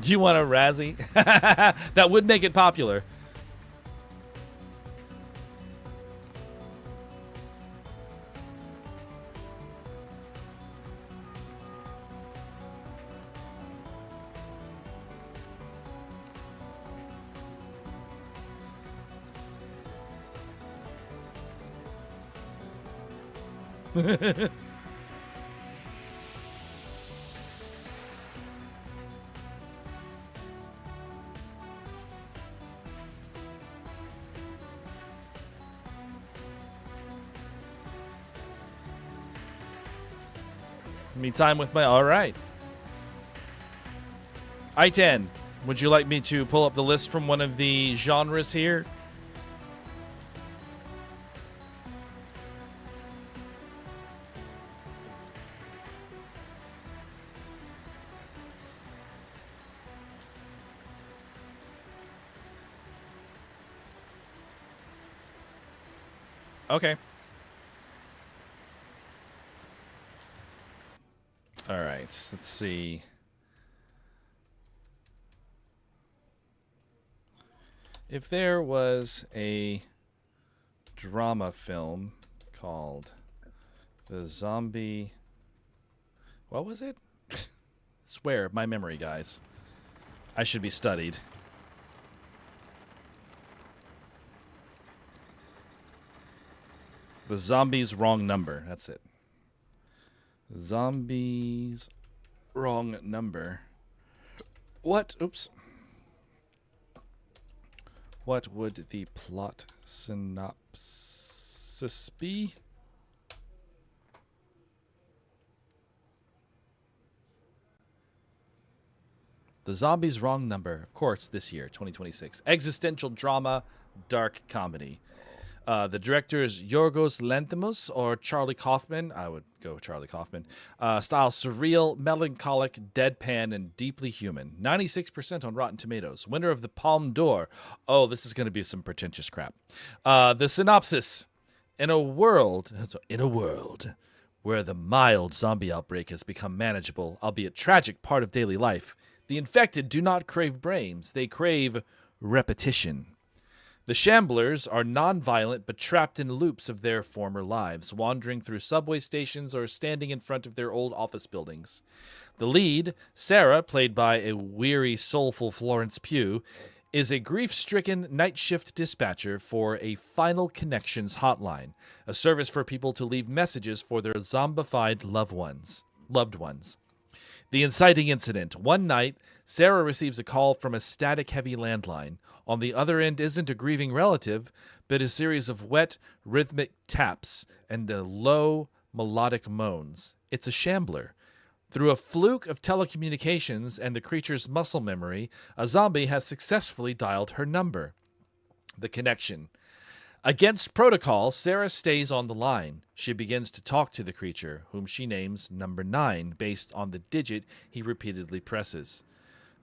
Do you want a Razzie? That would make it popular. Me time with my... All right. I-10, would you like me to pull up the list from one of the genres here? Okay. All right, let's see. If there was a drama film called The Zombie... What was it? Swear, my memory, guys. I should be studied. The Zombie's Wrong Number. That's it. Zombies Wrong Number. What? Oops. What would the plot synopsis synopsis be? The Zombies' Wrong Number, of course, this year, 2026. Existential drama, dark comedy. The director is Yorgos Lanthimos or Charlie Kaufman. I would go with Charlie Kaufman. Style surreal, melancholic, deadpan, and deeply human. 96% on Rotten Tomatoes. Winner of the Palme d'Or. Oh, this is going to be some pretentious crap. The synopsis. In a world where the mild zombie outbreak has become manageable, albeit tragic part of daily life, the infected do not crave brains. They crave repetition. The Shamblers are non-violent but trapped in loops of their former lives, wandering through subway stations or standing in front of their old office buildings. The lead, Sarah, played by a weary, soulful Florence Pugh, is a grief-stricken night shift dispatcher for a Final Connections hotline, a service for people to leave messages for their zombified loved ones. The inciting incident. One night, Sarah receives a call from a static-heavy landline. On the other end isn't a grieving relative, but a series of wet, rhythmic taps and low, melodic moans. It's a shambler. Through a fluke of telecommunications and the creature's muscle memory, a zombie has successfully dialed her number. The connection. Against protocol, Sarah stays on the line. She begins to talk to the creature, whom she names Number 9, based on the digit he repeatedly presses.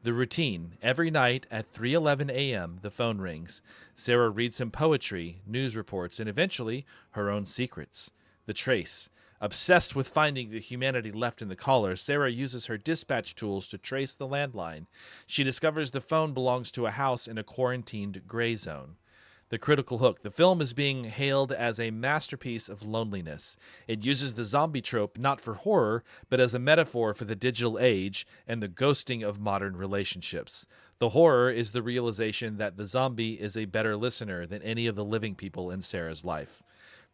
The routine. Every night at 3:11 a.m., the phone rings. Sarah reads him poetry, news reports, and eventually her own secrets. The trace. Obsessed with finding the humanity left in the caller, Sarah uses her dispatch tools to trace the landline. She discovers the phone belongs to a house in a quarantined gray zone. The critical hook. The film is being hailed as a masterpiece of loneliness. It uses the zombie trope not for horror, but as a metaphor for the digital age and the ghosting of modern relationships. The horror is the realization that the zombie is a better listener than any of the living people in Sarah's life.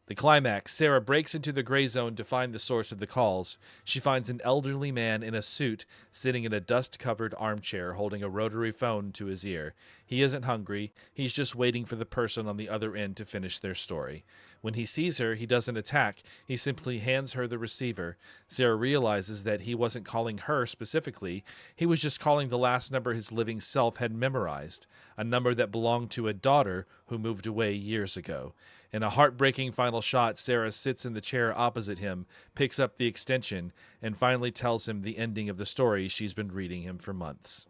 The climax. Sarah breaks into the gray zone to find the source of the calls. She finds an elderly man in a suit sitting in a dust-covered armchair holding a rotary phone to his ear. He isn't hungry. He's just waiting for the person on the other end to finish their story. When he sees her, he doesn't attack. He simply hands her the receiver. Sarah realizes that he wasn't calling her specifically. He was just calling the last number his living self had memorized, a number that belonged to a daughter who moved away years ago. In a heartbreaking final shot, Sarah sits in the chair opposite him, picks up the extension, and finally tells him the ending of the story she's been reading him for months.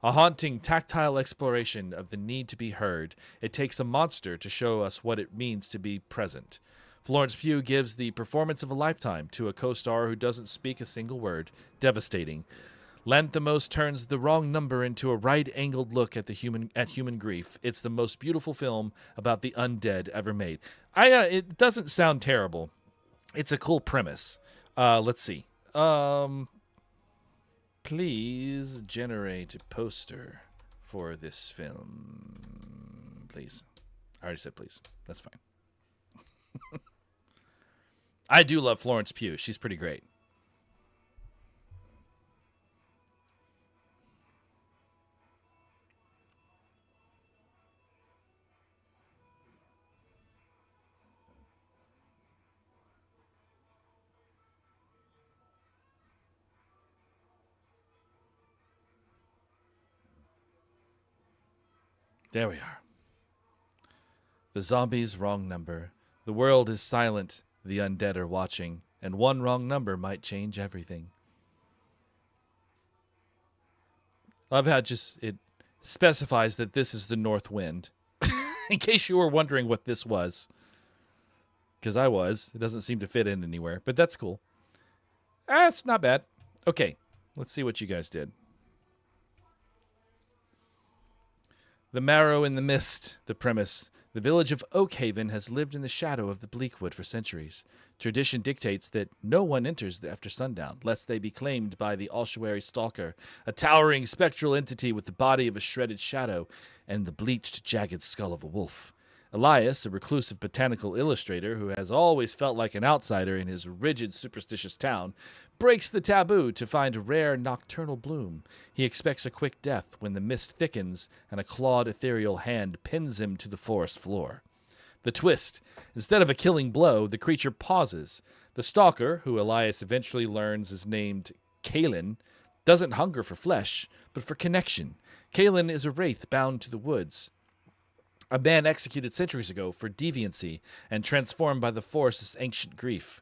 A haunting, tactile exploration of the need to be heard. It takes a monster to show us what it means to be present. Florence Pugh gives the performance of a lifetime to a co-star who doesn't speak a single word. Devastating. Lanthimos turns The Wrong Number into a right-angled look at human grief. It's the most beautiful film about the undead ever made. It doesn't sound terrible. It's a cool premise. Let's see. Please generate a poster for this film. Please. I already said please. That's fine. I do love Florence Pugh. She's pretty great. There we are. The zombie's wrong number. The world is silent. The undead are watching. And one wrong number might change everything. Love how it specifies that this is the North Wind. In case you were wondering what this was. Because I was. It doesn't seem to fit in anywhere. But that's cool. It's not bad. Okay. Let's see what you guys did. The Marrow in the Mist, the premise. The village of Oakhaven has lived in the shadow of the Bleakwood for centuries. Tradition dictates that no one enters after sundown, lest they be claimed by the ossuary stalker, a towering spectral entity with the body of a shredded shadow and the bleached, jagged skull of a wolf. Elias, a reclusive botanical illustrator who has always felt like an outsider in his rigid, superstitious town, breaks the taboo to find a rare nocturnal bloom. He expects a quick death when the mist thickens and a clawed ethereal hand pins him to the forest floor. The twist: instead of a killing blow, the creature pauses. The stalker, who Elias eventually learns is named Kalen, doesn't hunger for flesh, but for connection. Kalen is a wraith bound to the woods, a man executed centuries ago for deviancy and transformed by the forest's ancient grief.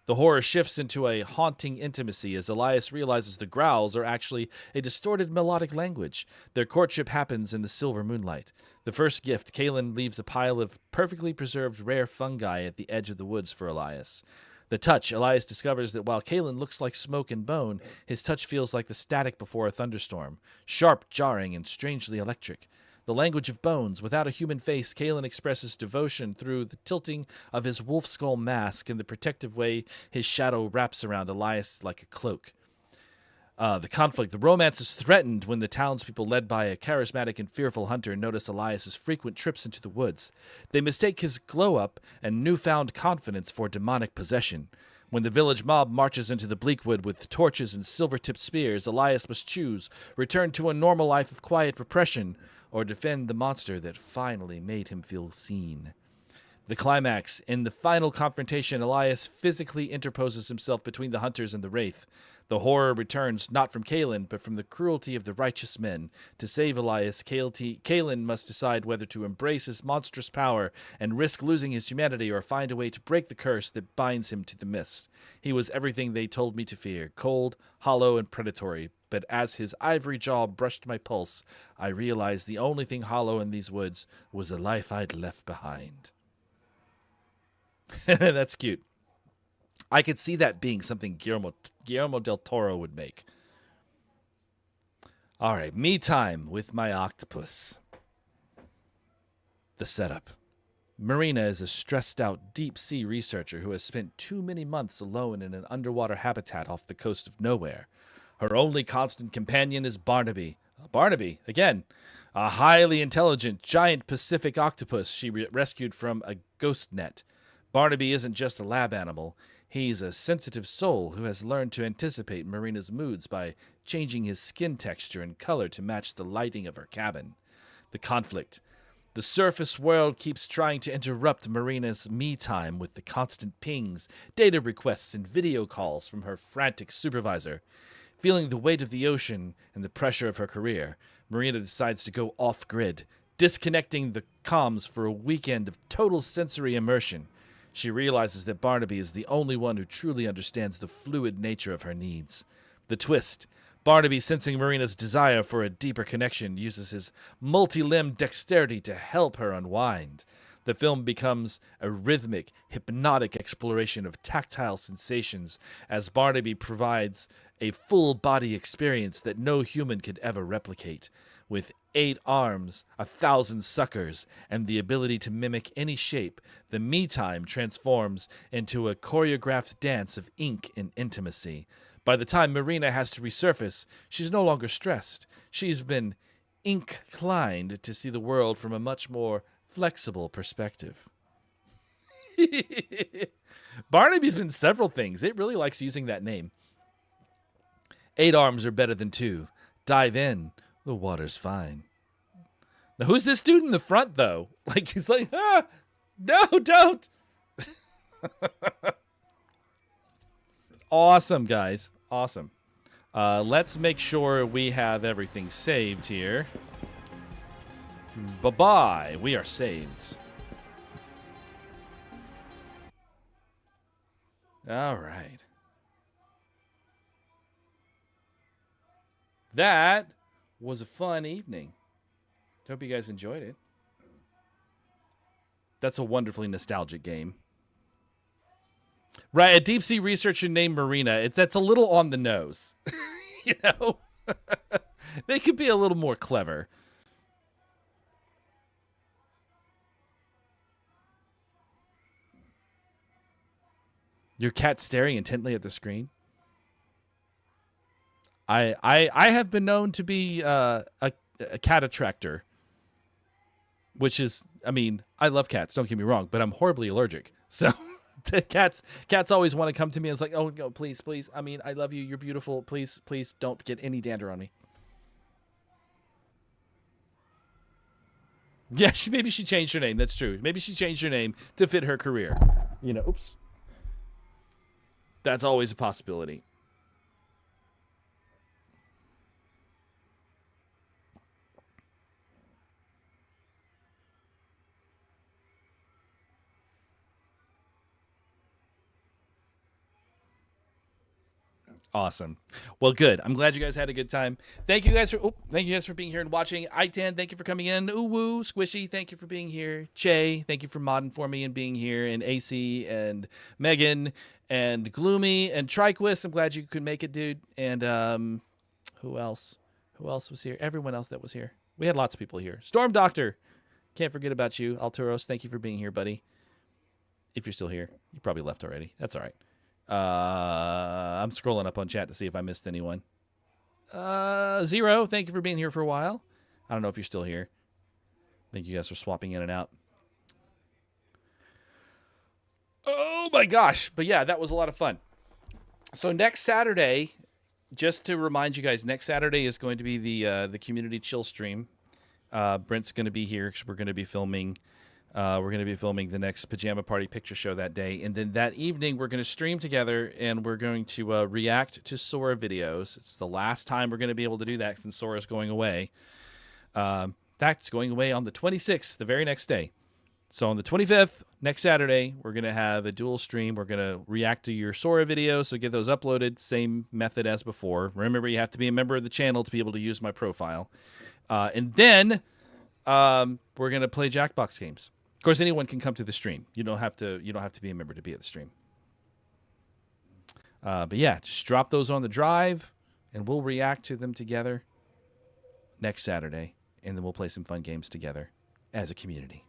The horror shifts into a haunting intimacy as Elias realizes the growls are actually a distorted melodic language. Their courtship happens in the silver moonlight. The first gift, Kalen leaves a pile of perfectly preserved rare fungi at the edge of the woods for Elias. The touch, Elias discovers that while Kalen looks like smoke and bone, his touch feels like the static before a thunderstorm, sharp, jarring, and strangely electric. The language of bones. Without a human face, Kalen expresses devotion through the tilting of his wolf skull mask and the protective way his shadow wraps around Elias like a cloak. The conflict. The romance is threatened when the townspeople, led by a charismatic and fearful hunter, notice Elias's frequent trips into the woods. They mistake his glow-up and newfound confidence for demonic possession. When the village mob marches into the Bleakwood with torches and silver-tipped spears, Elias must choose: return to a normal life of quiet repression, or defend the monster that finally made him feel seen. The climax. In the final confrontation, Elias physically interposes himself between the hunters and the wraith. The horror returns not from Kalen, but from the cruelty of the righteous men. To save Elias, Kalen must decide whether to embrace his monstrous power and risk losing his humanity, or find a way to break the curse that binds him to the mist. He was everything they told me to fear: cold, hollow, and predatory. But as his ivory jaw brushed my pulse, I realized the only thing hollow in these woods was the life I'd left behind. That's cute. I could see that being something Guillermo del Toro would make. All right, me time with my octopus. The setup. Marina is a stressed-out deep-sea researcher who has spent too many months alone in an underwater habitat off the coast of nowhere. Her only constant companion is Barnaby. Barnaby, again, a highly intelligent, giant Pacific octopus she rescued from a ghost net. Barnaby isn't just a lab animal. He's a sensitive soul who has learned to anticipate Marina's moods by changing his skin texture and color to match the lighting of her cabin. The conflict. The surface world keeps trying to interrupt Marina's me time with the constant pings, data requests, and video calls from her frantic supervisor. Feeling the weight of the ocean and the pressure of her career, Marina decides to go off-grid, disconnecting the comms for a weekend of total sensory immersion. She realizes that Barnaby is the only one who truly understands the fluid nature of her needs. The twist. Barnaby, sensing Marina's desire for a deeper connection, uses his multi-limbed dexterity to help her unwind. The film becomes a rhythmic, hypnotic exploration of tactile sensations as Barnaby provides a full-body experience that no human could ever replicate. With 8 arms, 1,000 suckers, and the ability to mimic any shape, the me time transforms into a choreographed dance of ink and intimacy. By the time Marina has to resurface, she's no longer stressed. She's been inclined to see the world from a much more flexible perspective. Barnaby's been several things. It really likes using that name. 8 arms are better than 2. Dive in. The water's fine. Now, who's this dude in the front, though? Like, he's like, no, don't. Awesome, guys. Awesome. Let's make sure we have everything saved here. Bye-bye. We are saved. All right. That was a fun evening. Hope you guys enjoyed it. That's a wonderfully nostalgic game. Right, a deep sea researcher named Marina. That's a little on the nose. You know? They could be a little more clever. Your cat staring intently at the screen. I have been known to be a cat attractor, which is, I mean, I love cats, don't get me wrong, but I'm horribly allergic. So the cats always want to come to me and it's like, oh, no, please, please. I mean, I love you. You're beautiful. Please, please don't get any dander on me. Yeah, maybe she changed her name. That's true. Maybe she changed her name to fit her career. You know, oops. That's always a possibility. Awesome. Well, good. I'm glad you guys had a good time. Thank you guys for being here and watching. Itan, thank you for coming in. Ooh woo, Squishy, thank you for being here. Che, thank you for modding for me and being here. And AC and Megan and Gloomy and Triquist. I'm glad you could make it, dude. And who else? Who else was here? Everyone else that was here. We had lots of people here. Storm Doctor. Can't forget about you. Alturos, thank you for being here, buddy. If you're still here. You probably left already. That's all right. I'm scrolling up on chat to see if I missed anyone. Zero, thank you for being here for a while. I don't know if you're still here. I think you guys are swapping in and out. Oh my gosh. But yeah, that was a lot of fun. So next Saturday, just to remind you guys, next Saturday is going to be the community chill stream. Brent's going to be here because we're going to be filming the next Pajama Party picture show that day. And then that evening, we're going to stream together, and we're going to react to Sora videos. It's the last time we're going to be able to do that since Sora's going away. In fact, it's going away on the 26th, the very next day. So on the 25th, next Saturday, we're going to have a dual stream. We're going to react to your Sora videos, so get those uploaded. Same method as before. Remember, you have to be a member of the channel to be able to use my profile. And then we're going to play Jackbox games. Of course, anyone can come to the stream. You don't have to be a member to be at the stream. But yeah, just drop those on the drive, and we'll react to them together next Saturday, and then we'll play some fun games together as a community.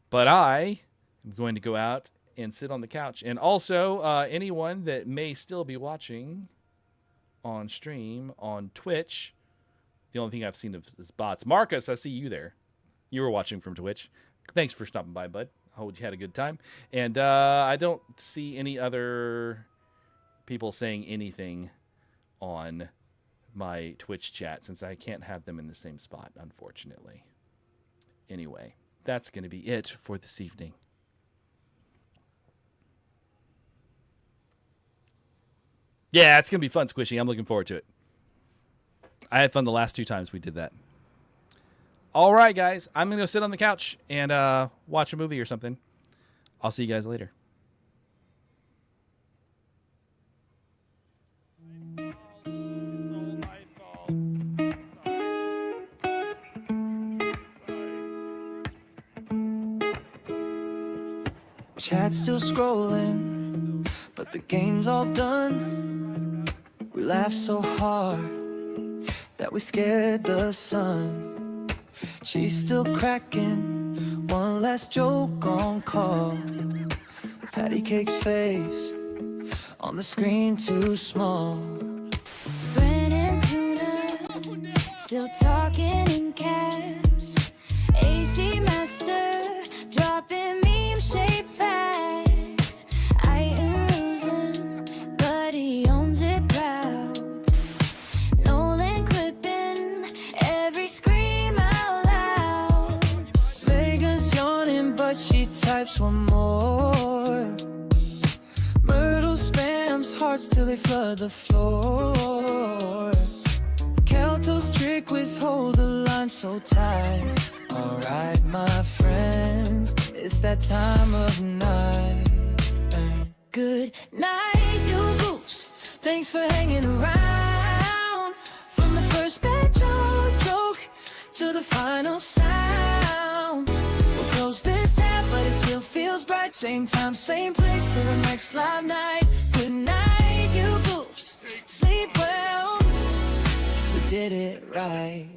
But I am going to go out and sit on the couch. And also, anyone that may still be watching on stream on Twitch, the only thing I've seen is bots. Marcus, I see you there. You were watching from Twitch. Thanks for stopping by, bud. I hope you had a good time. And I don't see any other people saying anything on my Twitch chat since I can't have them in the same spot, unfortunately. Anyway, that's going to be it for this evening. Yeah, it's going to be fun, Squishy. I'm looking forward to it. I had fun the last 2 times we did that. All right, guys. I'm going to go sit on the couch and watch a movie or something. I'll see you guys later. Chat's still scrolling, but the game's all done. We laughed so hard that we scared the sun. She's still cracking one last joke on call. Patty Cake's face on the screen too small. Brennan Tuna, still talking in caps. AC Master, dropping meme-shaped facts. I am losing, but he owns it proud. Nolan clipping every scream out loud. Megan's yawning, but she types one more. Myrtle spams hearts till they flood the floor. Kelto's trick was hold the line so tight. Alright, my friends, it's that time of night. Good night, you goose. Thanks for hanging around. From the first bad joke to the final sound. We'll close this tab, but it still feels bright. Same time, same place till the next live night. Good night, you goofs. Sleep well. We did it right.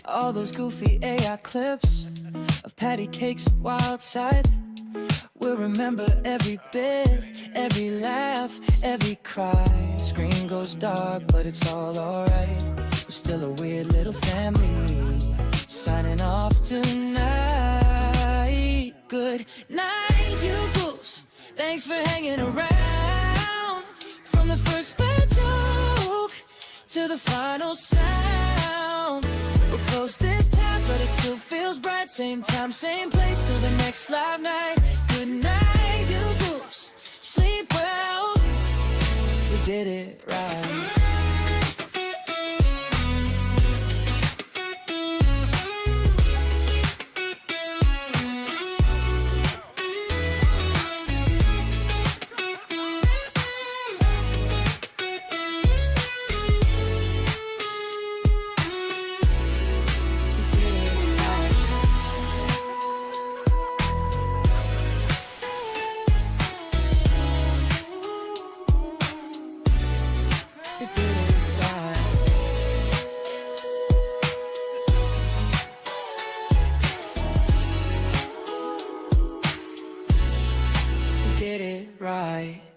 All those goofy AI clips of Patty Cake's wild side. We'll remember every bit, every laugh, every cry. Screen goes dark, but it's all alright. We're still a weird little family. Signing off to night, you goose. Thanks for hanging around. From the first bad joke to the final sound. We're close this time, but it still feels bright. Same time, same place till the next live night. Good night, you goose. Sleep well. We did it right. We did it right. We did it right.